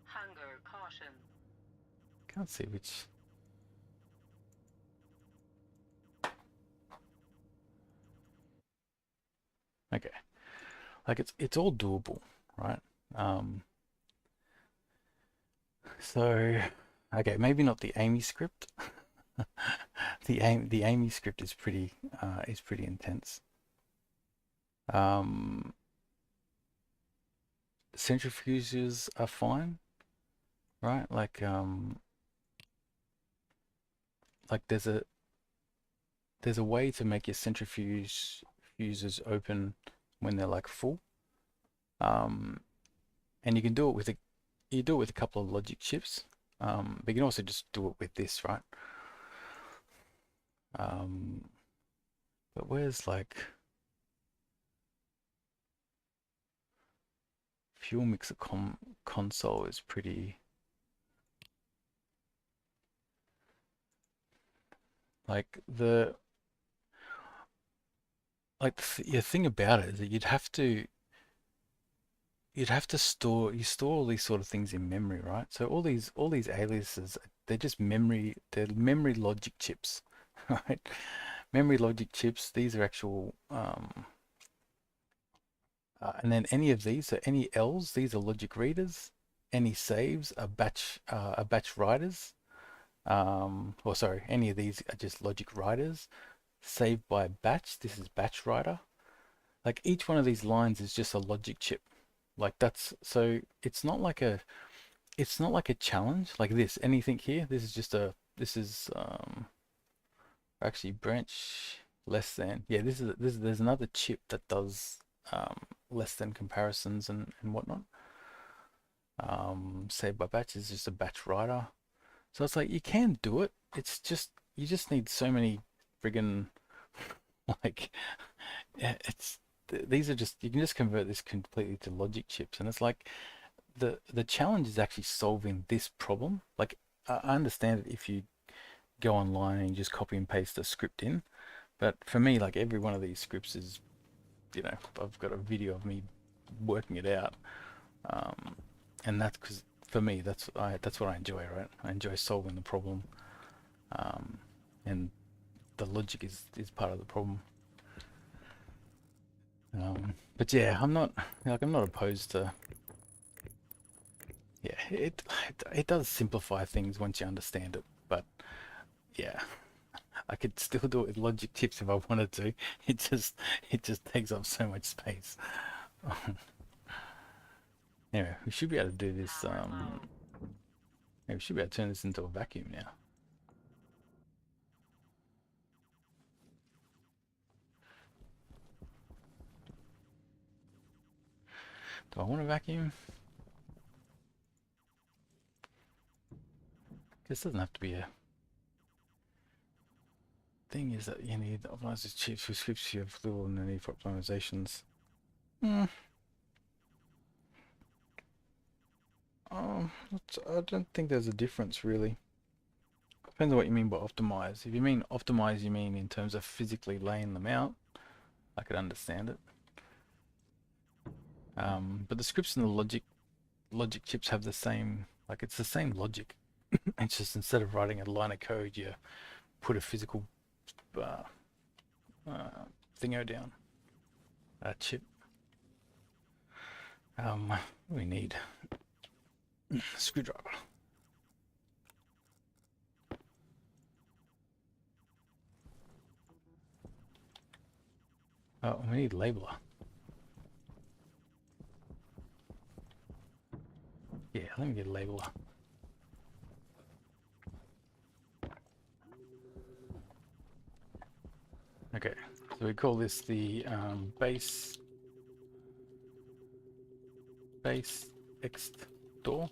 Hunger caution. Can't see which. Okay, like it's all doable, right? Um, so, okay, maybe not the Amy script. The Amy script is pretty intense. Um, Centrifuges are fine, right? Like there's a way to make your centrifuge fuses open when they're like full. Um, and you can do it with a couple of logic chips. But you can also just do it with this, right? Um, but where's like fuel mixer console is pretty, like the thing about it is that you'd have to store all these sort of things in memory, right? So all these aliases, they're memory logic chips, right? Memory logic chips, these are actual, and then any of these, so any L's, these are logic readers. Any saves are batch writers. Or sorry, any of these are just logic writers. Saved by batch, this is batch writer. Like each one of these lines is just a logic chip. Like that's, so it's not like a challenge like this. Anything here, this is actually branch less than. Yeah, there's another chip that does less than comparisons and whatnot. Saved by batch is just a batch writer. So it's like you can do it. It's just you just need so many friggin' like, yeah, these are just, you can just convert this completely to logic chips, and it's like the challenge is actually solving this problem. Like I understand it if you go online and you just copy and paste a script in, But for me, like every one of these scripts is, I've got a video of me working it out, and that's because for me, that's what I enjoy, right? I enjoy solving the problem, and the logic is part of the problem. But yeah, I'm not opposed to. Yeah, it does simplify things once you understand it, but yeah, I could still do it with logic tips if I wanted to. It just takes up so much space. Anyway, we should be able to do this. Yeah, we should be able to turn this into a vacuum now. Do I want a vacuum? This doesn't have to be a thing. Is that you need optimized chips with scripts you have little no need for optimizations. I don't think there's a difference really. Depends on what you mean by optimize. If you mean optimize, you mean in terms of physically laying them out, I could understand it. But the scripts and the logic chips have the same, like it's the same logic. It's just instead of writing a line of code, you put a physical thingo down, a chip. We need a screwdriver. Oh, we need labeler. Yeah, let me get a labeler. Okay, so we call this the base ext door.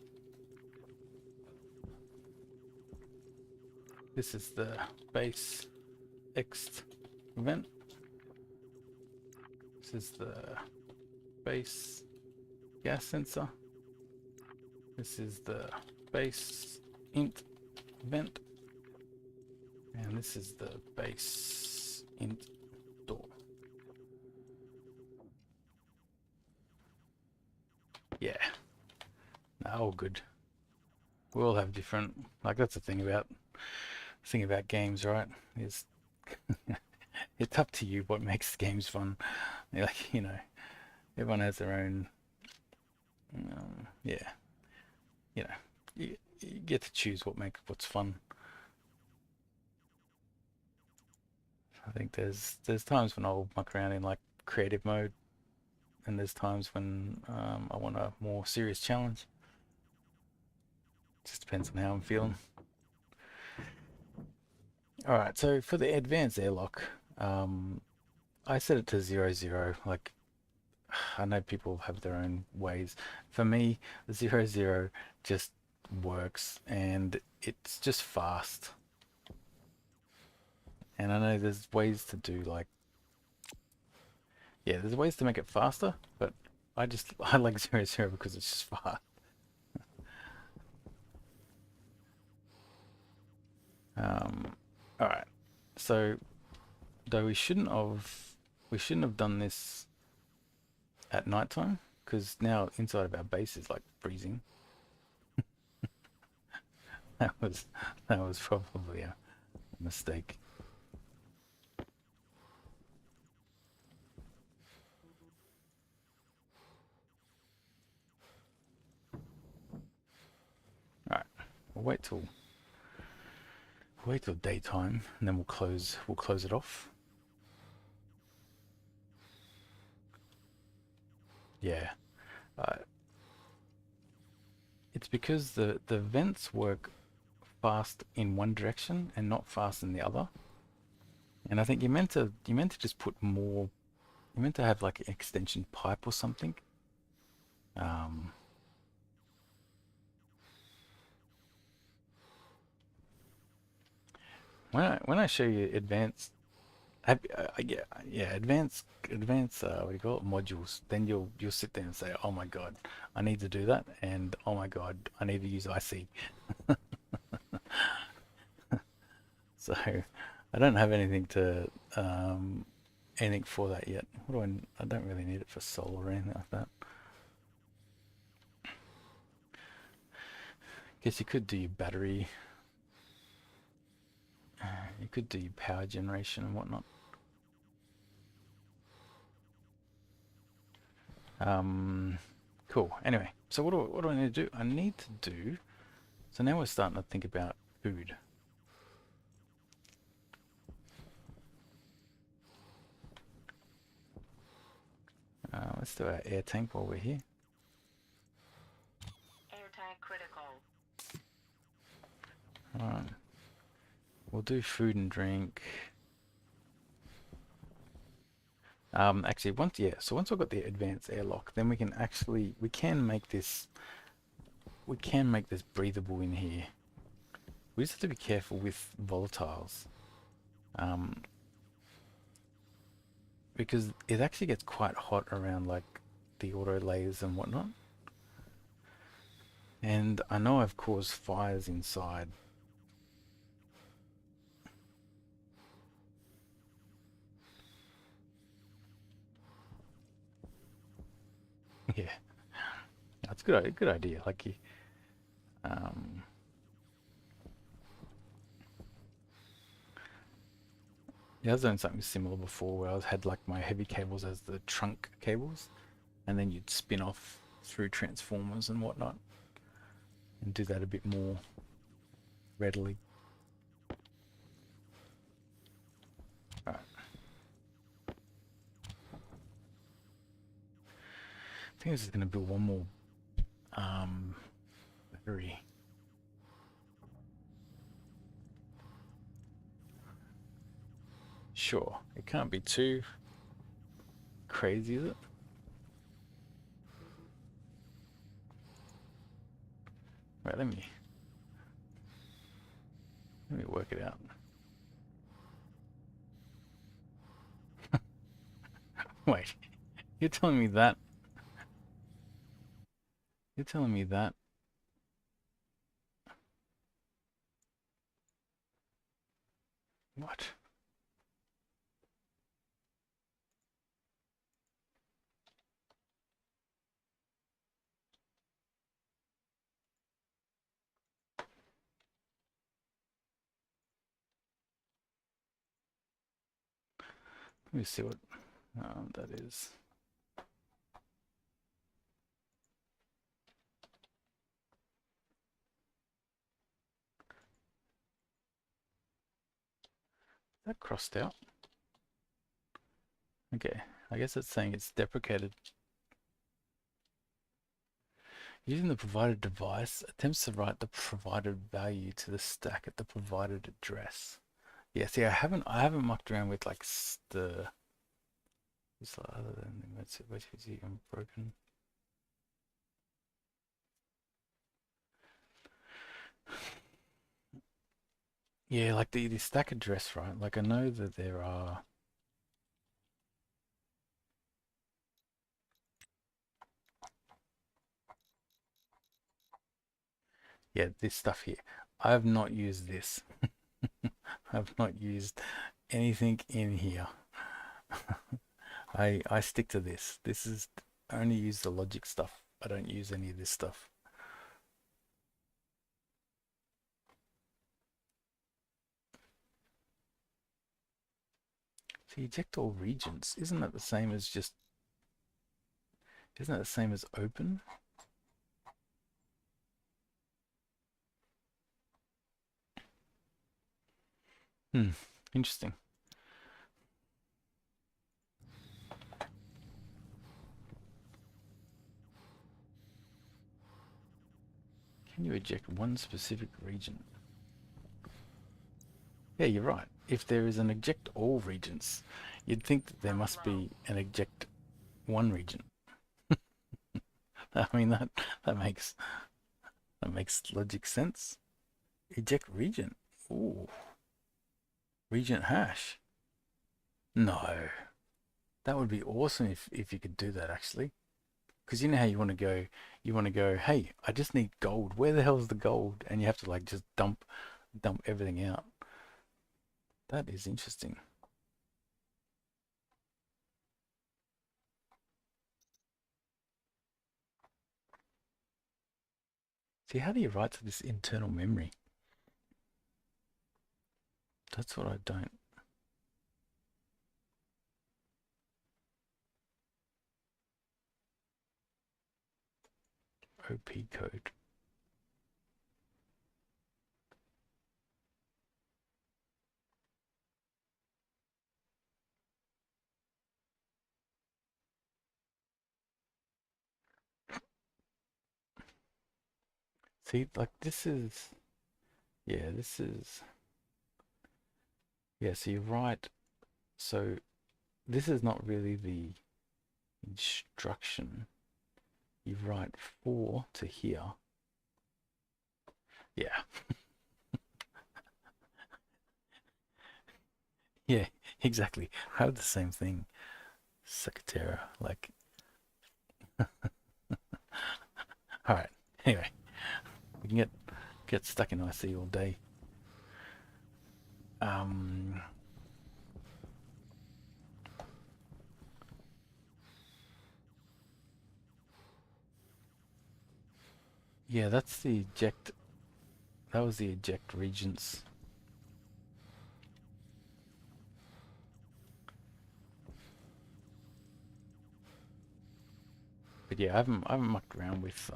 This is the base ext vent. This is the base gas sensor. This is the base int vent. And this is the base int door. Yeah. Now all good. We all have different, like that's the thing about games, right? Is it's up to you what makes games fun. Like, everyone has their own yeah. You get to choose what's fun. I think there's times when I'll muck around in like creative mode, and there's times when I want a more serious challenge. Just depends on how I'm feeling. All right, so for the advanced airlock, I set it to 0, 0. Like, I know people have their own ways. For me, 0, 0 just works, and it's just fast. And I know there's ways to do like, yeah, there's ways to make it faster, but I like 0, 0 because it's just fast. All right, so though we shouldn't have done this at nighttime because now inside of our base is like freezing. that was probably a mistake. All right, we'll wait till daytime, and then we'll close it off. Yeah, it's because the vents work fast in one direction and not fast in the other. And I think you meant to just put more. You meant to have like an extension pipe or something. When I show you advanced, advanced what do you call it, modules, then you'll sit there and say, oh my god, I need to do that, and oh my god, I need to use IC. So I don't have anything to anything for that yet. What do I don't really need it for solar or anything like that. Guess you could do your battery. You could do your power generation and whatnot. Cool. Anyway, so what do I need to do? I need to do. So now we're starting to think about food. Let's do our air tank while we're here. Air tank critical. Alright. We'll do food and drink. Actually, so once I've got the advanced airlock, then we can make this breathable in here. We just have to be careful with volatiles, because it actually gets quite hot around like the auto layers and whatnot. And I know I've caused fires inside. Yeah, that's good idea. Like you, um, yeah, I was doing something similar before where I had like my heavy cables as the trunk cables, and then you'd spin off through transformers and whatnot, and do that a bit more readily. Alright. I think I'm just going to build one more battery. Sure, it can't be too crazy, is it? Right, let me work it out. Wait, you're telling me that? You're telling me that? What? Let me see what that is. Is that crossed out? Okay, I guess it's saying it's deprecated. Using the provided device, attempts to write the provided value to the stack at the provided address. Yeah, see, I haven't mucked around with like the other than which is even broken. Yeah, like the stack address, right? Like I know that there are. Yeah, this stuff here. I have not used this. I've not used anything in here. I stick to this. This is I only use the logic stuff. I don't use any of this stuff. So eject all regions. Isn't that the same as open? Interesting. Can you eject one specific region? Yeah, you're right. If there is an eject all regions, you'd think that there must be an eject one region. I mean that makes logic sense. Eject region. Ooh. Region hash. No. That would be awesome if you could do that actually. Because you know how you want to go, hey, I just need gold. Where the hell is the gold? And you have to like just dump everything out. That is interesting. See, how do you write to this internal memory? That's what I don't. OP code. See, like this is, yeah, this is, yeah, so you're right. So this is not really the instruction. You write 4 to here. Yeah. Yeah, exactly. I have the same thing. Secretera, like. All right. Anyway, we can get stuck in IC all day. Um. Yeah, that's the eject. That was the eject regions. But yeah, I haven't mucked around with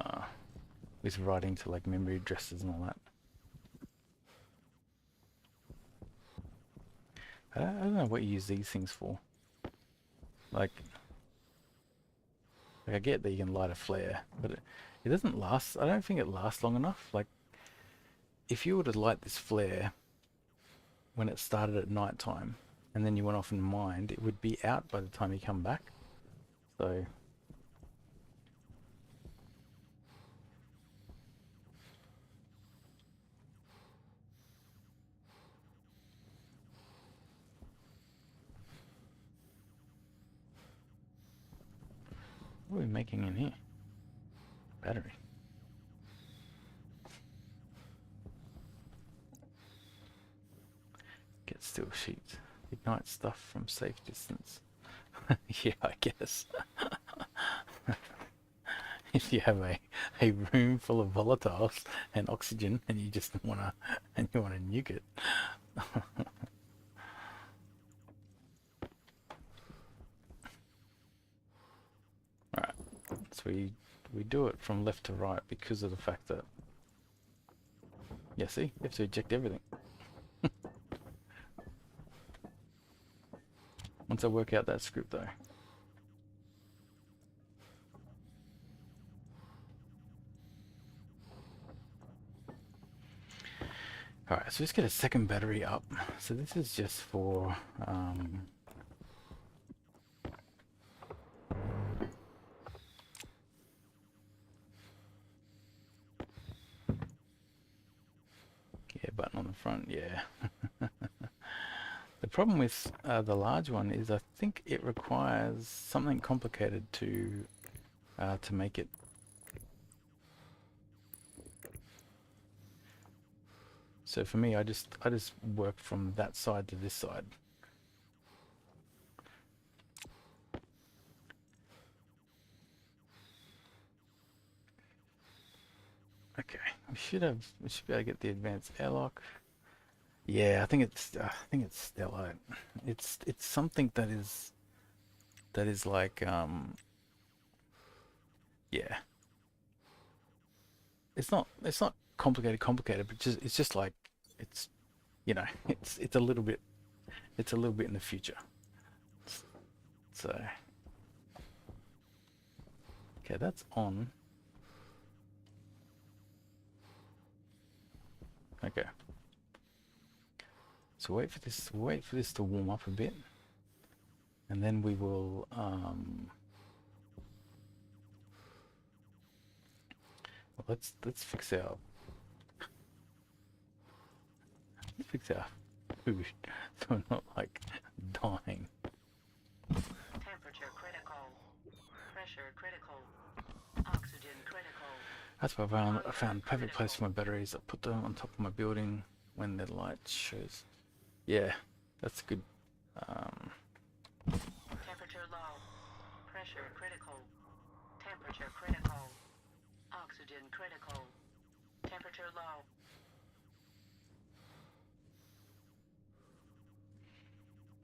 writing to like memory addresses and all that. I don't know what you use these things for. Like I get that you can light a flare, but it doesn't last. I don't think it lasts long enough. Like if you were to light this flare when it started at night time and then you went off and mined, it would be out by the time you come back. So what are we making in here? Battery. Get still sheet. Ignite stuff from safe distance. Yeah, I guess. If you have a room full of volatiles and oxygen and you just wanna nuke it. Alright. So we do it from left to right because of the fact that, yeah, see, you have to eject everything. Once I work out that script though. Alright, so let's get a second battery up. So this is just for yeah, button on the front, yeah. The problem with the large one is I think it requires something complicated to make it. So for me, I just work from that side to this side. Okay, we should be able to get the advanced airlock. Yeah, I think it's stellar. It's something that is like yeah. It's not complicated, but it's just like it's you know, it's a little bit in the future. So okay, that's on. Okay. So wait for this to warm up a bit. And then we will well, let's fix our food so we're not like dying. Temperature critical. Pressure critical. Oxygen critical. That's why I found perfect place for my batteries. I put them on top of my building when the light shows. Yeah, That's good. Temperature low. Pressure critical. Temperature critical. Oxygen critical. Temperature low.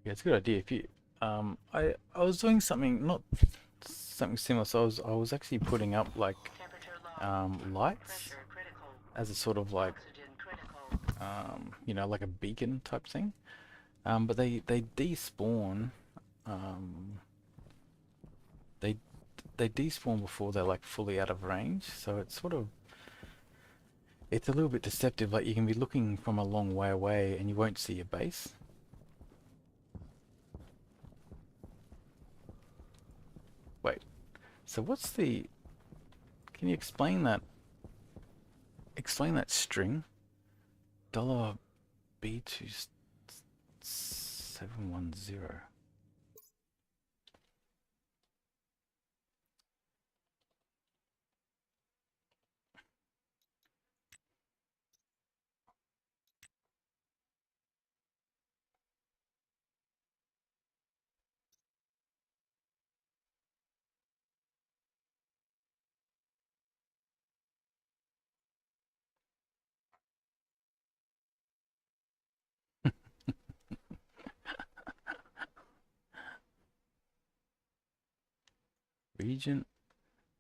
Yeah, it's a good idea. If you, I was doing something not something similar. So I was actually putting up like Temperature low. lights Pressure critical. as a sort of like Oxygen critical. you know, like a beacon type thing. But they despawn. Um, they they despawn before they're like fully out of range. So it's sort of it's a little bit deceptive. Like you can be looking from a long way away and you won't see your base. Wait. So what's the? Can you explain that? Explain that string. Dollar B2710. Region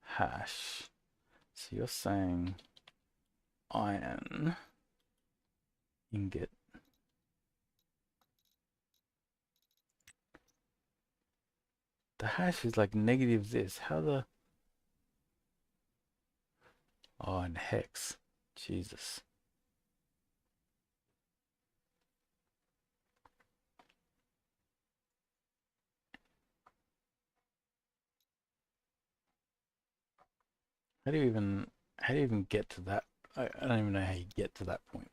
hash. So you're saying iron ingot. The hash is like negative this. How the? Oh, and hex. Jesus. How do you even get to that? I don't even know how you get to that point.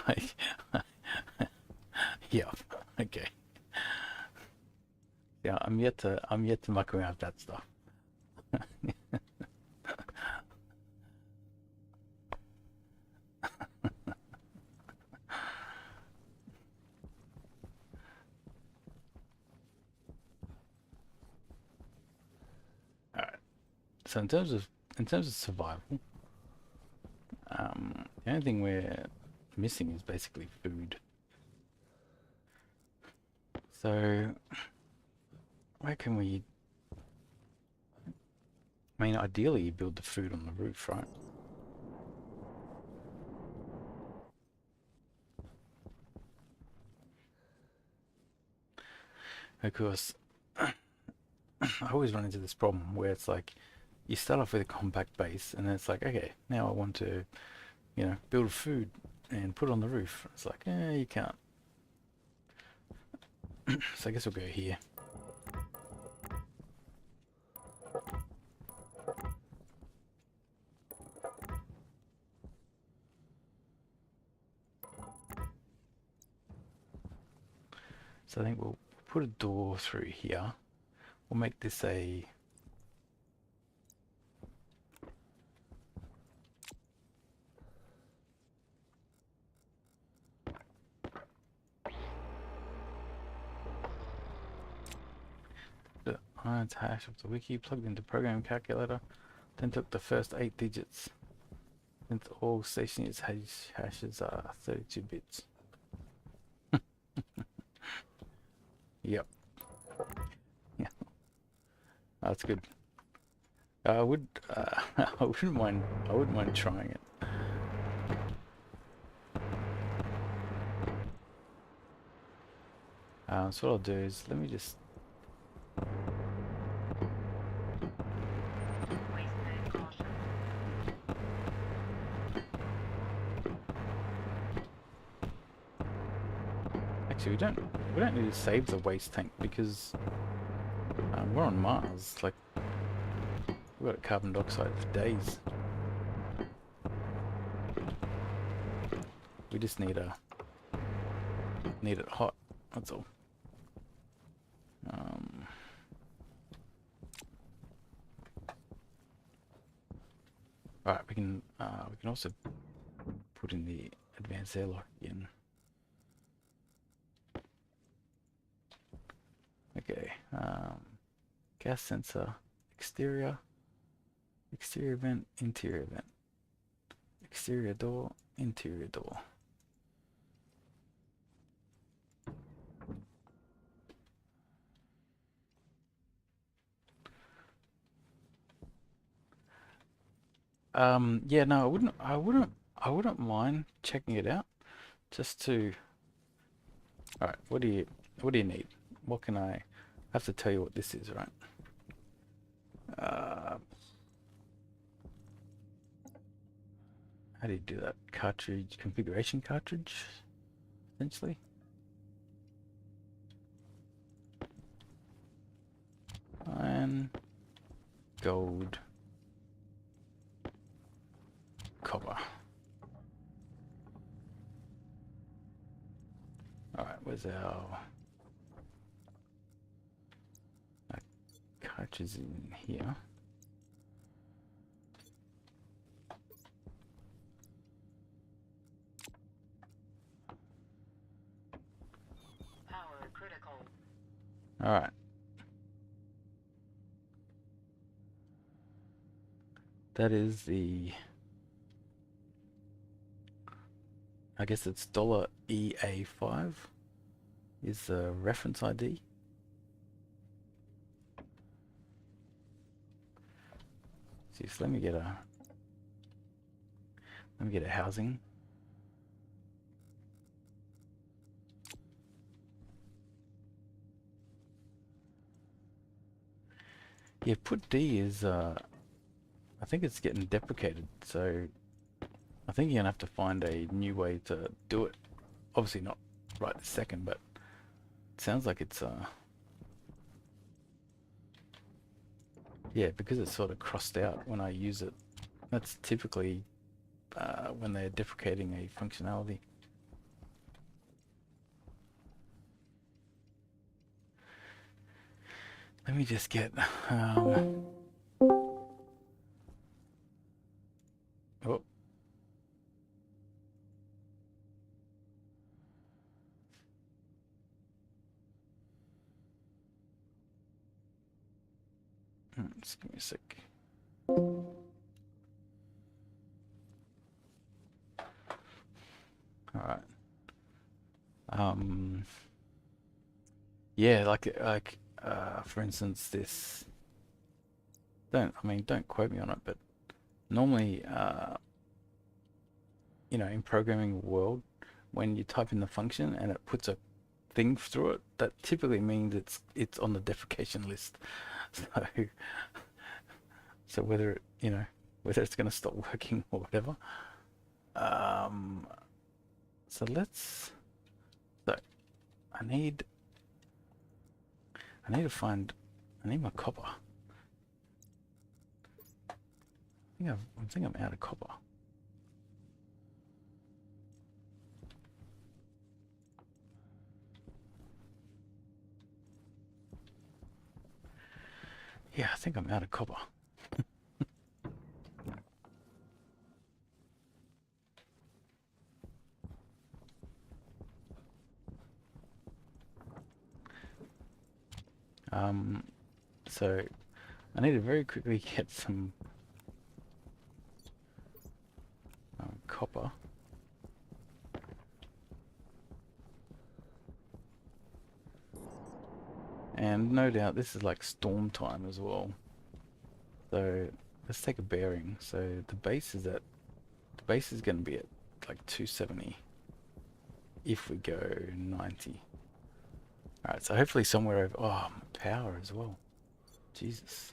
Like, yeah, okay. Yeah, I'm yet to muck around with that stuff. Alright. So in terms of survival, the only thing we're missing is basically food. So where can we? I mean, ideally you build the food on the roof, right? Of course, I always run into this problem where it's like you start off with a compact base and then it's like, okay, now I want to, you know, build food and put it on the roof. It's like, you can't. So I guess we'll go here. So I think we'll put a door through here. We'll make this a the irons hash of the wiki plugged into program calculator, then took the first 8 digits. Since all Stationeers hashes are 32 bits. Yep. Yeah, that's good. I would, I wouldn't mind trying it. So what I'll do is let me just. Waste tank caution. Actually, we don't need to save the waste tank because we're on Mars. Like we've got carbon dioxide for days. We just need it hot. That's all. Alright, we can also put in the advanced airlock again. Okay. Gas sensor, exterior, exterior vent, interior vent, exterior door, interior door. Yeah, no, I wouldn't mind checking it out just to. All right, what do you need? What can I have to tell you what this is, right? Uh, how do you do that? Cartridge configuration cartridge, essentially. Iron, gold, copper. All right, where's our cartridge in here? Power critical. All right. That is the, I guess it's $EA5 is the reference ID. So let me get a housing. Yeah, put D is I think it's getting deprecated, so I think you're gonna have to find a new way to do it. Obviously not right this second, but it sounds like it's yeah, because it's sort of crossed out when I use it. That's typically when they're deprecating a functionality. Let me just get oh. Just give me a sec. All right. Yeah, like for instance, this. Don't quote me on it, but normally, you know, in programming world, when you type in the function and it puts a thing through it, that typically means it's on the deprecation list. So, so whether it, you know, whether it's going to stop working or whatever. Um, so let's. So I need. I need to find. I need my copper. I think I'm out of copper. Yeah, I think I'm out of copper. So I need to very quickly get some copper. And no doubt this is like storm time as well. So let's take a bearing. So the base is going to be at like 270 if we go 90. Alright, so hopefully somewhere over, oh, power as well. Jesus.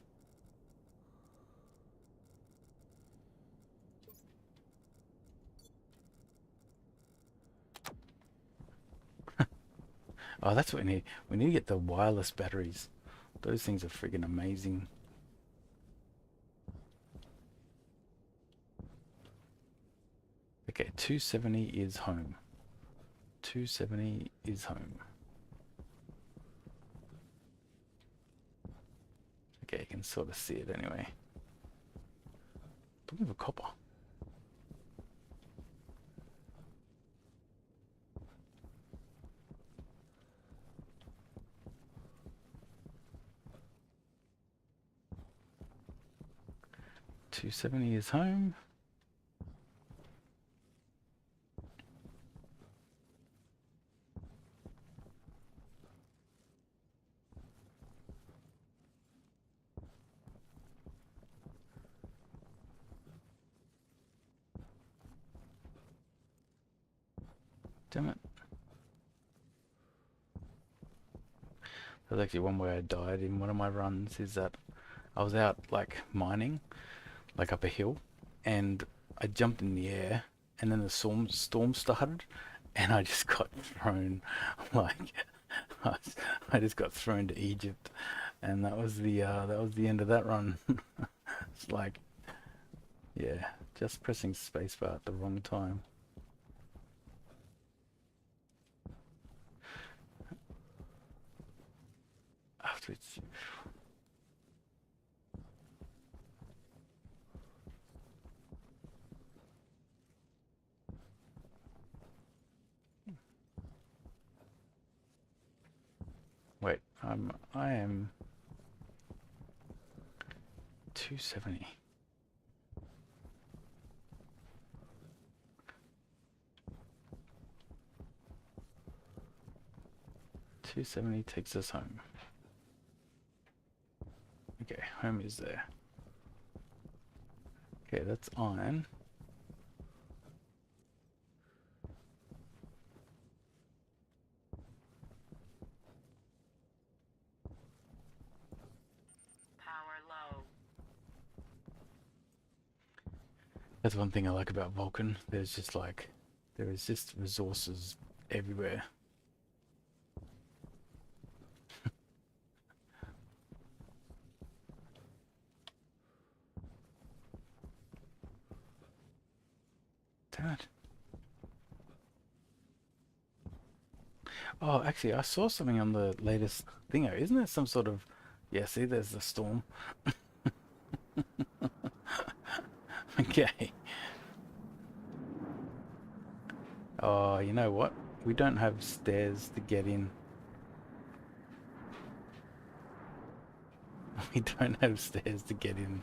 Oh, that's what we need. We need to get the wireless batteries. Those things are friggin' amazing. Okay, 270 is home. 270 is home. Okay, you can sort of see it anyway. Don't have a copper. 270 is home. Damn it. There's actually one where I died in one of my runs, is that I was out like mining, like up a hill, and I jumped in the air, and then the storm started, and I just got thrown, like I just got thrown to Egypt, and that was the end of that run. It's like, yeah, just pressing spacebar at the wrong time. After it's wait, I am 270. $270 takes us home. Okay, home is there. Okay, that's iron. Power low. That's one thing I like about Vulcan. There is just resources everywhere. Damn it. Oh, actually, I saw something on the latest thingo. Isn't there some sort of... Yeah, see, there's the storm. Okay. Oh, you know what? We don't have stairs to get in. We don't have stairs to get in.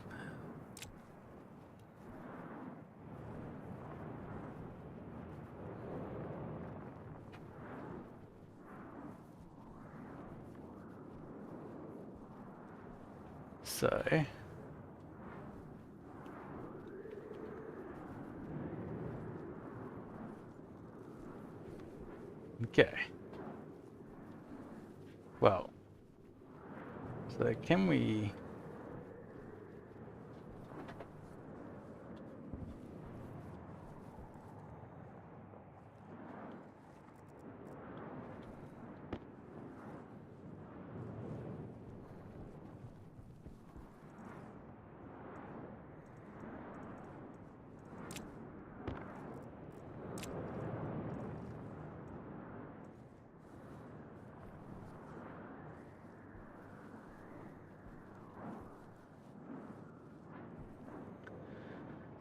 So... Okay. Well, so can we...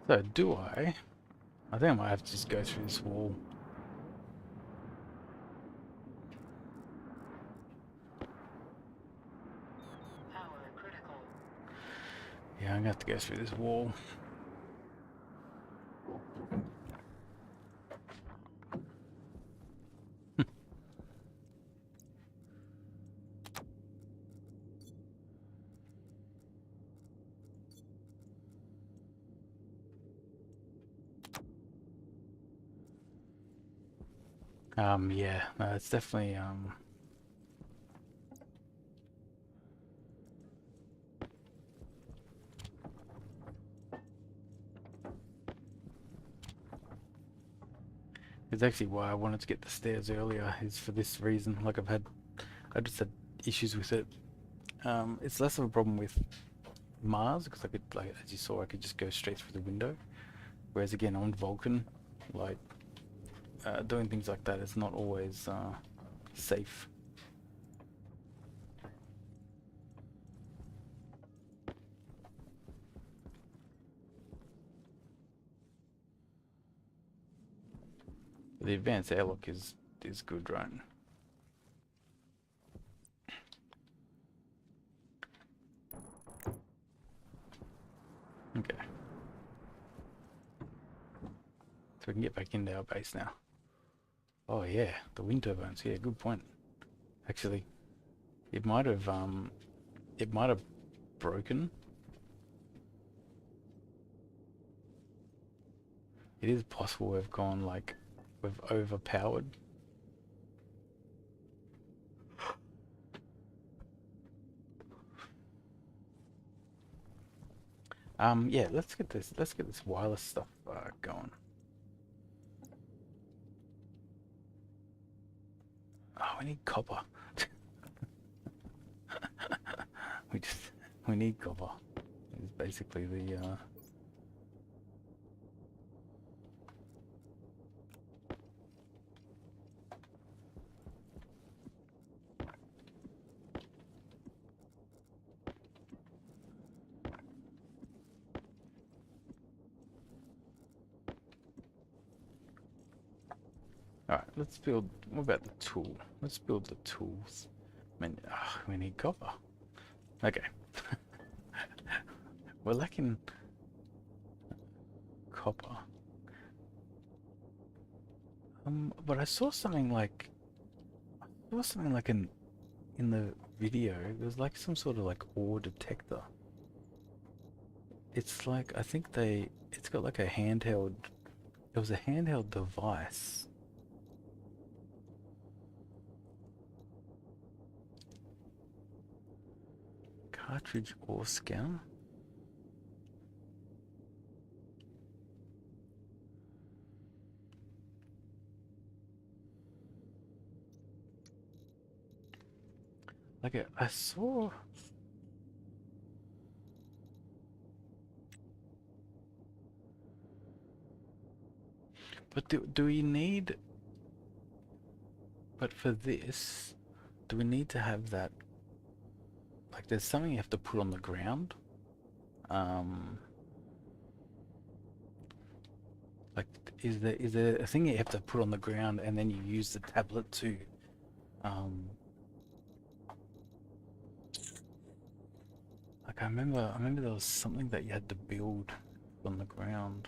So do I? I think I might have to just go through this wall. Power critical. Yeah, I'm gonna have to go through this wall. Yeah, no, it's definitely, it's actually why I wanted to get the stairs earlier, is for this reason. Like I just had issues with it. It's less of a problem with Mars, because I could, like, as you saw, I could just go straight through the window. Whereas again, on Vulcan, like, doing things like that is not always, safe. The advanced airlock is good, right? Okay. we can get back into our base now. Oh yeah, the wind turbines. Yeah, good point. Actually, it might have broken. It is possible we've gone like we've overpowered. Yeah, let's get this wireless stuff going. Oh, we need copper. we just we need copper. It's basically the Alright, let's build. What about the tool? Let's build the tools. We need copper. Okay. We're lacking copper. But I saw something like in the video. There's like some sort of like ore detector. It's like it's got like a handheld. It was a handheld device. Cartridge ore scanner. Like I saw. But do we need? But for this, do we need to have that? Like, there's something you have to put on the ground. Like, is there a thing you have to put on the ground and then you use the tablet to, like I remember there was something that you had to build on the ground.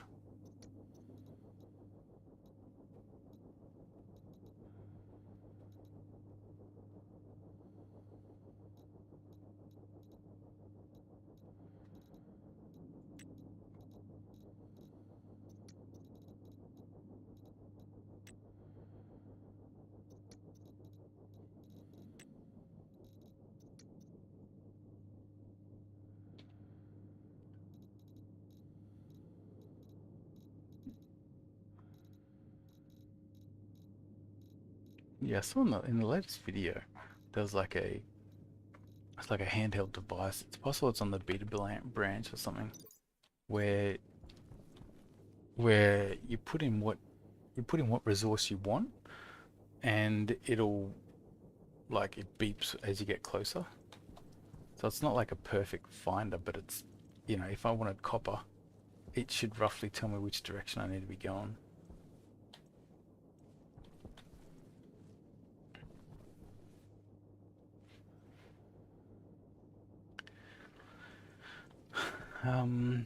Yeah, I saw in the latest video, there was like it's like a handheld device. It's possible it's on the beta branch or something, where you put in what resource you want, and it'll like it beeps as you get closer. So it's not like a perfect finder, but it's, you know, if I wanted copper, it should roughly tell me which direction I need to be going. I mean,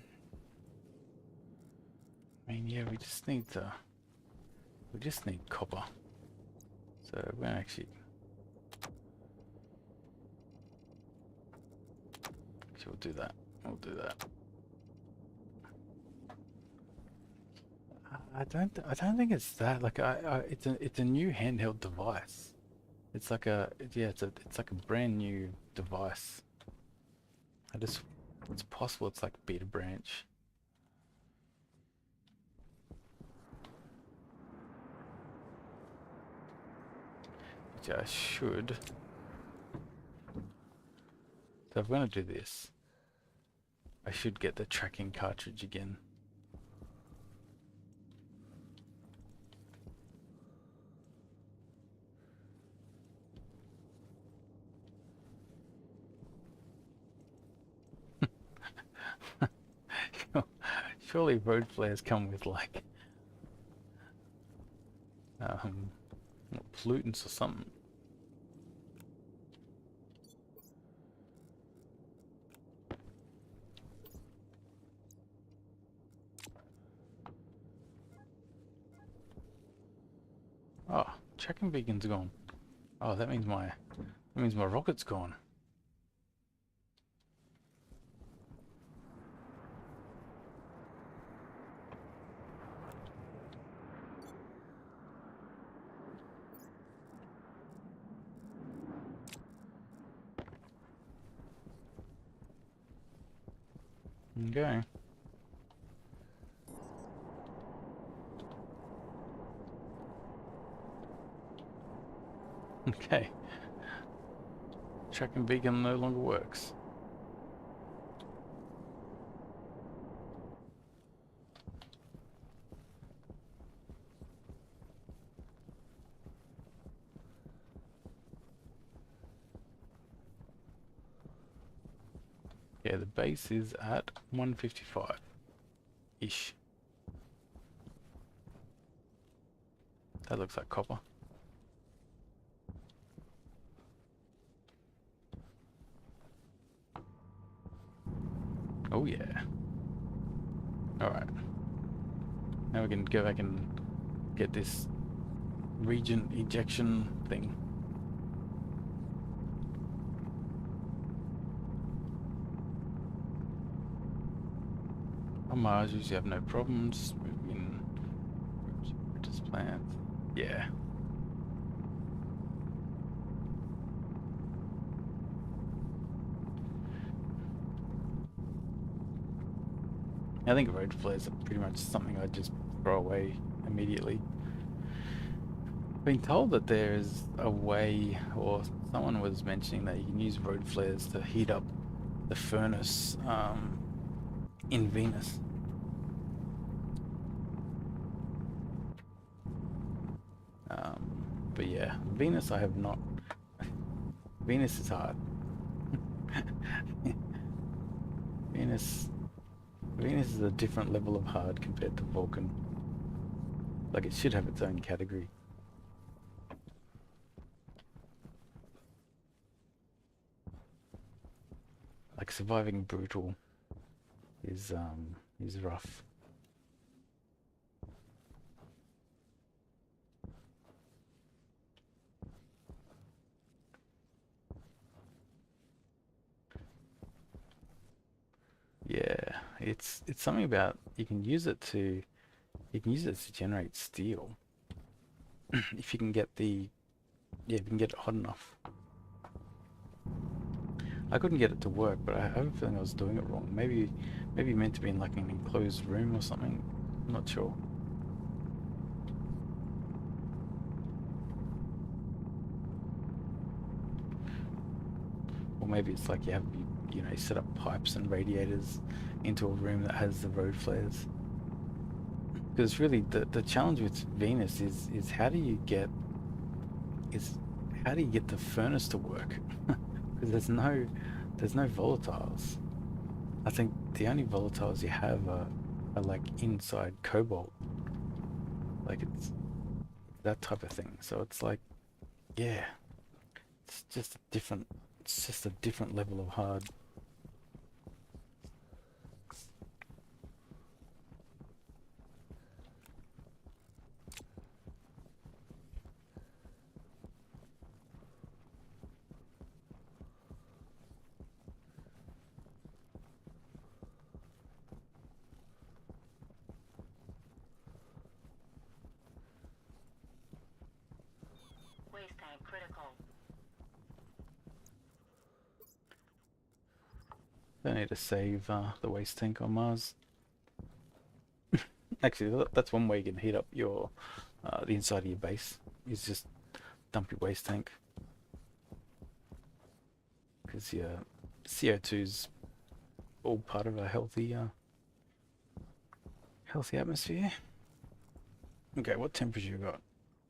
yeah, we just need copper. So we're gonna actually we'll do that. We'll do that. I don't think it's that. Like it's a new handheld device. It's like it's like a brand new device. It's possible it's like beta branch. Which I should. So if I'm gonna do this, I should get the tracking cartridge again. Surely road flares come with like pollutants or something. tracking beacon's gone. Oh, that means my rocket's gone. Okay. Okay. Tracking beacon no longer works. Yeah, the base is at 155-ish. That looks like copper. Oh yeah. Alright. Now we can go back and get this region ejection thing. On Mars, usually have no problems in just plants. Yeah. I think road flares are pretty much something I just throw away immediately. Been told that there is a way, or someone was mentioning that you can use road flares to heat up the furnace in Venus. But yeah, Venus I have not. Venus is hard. Venus is a different level of hard compared to Vulcan. Like, it should have its own category. Like, surviving brutal is rough. Yeah, it's something about you can use it to generate steel if you can get if you can get it hot enough. I couldn't get it to work, but I have a feeling I was doing it wrong. Maybe meant to be in like an enclosed room or something. I'm not sure. Or maybe it's like you know, set up pipes and radiators into a room that has the road flares. Because really the challenge with Venus is how do you get the furnace to work? Because there's no volatiles. I think the only volatiles you have are like inside cobalt. Like it's that type of thing. So it's like, yeah, it's just a different level of hard. Waste tank critical. Don't need to save the waste tank on Mars. Actually, that's one way you can heat up your the inside of your base. Is just dump your waste tank, because your CO2's all part of a healthy atmosphere. Okay, what temperature you got?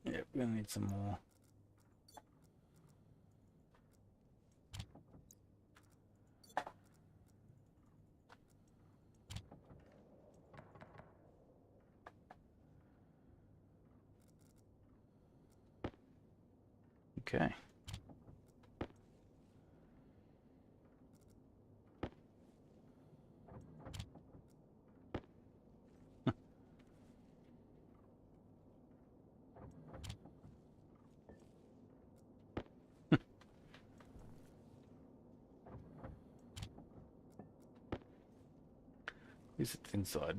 Yeah, we're gonna need some more. Okay. Use it inside.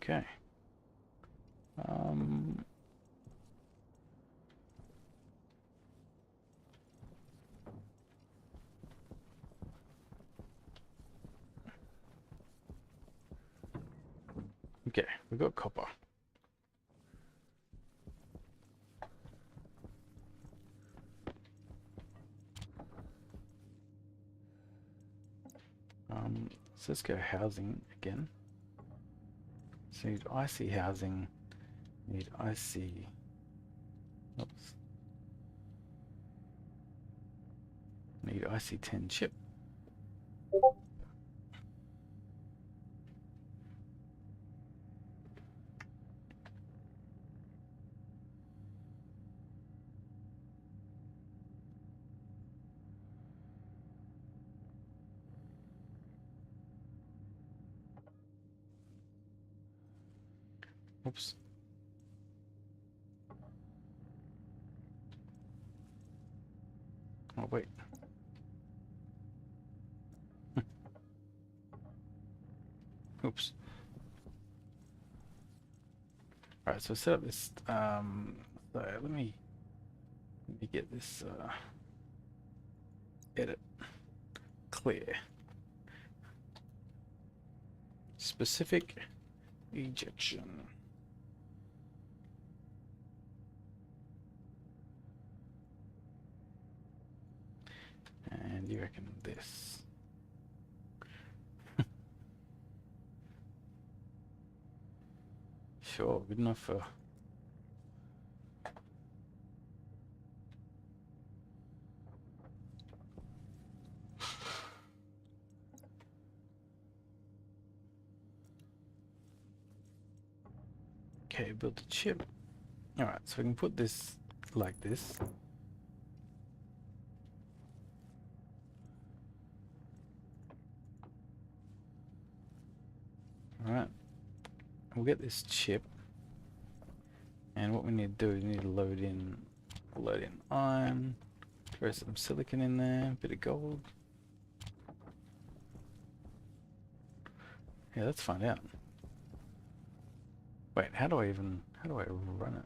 Okay. Okay, we've got copper. So let's go housing again. So need IC housing, need IC, oops, need IC10 chip. Oops. Oh, wait. Oops. Alright, so set up this, so let me get this, edit, clear. Specific ejection. And you reckon this? Sure, good enough for... Okay, build the chip. Alright, so we can put this like this. Alright, we'll get this chip. And what we need to do is we need to load in iron, throw some silicon in there, a bit of gold. Yeah, let's find out. Wait, how do I run it?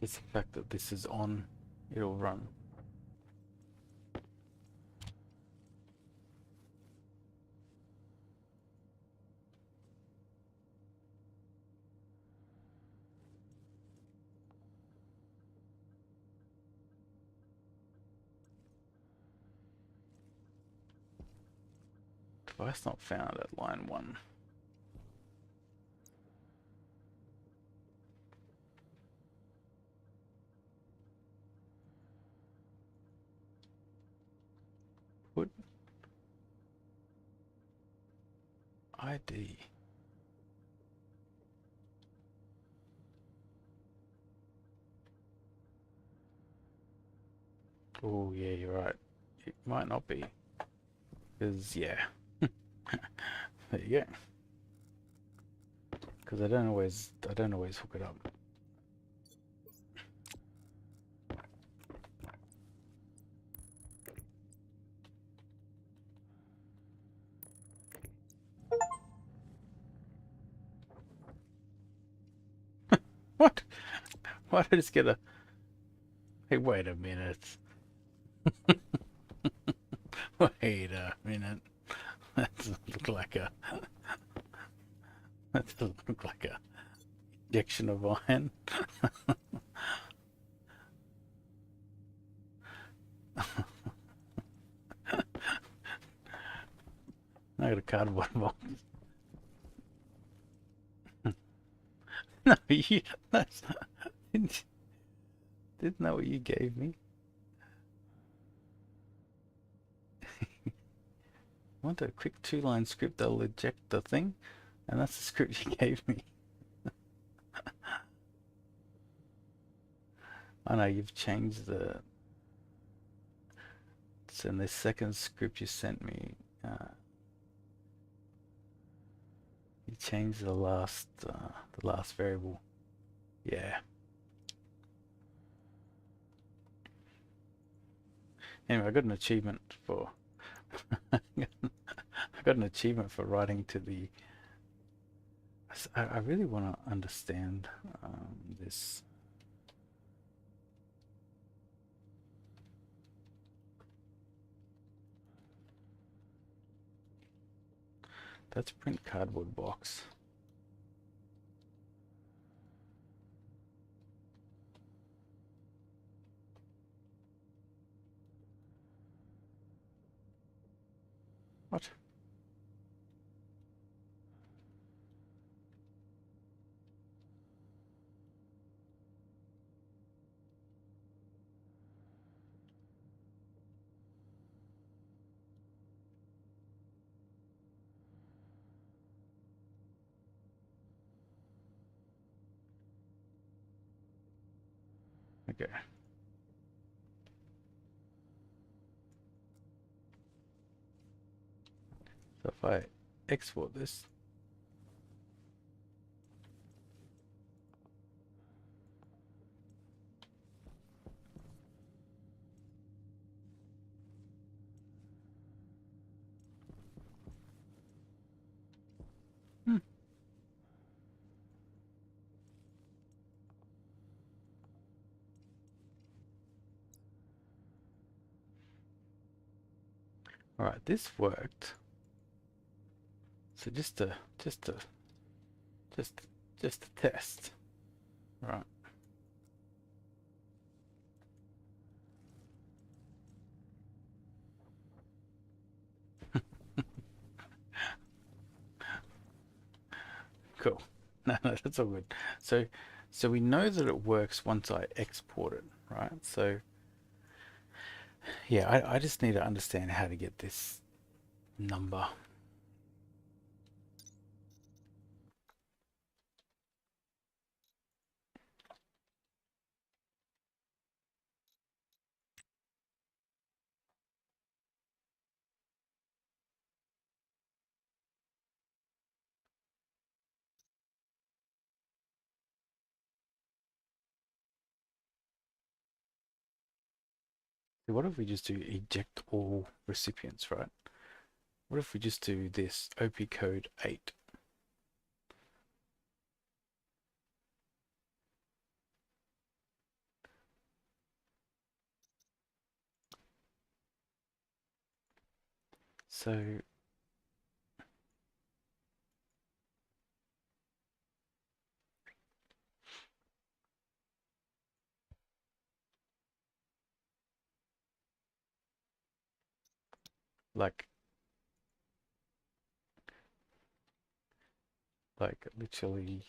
It's the fact that this is on, it'll run. Device not found at line 1. Put ID. Oh yeah, you're right. It might not be. Because yeah. There you go. Because I don't always hook it up. What? Why did I just get a... Hey, wait a minute. Wait a minute. That doesn't look like a... That doesn't look like a injection of iron. I got a cardboard box. No, that's didn't know what you gave me. I want a quick 2-line script that'll eject the thing, and that's the script you gave me. I know you've changed the... So in the second script you sent me, you changed the last variable. Yeah. Anyway, I got an achievement for I got an achievement for writing to the. I really want to understand this. That's print cardboard box. What? Okay. So if I export this, hmm. All right, this worked. So just just to test, right? Cool. No, that's all good. So we know that it works once I export it, right? So yeah, I just need to understand how to get this number. So what if we just do eject all recipients, right? What if we just do this OP code 8? So like literally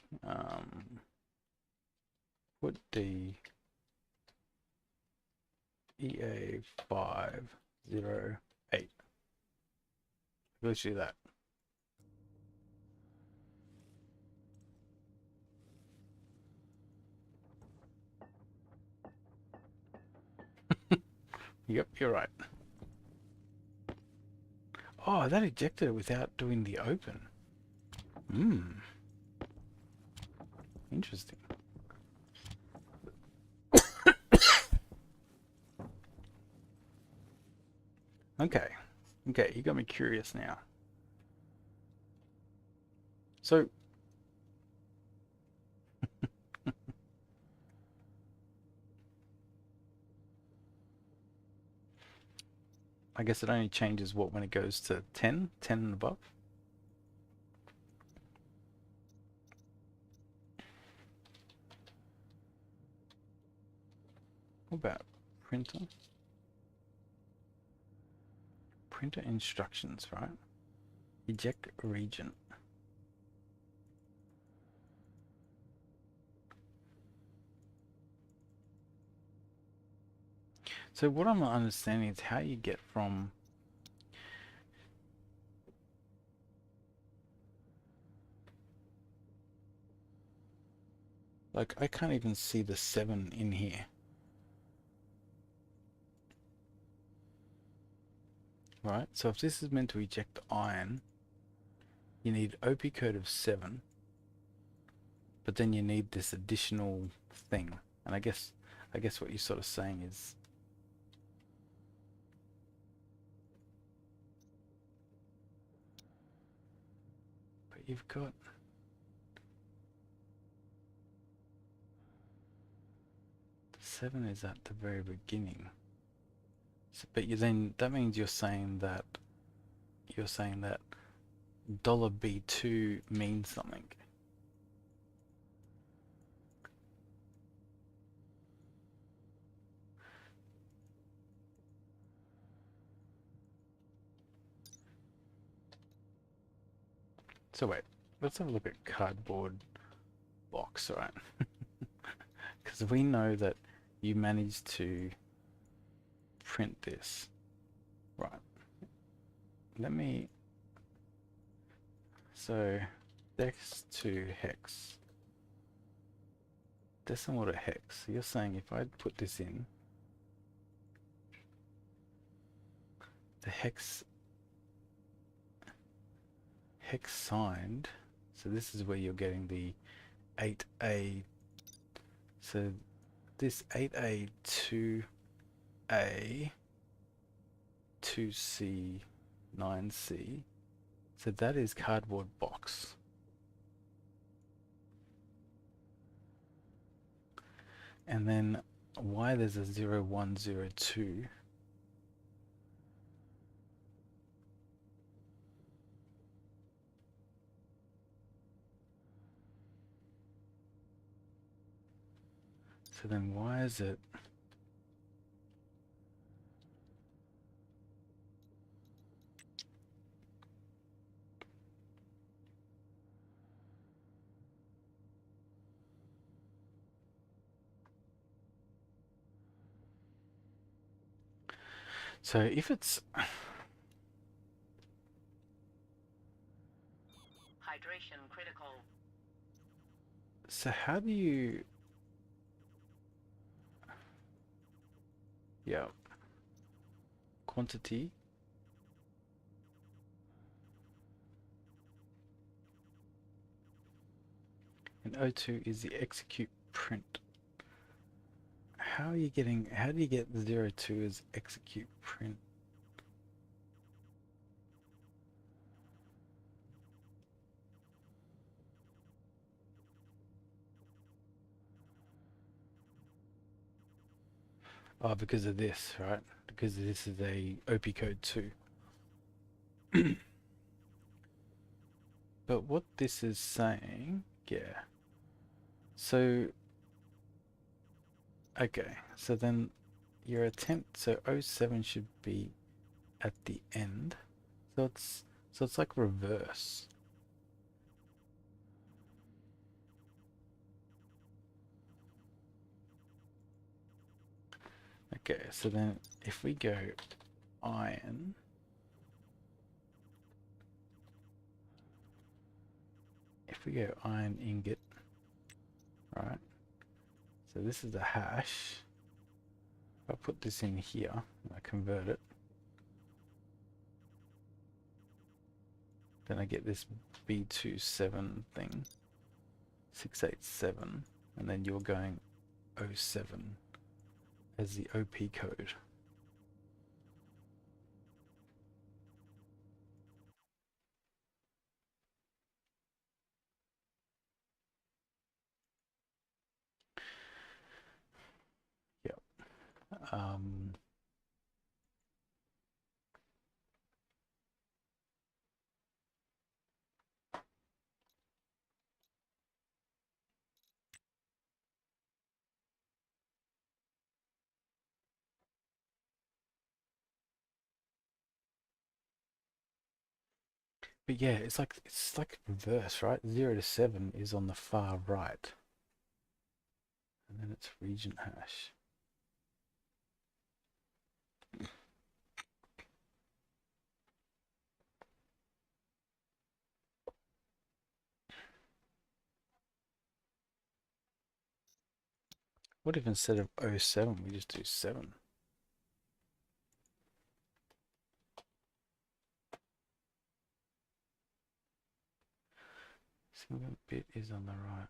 put the EA508. Literally that. Yep, you're right. Oh, that ejected it without doing the open. Hmm. Interesting. Okay. Okay, you got me curious now. So I guess it only changes what when it goes to 10, 10 and above. What about printer? Printer instructions, right? Eject region. So what I'm not understanding is how you get from like I can't even see the 7 in here. right? So if this is meant to eject iron, you need OP code of 7, but then you need this additional thing. And I guess what you're sort of saying is, but you've got, the 7 is at the very beginning. So, but you then, that means you're saying that $B2 means something. So wait, let's have a look at cardboard box, right? Because we know that you managed to print this. Right. Let me, so dex to hex. Decimal to hex. So you're saying if I put this in, the hex signed, so this is where you're getting the 8A. So this 8A, 2A, 2C, 9C. So that is cardboard box. And then why there's a 0102. So then why is it so if it's Hydration critical. so how do you yeah quantity and O2 is the execute print. How do you get the 02 as execute print? Oh, because of this, right? Because this is a OP code 2. But what this is saying, yeah. So, okay. So then your attempt, so 07 should be at the end. So it's like reverse. Okay, so then if we go iron, if we go iron ingot, right? So this is a hash. If I put this in here, and I convert it, then I get this B27 thing, 687, and then you're going 07 as the OP code. Yep. But yeah, it's like reverse, right? 0 to 7 is on the far right. And then it's region hash. What if instead of 07 we just do 7? What bit is on the right?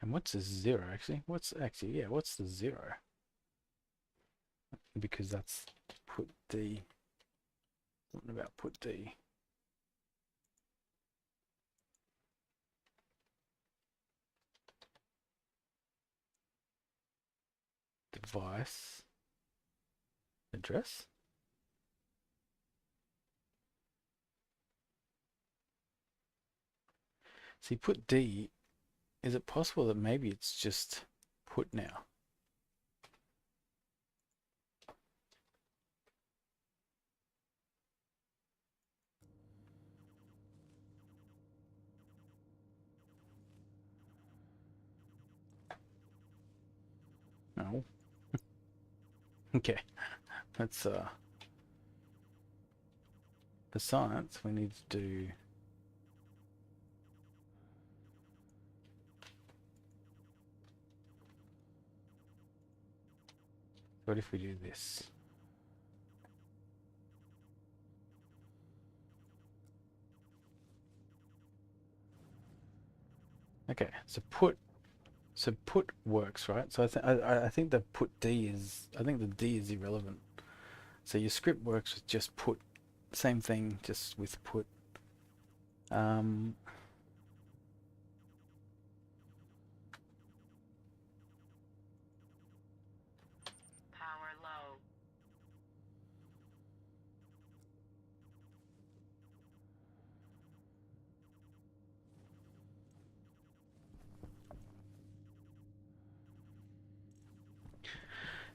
And what's the 0 actually? What's the 0? Because that's put D. What about put D? Device address. See, put D. Is it possible that maybe it's just put now? No. Okay. That's for science we need to do what if we do this? Okay, so put works, right? So I think the put D is I think the D is irrelevant. So your script works with just put, same thing, just with put. Um, Power low.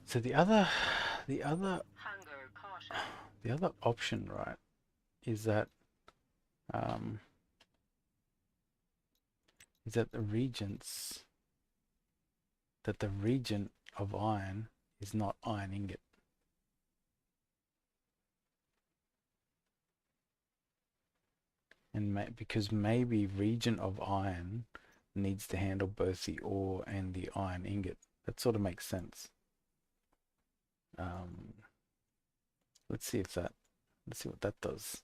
so the other Hunger caution. the other option, right, is that um, the regents that the regent of iron is not iron ingot. And because maybe regent of iron needs to handle both the ore and the iron ingot. That sort of makes sense. Let's see what that does.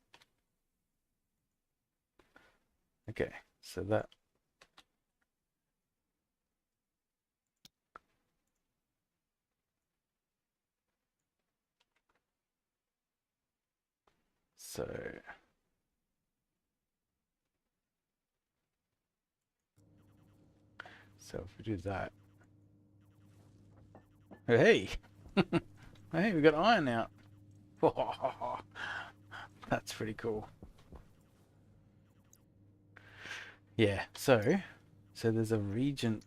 Okay, so that so if we do that, hey, hey, we got iron out. That's pretty cool. Yeah, so there's a region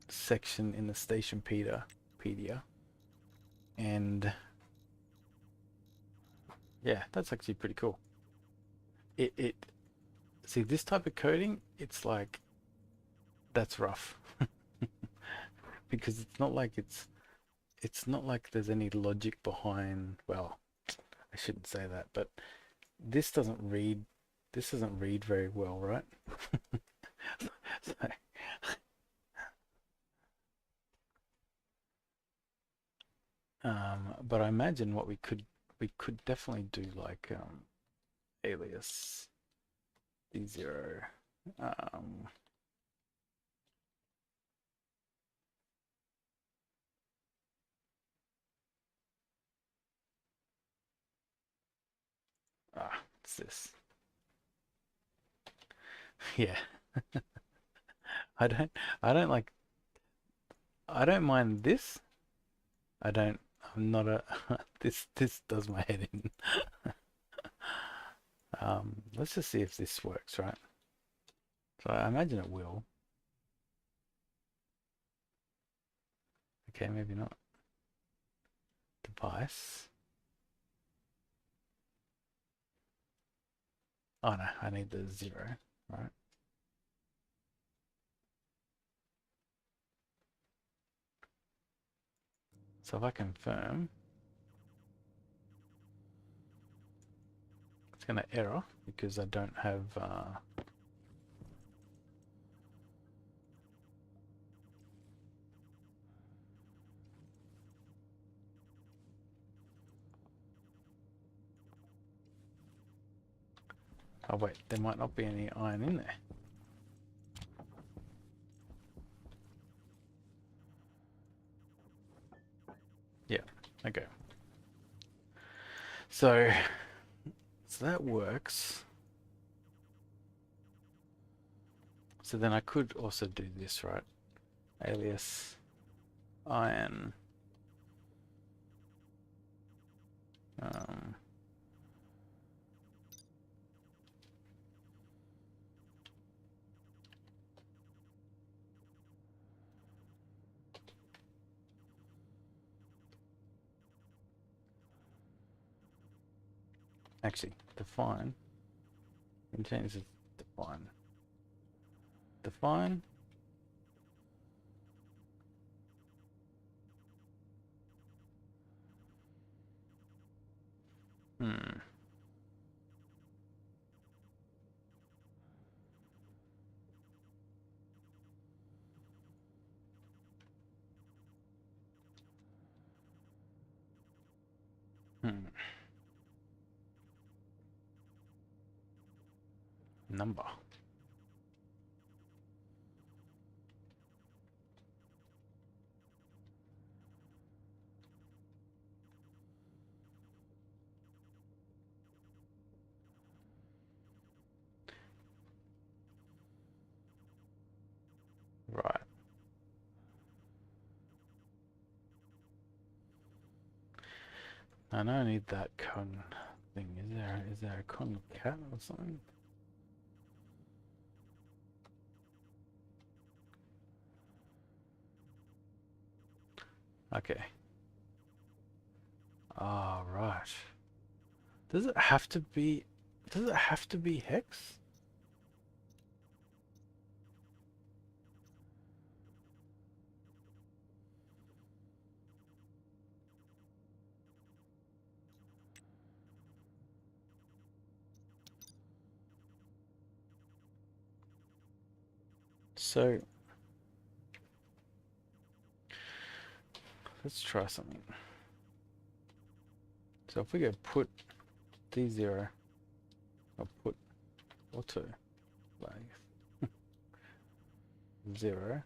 section in the Stationpedia, and yeah, that's actually pretty cool. It see this type of coding, it's like that's rough because it's not like there's any logic behind. Well, I shouldn't say that, but this doesn't read very well, right? So, but I imagine what we could definitely do like alias D0. What's this? Yeah. I don't like I don't mind this. I'm not a this does my head in. Let's just see if this works, right? So I imagine it will. Okay, maybe not. Device. Oh no, I need the 0, right? So if I confirm, it's going to error because I don't have Oh wait, there might not be any iron in there. Yeah, okay. So that works. So then I could also do this, right? Alias iron. Um, actually, define. We can change this to define. Define. Hmm. Hmm. Number. Right. I know I need that con thing. Is there a con cat or something? Okay. Ah, right. Does it have to be hex? So let's try something. So if we go put D0, or put auto flag 0,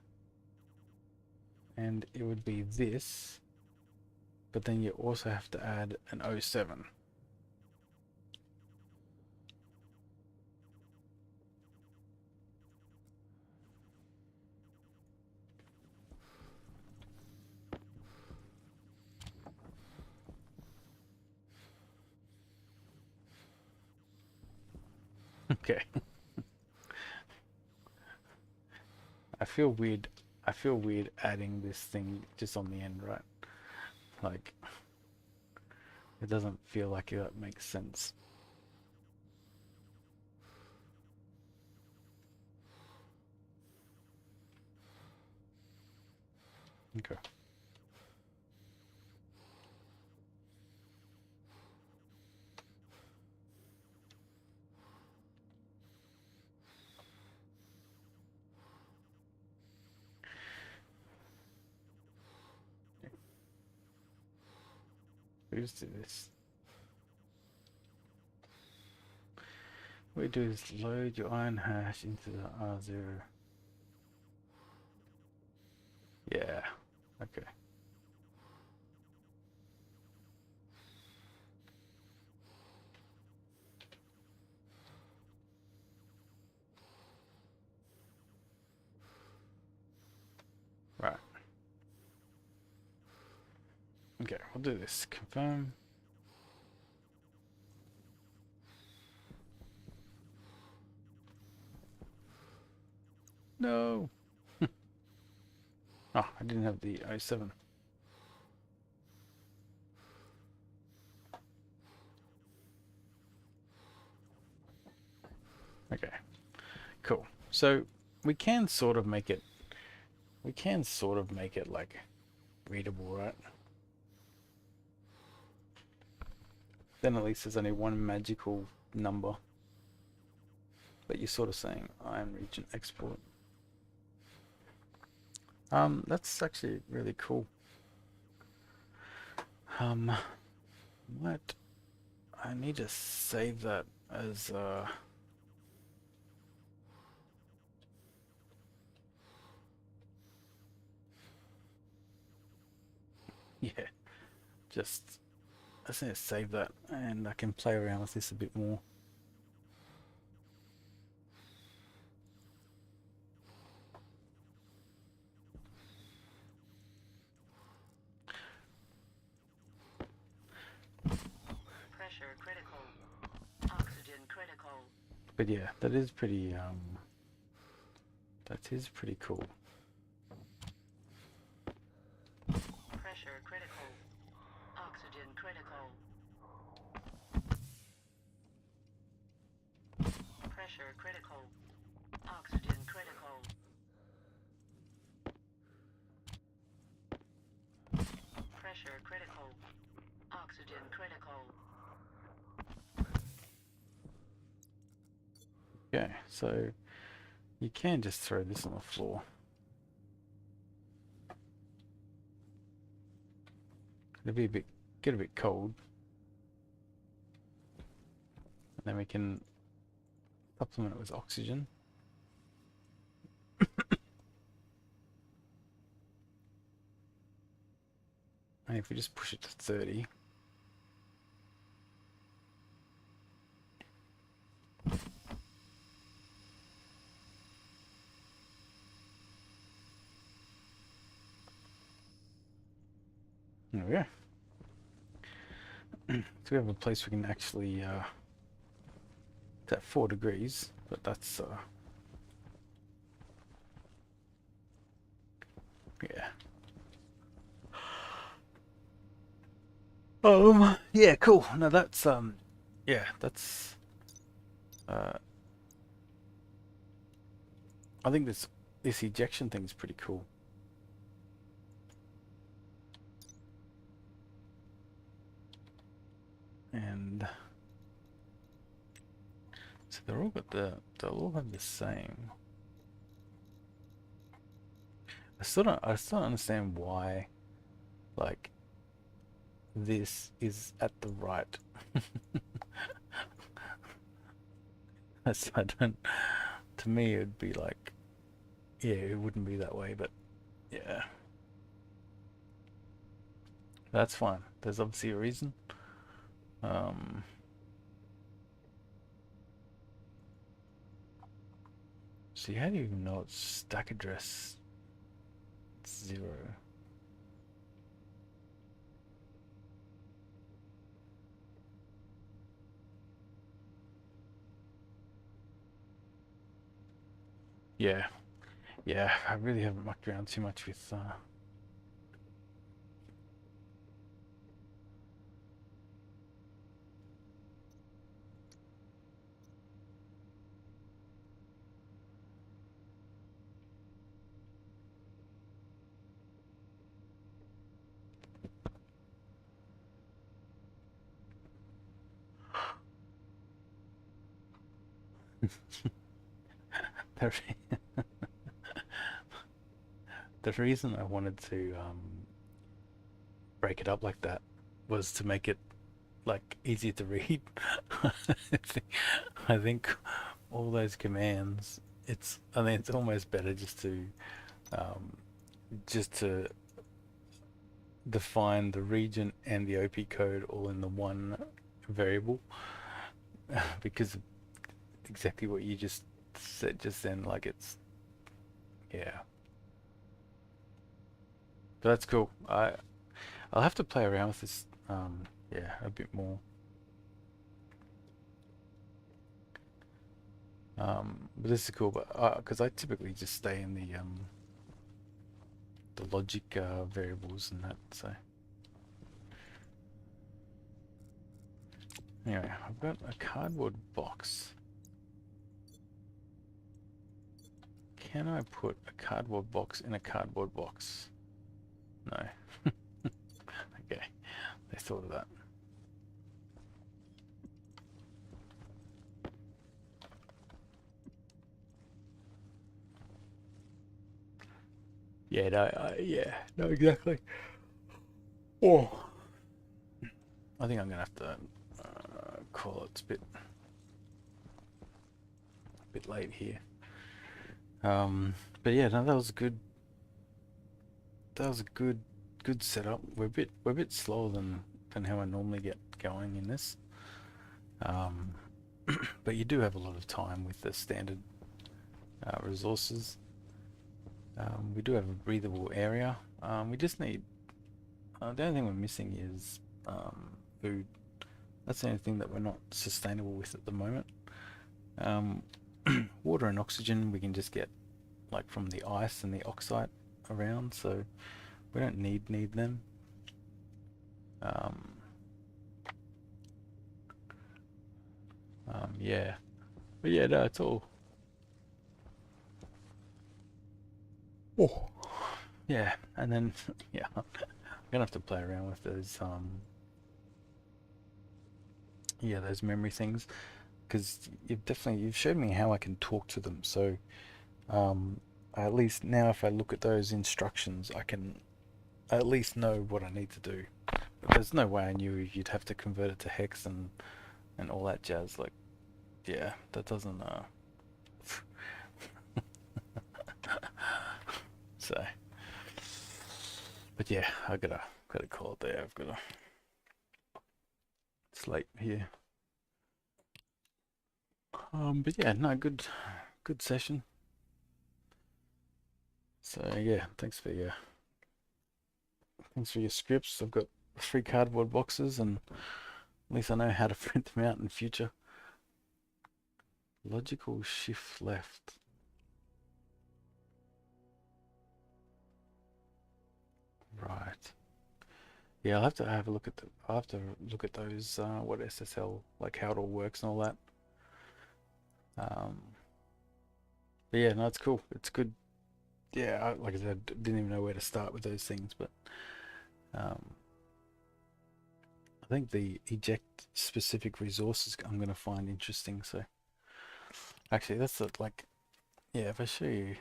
and it would be this, but then you also have to add an 07. Okay. I feel weird adding this thing just on the end, right? Like, it doesn't feel like that makes sense. Okay. We just do this. What we do is load your iron hash into the R0. Yeah. Okay. Right. Okay, we'll do this. Confirm. No. Oh, I didn't have the 07. Okay. Cool. So we can sort of make it like readable, right? Then at least there's only one magical number. But you're sort of saying iron region export. That's actually really cool. What? I need to save that as Yeah, just I just need to save that, and I can play around with this a bit more. Pressure critical. Oxygen critical. But yeah, that is pretty cool. Pressure critical. Oxygen critical. Pressure critical. Oxygen critical. Pressure critical. Oxygen critical. Okay, so you can just throw this on the floor. It'll be get a bit cold. And then we can supplement it with oxygen. And if we just push it to 30. There we go. So we have a place we can actually it's at 4 degrees, but that's yeah. Yeah, cool. No, that's yeah, that's I think this ejection thing is pretty cool. And so they'll all have the same. I still don't understand why, like, this is at the right. I don't. To me, it'd be like, yeah, it wouldn't be that way, but yeah, that's fine. There's obviously a reason. See, how do you even know it's stack address 0? Yeah, yeah, I really haven't mucked around too much with the, the reason I wanted to break it up like that was to make it like easier to read. I think all those commands, I think it's almost better um, just to define the region and the OP code all in the one variable, because exactly what you just said just then, like yeah. But that's cool. I'll have to play around with this yeah, a bit more. But this is cool, but because I typically just stay in the logic variables and that. So anyway, I've got a cardboard box. Can I put a cardboard box in a cardboard box? No. Okay, they thought of that. Yeah, no, yeah, no, exactly. Oh, I think I'm gonna have to call it. It's a bit late here. But yeah, no, that was a good good setup. We're a bit slower than how I normally get going in this. Um, but you do have a lot of time with the standard resources. We do have a breathable area. We just need the only thing we're missing is food. That's the only thing that we're not sustainable with at the moment. Um, water and oxygen we can just get like from the ice and the oxide around, so we don't need them. Um, yeah, but yeah, no, it's all. Oh. Yeah, and then yeah, I'm gonna have to play around with those yeah, those memory things, because you've showed me how I can talk to them. So at least now if I look at those instructions, I can at least know what I need to do. But there's no way I knew you'd have to convert it to hex and all that jazz. Like, yeah, that doesn't so. But yeah, I gotta call it there. I've got a slate here. But yeah, no, good session. So yeah, thanks for your scripts. I've got 3 cardboard boxes, and at least I know how to print them out in the future. Logical shift left. Right. Yeah, I'll have to have a look at I'll have to look at those what SSL, like how it all works and all that. Um, but yeah, no, it's cool. It's good. Yeah, like I said, I didn't even know where to start with those things, but um, I think the eject specific resources I'm going to find interesting. So actually, that's like, yeah, if I show you,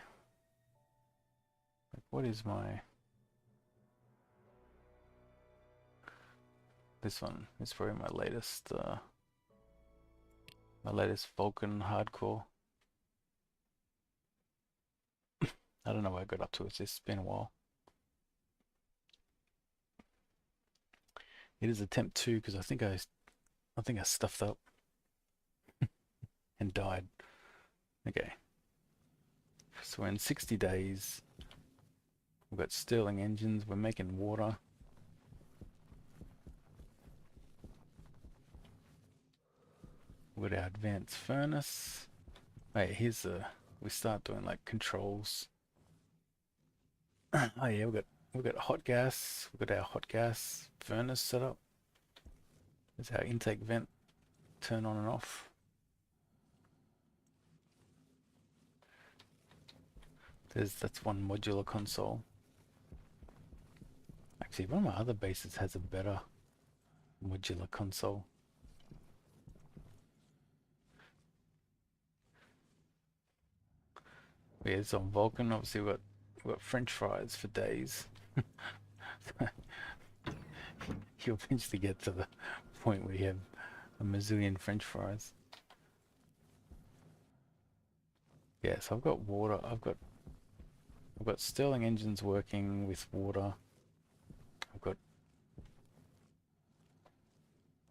like, what is this one is probably my latest Vulcan hardcore. I don't know what I got up to. It's been a while. It is attempt 2 because I think I stuffed up and died. Okay, so in 60 days, we've got Stirling engines. We're making water. We've got our advanced furnace. Wait, we start doing like controls. Oh yeah, we've got hot gas. We've got our hot gas furnace set up. There's our intake vent, turn on and off. That's one modular console. Actually, one of my other bases has a better modular console. Yeah, it's on Vulcan. Obviously, we've got French fries for days. You'll eventually get to the point where you have a mazillion French fries. Yeah, so I've got water. I've got Stirling engines working with water. I've got,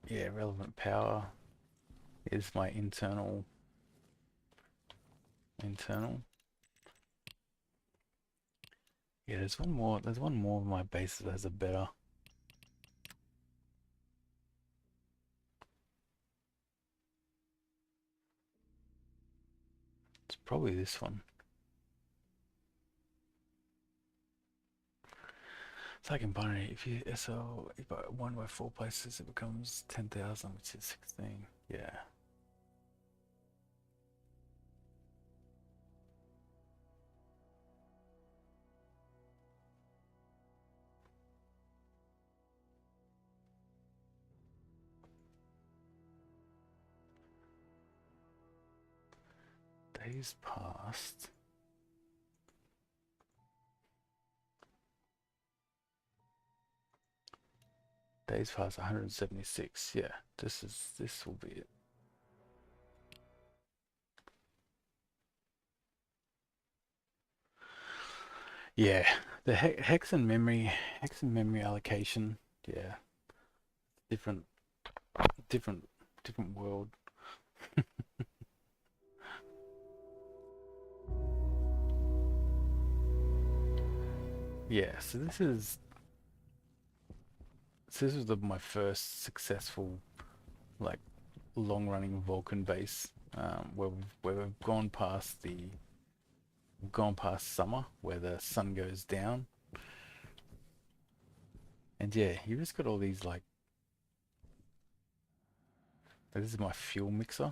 yeah, relevant power is my internal. Yeah, there's one more. There's one more of my bases that has a better. It's probably this one. It's like in binary. If I 1 by 4 places, it becomes 10,000, which is 16. Yeah. Days passed. Days past 176. Yeah, this will be it. Yeah, the hex and memory allocation. Yeah, different, different, different world. Yeah, this was my first successful like long-running Vulcan base, where we've gone past summer where the sun goes down, and yeah, you just got all these like this is my fuel mixer,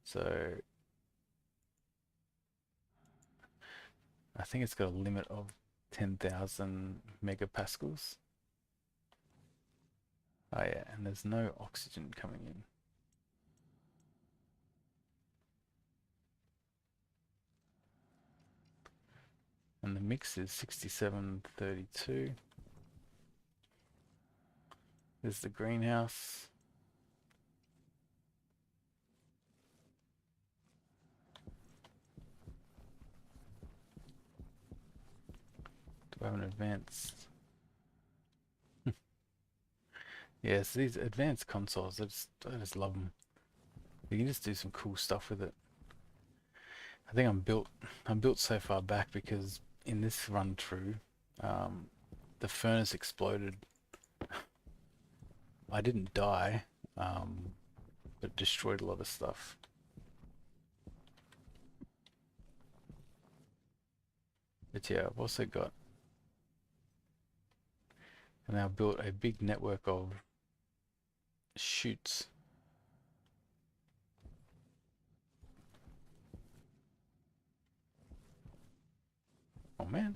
so I think it's got a limit of 10,000 megapascals. Oh yeah, and there's no oxygen coming in. And the mix is 6732. There's the greenhouse. Do I have an advanced? Yes, these advanced consoles, I just love them. You can just do some cool stuff with it. I think I'm built so far back because in this run through, the furnace exploded. I didn't die, but destroyed a lot of stuff. But yeah, I've also got, and I built a big network of chutes. Oh man.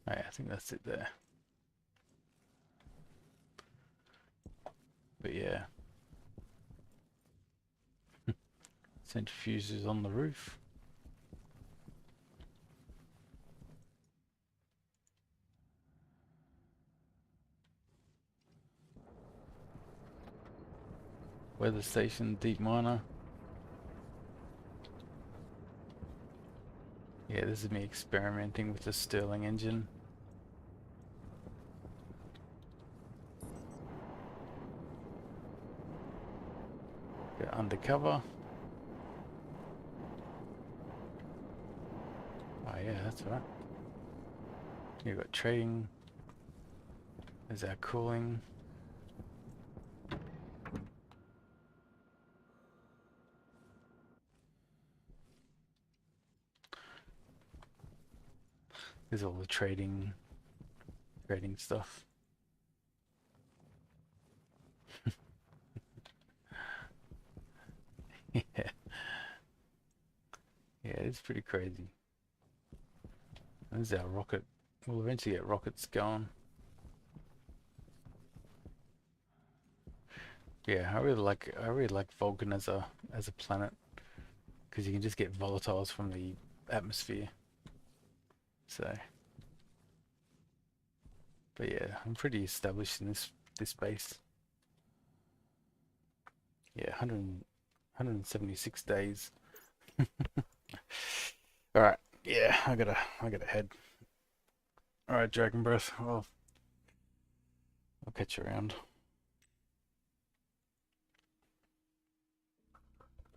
Oh, yeah, I think that's it there. But yeah. Centrifuges on the roof. Weather station, deep miner. Yeah, this is me experimenting with the Stirling engine. Go undercover. Oh yeah, that's right. You've got trading. There's our cooling. There's all the trading stuff. Yeah. Yeah, it's pretty crazy. This is our rocket. We'll eventually get rockets going. Yeah, I really like Vulcan as a planet because you can just get volatiles from the atmosphere. So, but yeah, I'm pretty established in this base. Yeah, 176 days. All right. Yeah, I gotta head. All right, Dragon Breath. Well, I'll catch you around.